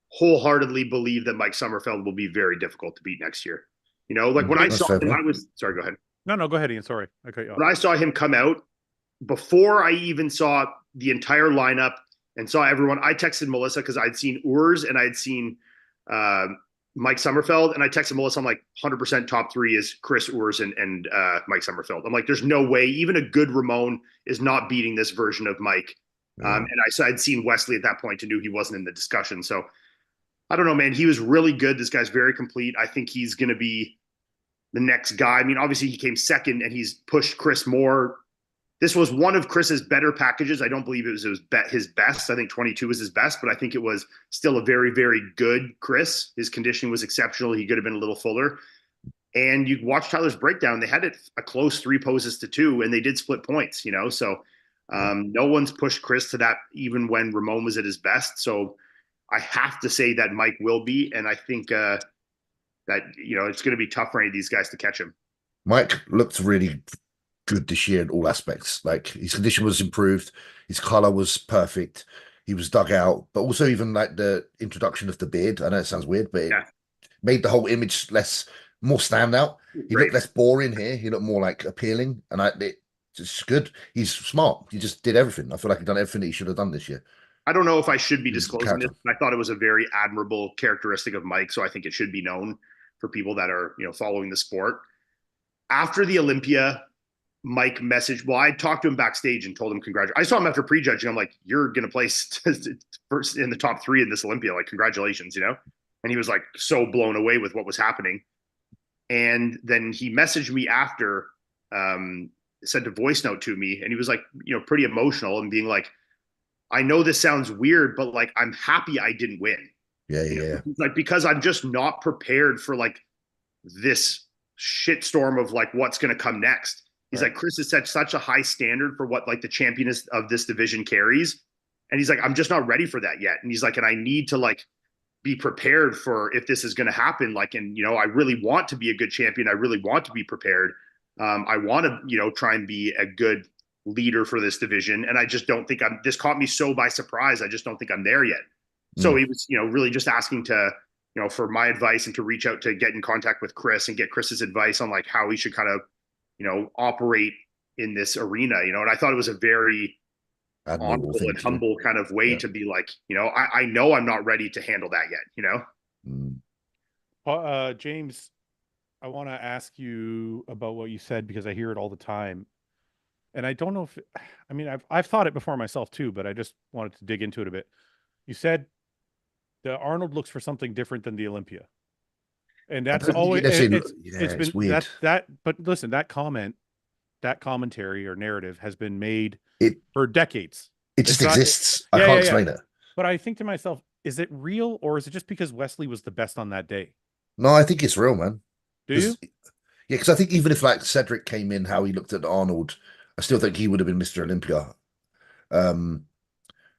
B: wholeheartedly believe that Mike Sommerfeld will be very difficult to beat next year. You know, like when I saw him, sorry, go ahead.
A: No, go ahead, Ian. Sorry. Okay.
B: When I saw him come out, before I even saw the entire lineup and saw everyone, I texted Melissa because I'd seen Urs and I'd seen Mike Sommerfeld, and I texted Melissa, I'm like, 100% top 3 is Chris, Urs, and Mike Sommerfeld. I'm like, there's no way, even a good Ramon is not beating this version of Mike. And I'd seen Wesley at that point and knew he wasn't in the discussion. So I don't know, man. He was really good. This guy's very complete. I think he's going to be the next guy. I mean, obviously he came second and he's pushed Chris more. This was one of Chris's better packages. I don't believe it was his best. I think 22 was his best, but I think it was still a very, very good Chris. His conditioning was exceptional. He could have been a little fuller. And you watch Tyler's breakdown. They had it a close 3 poses to 2, and they did split points, you know? So no one's pushed Chris to that even when Ramon was at his best. So I have to say that Mike will be, and I think that, you know, it's going to be tough for any of these guys to catch him.
D: Mike looked really good this year in all aspects. Like his condition was improved, his color was perfect, he was dug out, but also even like the introduction of the beard. I know it sounds weird, but it made the whole image more standout. He looked less boring here. He looked more like appealing, and it's just good. He's smart. He just did everything. I feel like he done everything that he should have done this year.
B: I don't know if I should be disclosing this. I thought it was a very admirable characteristic of Mike, so I think it should be known for people that are, you know, following the sport. After the Olympia, Mike messaged, well, I talked to him backstage and told him congratulations. I saw him after prejudging. I'm like, you're going to place first in the top 3 in this Olympia. Like, congratulations, you know? And he was like so blown away with what was happening. And then he messaged me after, sent a voice note to me, and he was like, pretty emotional and being like, I know this sounds weird, but like, I'm happy I didn't win.
D: Yeah.
B: Like, because I'm just not prepared for like this shitstorm of like what's going to come next. He's like, Chris has set such a high standard for what like the champion of this division carries. And he's like, I'm just not ready for that yet. And he's like, and I need to like be prepared for if this is going to happen. Like, and, I really want to be a good champion. I really want to be prepared. I want to, try and be a good leader for this division. And I just don't think this caught me so by surprise. I just don't think I'm there yet. So he was, really just asking to, for my advice and to reach out to get in contact with Chris and get Chris's advice on like how he should kind of, operate in this arena, and I thought it was a very honorable and humble kind of way to be like, I know I'm not ready to handle that yet,
A: James, I want to ask you about what you said because I hear it all the time. And I don't know if, I mean, I've thought it before myself too, but I just wanted to dig into it a bit. You said the Arnold looks for something different than the Olympia. And that's always, it's been weird. But listen, that commentary or narrative has been made for decades.
D: It just exists. I can't explain it.
A: But I think to myself, is it real or is it just because Wesley was the best on that day?
D: No, I think it's real, man.
A: Do you?
D: Yeah, because I think even if like Cedric came in, how he looked at Arnold, I still think he would have been Mr. Olympia.
C: But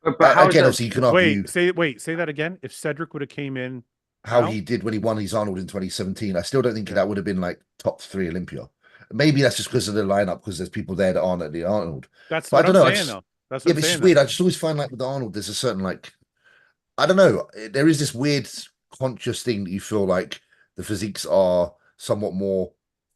D: again, obviously you can argue.
A: Say that again. If Cedric would have came in,
D: how he did when he won his Arnold in 2017, I still don't think that would have been like top 3 Olympia. Maybe that's just because of the lineup, because there's people there that aren't at the Arnold.
A: That's what I'm saying, though. That's what I'm saying.
D: It's just weird. I just always find like with the Arnold, there's a certain like, I don't know. There is this weird conscious thing that you feel like the physiques are somewhat more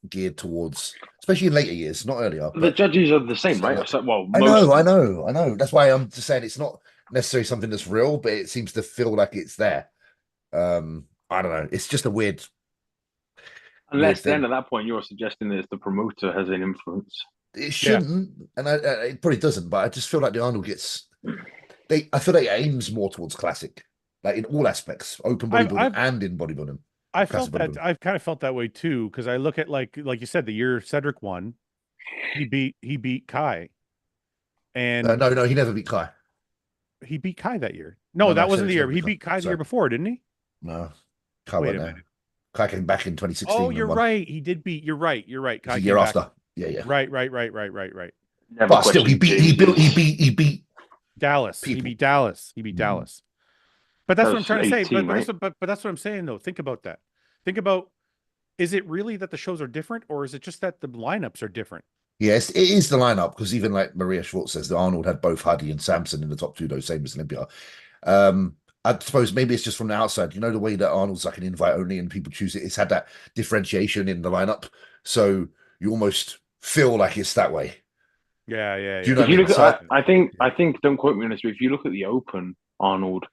D: geared towards, especially in later years, not earlier.
C: The judges are the same, right? So, well,
D: I know. That's why I'm just saying it's not necessarily something that's real, but it seems to feel like it's there. I don't know. It's just a weird.
C: Unless then at that point you're suggesting that the promoter has an influence.
D: It shouldn't, and it probably doesn't. But I just feel like the Arnold gets. I feel like it aims more towards classic, like in all aspects, open bodybuilding and in bodybuilding.
A: I felt that. I've kind of felt that way too, because I look at like you said, the year Cedric won, he beat Kai, and
D: no, he never beat Kai.
A: He beat Kai that year. No, that wasn't the year. He beat Kai the year before, didn't he?
D: No, Kai went there. Kai came back in 2016.
A: Oh, you're right. He did beat. You're right. Kai
D: the year after. Yeah.
A: Right.
D: But still, he beat
A: Dallas. People. He beat Dallas. But that's what I'm trying to say. But that's what I'm saying, though. Think about that. Think about, is it really that the shows are different, or is it just that the lineups are different?
D: Yes, it is the lineup, because even like Maria Schwartz says, that Arnold had both Huddy and Samson in the top 2, though, same as Olympia. I suppose maybe it's just from the outside. You know, the way that Arnold's like an invite only and people choose it, it's had that differentiation in the lineup. So you almost feel like it's that way.
A: Yeah.
C: Do you know if you look at, I think, don't quote me on this, but if you look at the Open Arnold,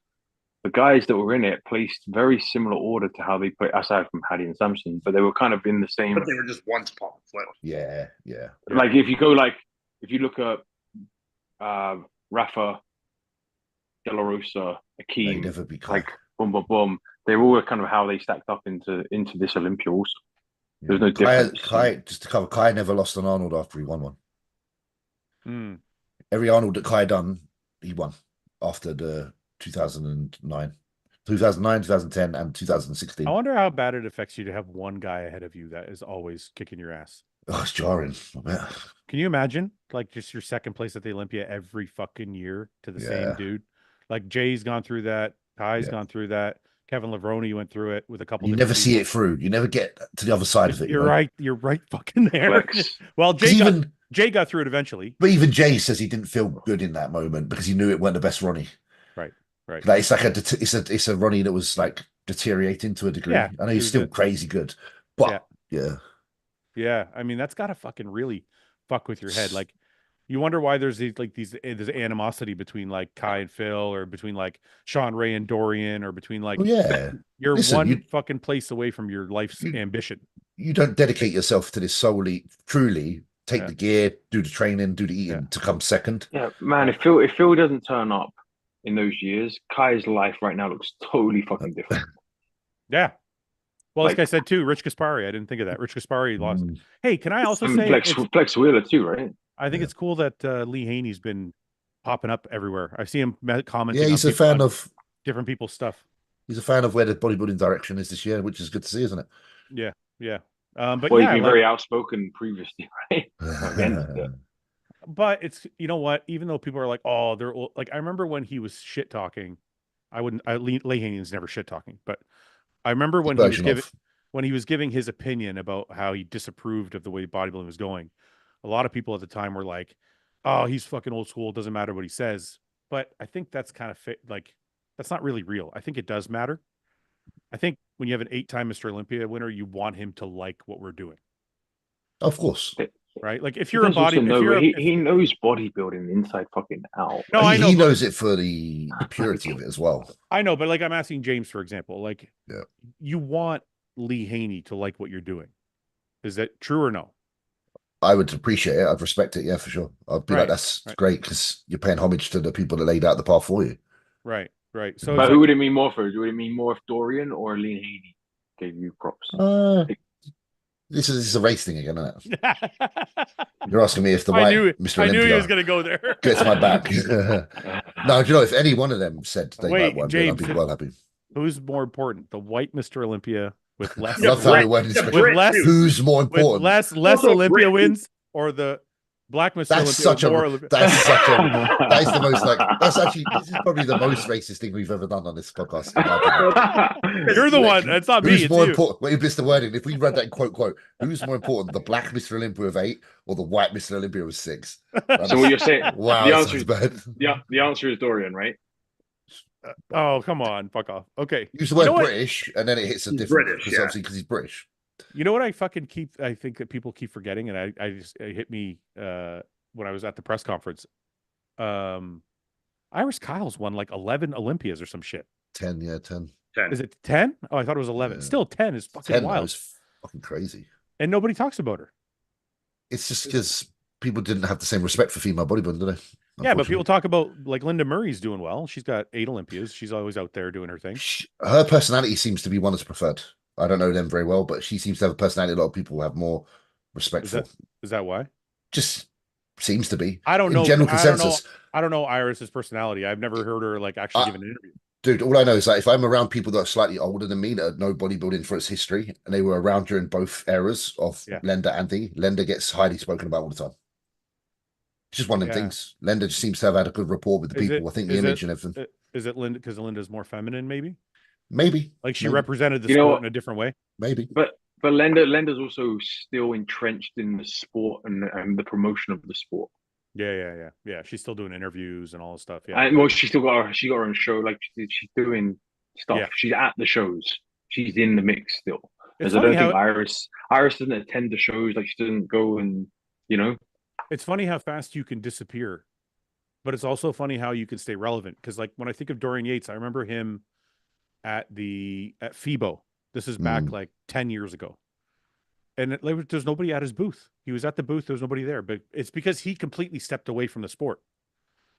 C: the guys that were in it placed very similar order to how they put, aside from Hadi and Samson, but they were kind of in the same.
B: But they were just one spot flip.
D: Yeah.
C: Like if you look at Rafa, De La Rosa, Akeem, like boom, they were all kind of how they stacked up into this Olympia also. There's no difference.
D: Kai never lost an Arnold after he won one. Every Arnold that Kai done, he won after the 2009, 2010, and 2016.
A: I wonder how bad it affects you to have one guy ahead of you that is always kicking your ass.
D: Oh, it's jarring.
A: Can you imagine, like, just your second place at the Olympia every fucking year to the same dude? Like, Jay's gone through that. Kai's gone through that. Kevin Levrone went through it with a couple.
D: You never see it through. You never get to the other side of it.
A: You're right. You're right fucking there. Well, Jay got through it eventually.
D: But even Jay says he didn't feel good in that moment because he knew it weren't the best Ronnie.
A: Right.
D: Like it's like it's a Ronnie that was like deteriorating to a degree. I know he's still crazy good, but
A: yeah. I mean, that's gotta fucking really fuck with your head. Like, you wonder why there's this animosity between like Kai and Phil, or between like Sean Ray and Dorian, or between like you're one fucking place away from your life's ambition.
D: You don't dedicate yourself to this truly. Take the gear, do the training, do the eating to come second.
C: Yeah, man. If Phil doesn't turn up in those years, Kai's life right now looks totally fucking different.
A: Yeah. Well,
C: Like-
A: this guy said too, Rich Gaspari. I didn't think of that. Rich Gaspari lost.
D: Mm.
A: Hey, can I also
C: And
A: say
C: Flex Wheeler too, right?
A: I think it's cool that Lee Haney's been popping up everywhere. I see him commenting.
D: Yeah, he's
A: on
D: a fan of
A: different people's stuff.
D: he's a fan of where the bodybuilding direction is this year, which is good to see, isn't it?
A: Yeah, yeah. But
C: Well,
A: yeah,
C: he's been
A: like,
C: very outspoken previously, right? Against it.
A: but it's you know what? Even though people are like, oh, they're like, I remember when he was shit talking. Lee Haney's never shit talking, but I remember when he was giving his opinion about how he disapproved of the way bodybuilding was going. A lot of people at the time were like, "Oh, he's fucking old school. It doesn't matter what he says." But I think that's kind of like that's not really real. I think it does matter. I think when you have an 8-time Mr. Olympia winner, you want him to like what we're doing,
D: Of course.
A: right? Like if you're a body,
C: he knows bodybuilding inside fucking out.
A: No, I know
D: he knows it for the purity of it as well.
A: I know, but like I'm asking James, for example, like
D: Yeah.
A: you want Lee Haney to like what you're doing. Is that true or no?
D: I would appreciate it. I'd respect it. Yeah, for sure. I'd be like, that's
A: right.
D: great because you're paying homage to the people that laid out the path for you.
A: Right, right. So,
C: but who would it mean more for? Would it mean more if Dorian or Lee Haney gave you props?
D: This is a race thing again, isn't it? You're asking me if the white Mr. Olympia
A: I knew he was going to go there.
D: gets my back. No, do you know, if any one of them said they like one,
A: James,
D: I'd be well happy.
A: Who's more important, the white Mr. Olympia with less?
D: Love how the word is who's more important?
A: With less Olympia wins, or the black Mr. Olympia?
D: That is the most this is probably the most racist thing we've ever done on this podcast.
A: You're the one. That's not me.
D: Who's more important? Wait, you missed the wording. If we read that in quote, who's more important, the black Mr. Olympia with 8 or the white Mr. Olympia with 6?
C: So what you're saying?
D: Wow,
C: the answer is bad. The answer is Dorian, right?
A: Oh, come on, fuck off. Okay,
D: use the word British, and then it hits a different because he's British.
A: You know what I think that people keep forgetting, and it hit me when I was at the press conference. Iris Kyle's won like 11 Olympias or some shit.
D: 10, yeah, 10.
A: Is it 10? Oh, I thought it was 11. Yeah. Still 10 is fucking
D: 10
A: wild.
D: Was fucking crazy.
A: And nobody talks about her.
D: It's just because people didn't have the same respect for female bodybuilding, do they?
A: Yeah, but people talk about like Linda Murray's doing well. She's got 8 Olympias. She's always out there doing her thing.
D: Her personality seems to be one that's preferred. I don't know them very well, but she seems to have a personality a lot of people have more respect for.
A: Is that why?
D: Just seems to be.
A: I don't know.
D: General consensus.
A: I don't know Iris's personality. I've never heard her like actually give an interview.
D: Dude, all I know is that if I'm around people that are slightly older than me that know bodybuilding for its history, and they were around during both eras of Lenda and Thing, Lenda gets highly spoken about all the time. It's just one of them things. Lenda just seems to have had a good rapport with the people. I think the image and everything.
A: Is it Linda because Linda's more feminine, maybe?
D: Maybe.
A: Like she represented the sport in a different way?
D: Maybe.
C: But Lenda's also still entrenched in the sport and the promotion of the sport.
A: Yeah. She's still doing interviews and all this stuff. Yeah.
C: And well, she got her own show. Like she's doing stuff. Yeah. She's at the shows. She's in the mix still. Because I don't think Iris doesn't attend the shows. Like she doesn't go and
A: It's funny how fast you can disappear, but it's also funny how you can stay relevant. Because like when I think of Dorian Yates, I remember him at FIBO. This is back like 10 years ago. And there's nobody at his booth. He was at the booth. There was nobody there, but it's because he completely stepped away from the sport.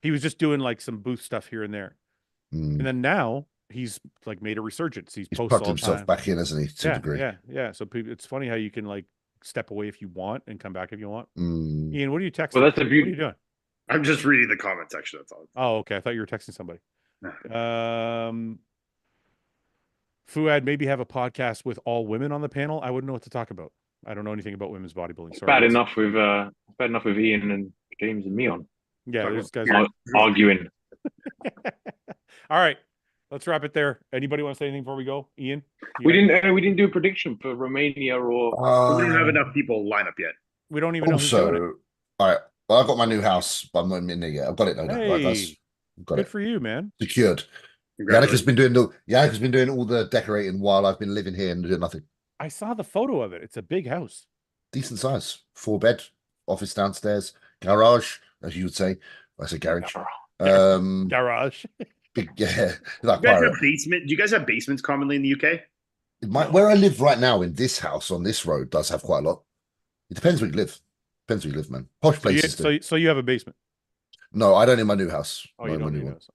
A: He was just doing like some booth stuff here and there. And then now he's like made a resurgence. He's
D: plugged himself back in, hasn't he? To a degree.
A: Yeah. So it's funny how you can like step away if you want and come back if you want. Ian, what are you texting?
C: Well, that's the beauty.
A: What are you doing?
B: I'm just reading the comment section. That's all.
A: Oh, okay. I thought you were texting somebody. Fouad, maybe have a podcast with all women on the panel. I wouldn't know what to talk about. I don't know anything about women's bodybuilding.
C: Sorry, bad enough with Ian and James and me on.
A: Yeah, those guys
C: arguing.
A: All right, let's wrap it there. Anybody want to say anything before we go? Ian,
C: we didn't do a prediction for Romania or
B: we don't have enough people line up yet.
A: We don't even know who's doing it.
D: All right. Well, I've got my new house, but I'm not in there yet. I've got it now.
A: Hey,
D: right, guys.
A: Good for you, man.
D: Secured. Yannick has been doing all the decorating while I've been living here and doing nothing.
A: I saw the photo of it. It's a big house.
D: Decent size. 4-bed, office downstairs, garage, as you would say. I say garage.
A: Garage.
D: Big, yeah. Like
B: you guys have basement? Do you guys have basements commonly in the UK?
D: Where I live right now in this house on this road does have quite a lot. It depends where you live. Depends where you live, man. Posh places.
A: So you have a basement?
D: No, I don't in my new house.
A: Oh, you don't in my new house.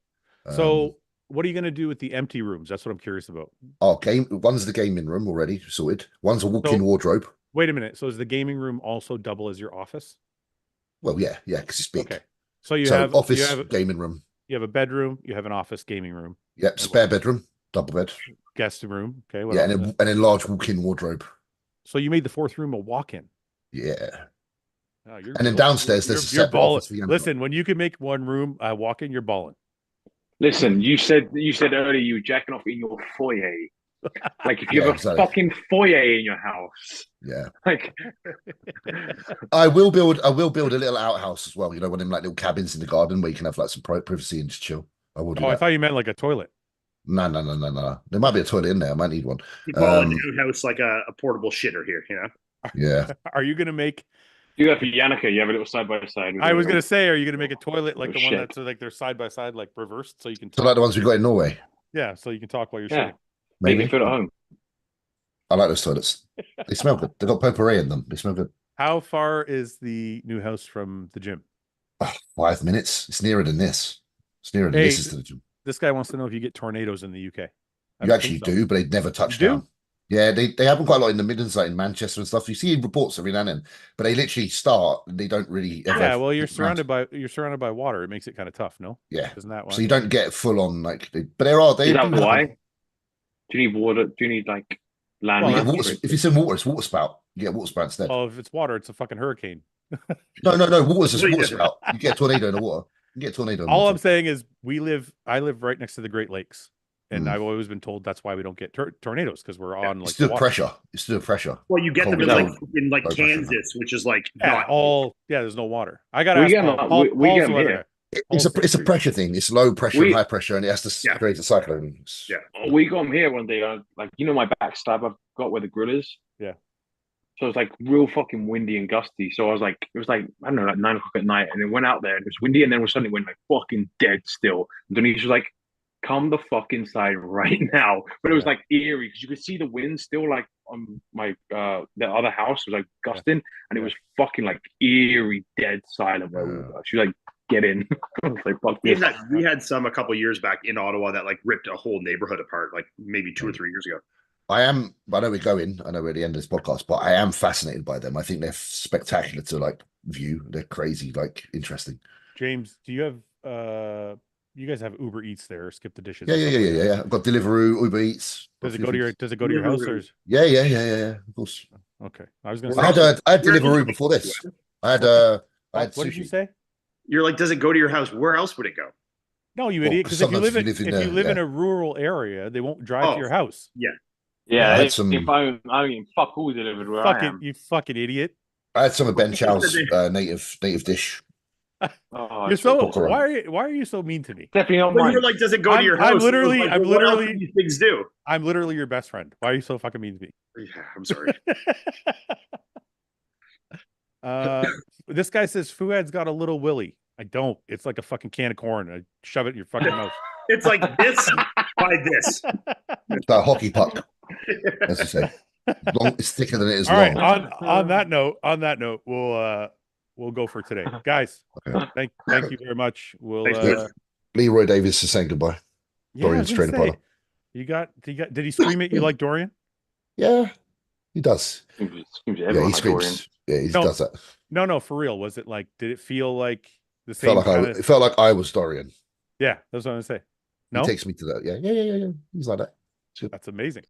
A: So what are you going to do with the empty rooms? That's what I'm curious about.
D: Oh, one's the gaming room already sorted. One's a walk-in
A: So-
D: wardrobe.
A: Wait a minute. So is the gaming room also double as your office?
D: Well, yeah, because it's big.
A: Okay. So you
D: So
A: have
D: office,
A: you have
D: gaming room.
A: you have a bedroom, you have an office gaming room,
D: Yep, spare bedroom, double bed.
A: guest room. Okay. What
D: Yeah,
A: else?
D: and a large walk-in wardrobe.
A: So you made the fourth room a walk-in.
D: Yeah.
A: Oh,
D: And then downstairs, there's a separate
A: balling.
D: office for Iain.
A: Listen, when you can make one room walk-in, you're balling.
C: Listen, you said earlier you were jacking off in your foyer. Like if you
D: Yeah,
C: have a
D: exactly.
C: fucking foyer in your house.
D: Yeah.
C: Like
D: I will build a little outhouse as well, you know, one of them like little cabins in the garden where you can have like some privacy and just chill. I will do
A: Oh, I
D: that.
A: thought you meant like a toilet.
D: No. There might be a toilet in there. I might need one.
B: You call an outhouse like a portable shitter here, you know?
D: Yeah.
A: Are you going to make
C: do that for Yannicka. You have a little side by side.
A: I was going to say, are you going to make a toilet like
C: Oh,
A: the one
C: shit.
A: that's like they're side by side, like reversed, so you can
D: So
A: talk?
D: like the ones we got in Norway.
A: Yeah, so you can talk while you're
C: Yeah.
A: shitting.
C: Make
D: Maybe.
C: you feel at home.
D: I like those toilets. They smell good. They got potpourri in them. They smell good.
A: How far is the new house from the gym?
D: 5 minutes. It's nearer than this. It's nearer than
A: Hey,
D: this is to the gym.
A: This guy wants to know if you get tornadoes in the UK. I
D: You
A: don't
D: actually
A: think so.
D: do, but they never touch
A: You do?
D: down. Yeah, they happen quite a lot in the Midlands, like in Manchester and stuff. You see reports every now and then, but they literally start and they don't really ever.
A: Yeah, well, you're
D: hit the ground.
A: surrounded by water. It makes it kind of tough, no?
D: Yeah.
A: Isn't that why?
D: So you don't get full on like, but there are. They
C: Is that
D: do
C: why?
D: happen.
C: Do you need water? Do you need like land?
A: Well,
D: You get
A: that's
D: water, if it's in water, it's water spout. You get water spout instead.
A: Oh, if it's water, it's a fucking hurricane.
D: No. Water's just
B: Well,
D: water
B: yeah.
D: spout. You get a tornado in the water. You get a tornado in the
A: All
D: water.
A: I'm saying is I live right next to the Great Lakes, and
D: Mm.
A: I've always been told that's why we don't get tornadoes, because we're on
D: It's
A: like
D: still
A: water.
D: pressure. It's still pressure.
B: Well, you get them
D: Cold
B: in like
D: low pressure.
B: Kansas, which is like
A: Yeah,
B: not
A: there's no water. I got to
C: We
A: ask
C: get 'em-
A: Paul.
C: we get
A: Paul's
C: 'em
A: the weather
C: here.
A: guy.
D: It's a pressure thing. It's low pressure and high pressure, and it has to
B: Yeah.
D: create a cyclone.
B: Yeah.
C: We got them here one day. Like you know my backstab I've got where the grill is.
A: Yeah.
C: So it's like real fucking windy and gusty. So I was like, it was like I don't know, like 9 o'clock at night, and it went out there and it was windy, and then suddenly went like fucking dead still. And Denise was like, "Come the fuck inside right now!" But it was like eerie because you could see the wind still like on my the other house was like gusting, and it was fucking like eerie, dead silent where we were. She was like, "Get in!" I was like, "Fuck this."
B: we had some a couple years back in Ottawa that like ripped a whole neighborhood apart, like maybe 2 or 3 years ago.
D: I know we're going. I know we're at the end of this podcast, but I am fascinated by them. I think they're spectacular to like view. They're crazy, like interesting.
A: James, do you have you guys have Uber Eats there? Skip the dishes.
D: Yeah. I've got Deliveroo, Uber Eats.
A: Does it go to your house or?
D: Yeah. Of course.
A: Okay, I was gonna.
D: I had Deliveroo before this. I had
A: What did you
D: sushi.
A: say?
B: You're like, does it go to your house? Where else would it go?
A: No, you
D: Well,
A: idiot. Because if you
D: sometimes
A: live
D: if you
A: in
D: live in
A: if you
D: the-
A: live in
D: yeah.
A: a rural area, they won't drive
B: Oh.
A: to your house.
C: Yeah,
D: I had
C: if
D: some-
C: I mean, fuck all delivered where I am.
A: You fucking idiot.
D: I had some of Ben Chow's native dish.
C: Oh,
A: You're
C: it's
A: so
D: Pokora.
A: why are you so mean to me?
C: definitely not
B: Well,
C: mine.
B: you're like, does it go to your
A: I'm
B: house?
A: literally-
B: Like,
A: I'm
B: well, what else
A: literally-
B: do these things do?
A: I'm literally your best friend. Why are you so fucking mean to me?
B: Yeah, I'm sorry.
A: This guy says Fuad's got a little willy. I don't. It's like a fucking can of corn. I shove it in your fucking mouth.
B: It's like this by this.
D: It's like a hockey puck, as you say. Long, it's thicker than it is
A: All
D: long.
A: right. On that note, we'll go for today, guys.
D: Okay.
A: Thank you very much. We'll
B: Thanks,
D: Leroy Davis is saying goodbye.
A: yeah, I was
D: Dorian's
A: gonna
D: trainer
A: say,
D: partner.
A: did he scream at you like Dorian?
D: Yeah, he does.
C: Screams
D: Yeah,
C: everyone
D: he
C: like Dorian.
D: screams. Yeah, he
A: No.
D: does that.
A: No, for real. Was it like? Did it feel like the same
D: Felt like
A: kind of?
D: it felt like I was Dorian.
A: Yeah, that's what I'm gonna say. No,
D: He takes me to that. Yeah. He's like that.
A: that's amazing.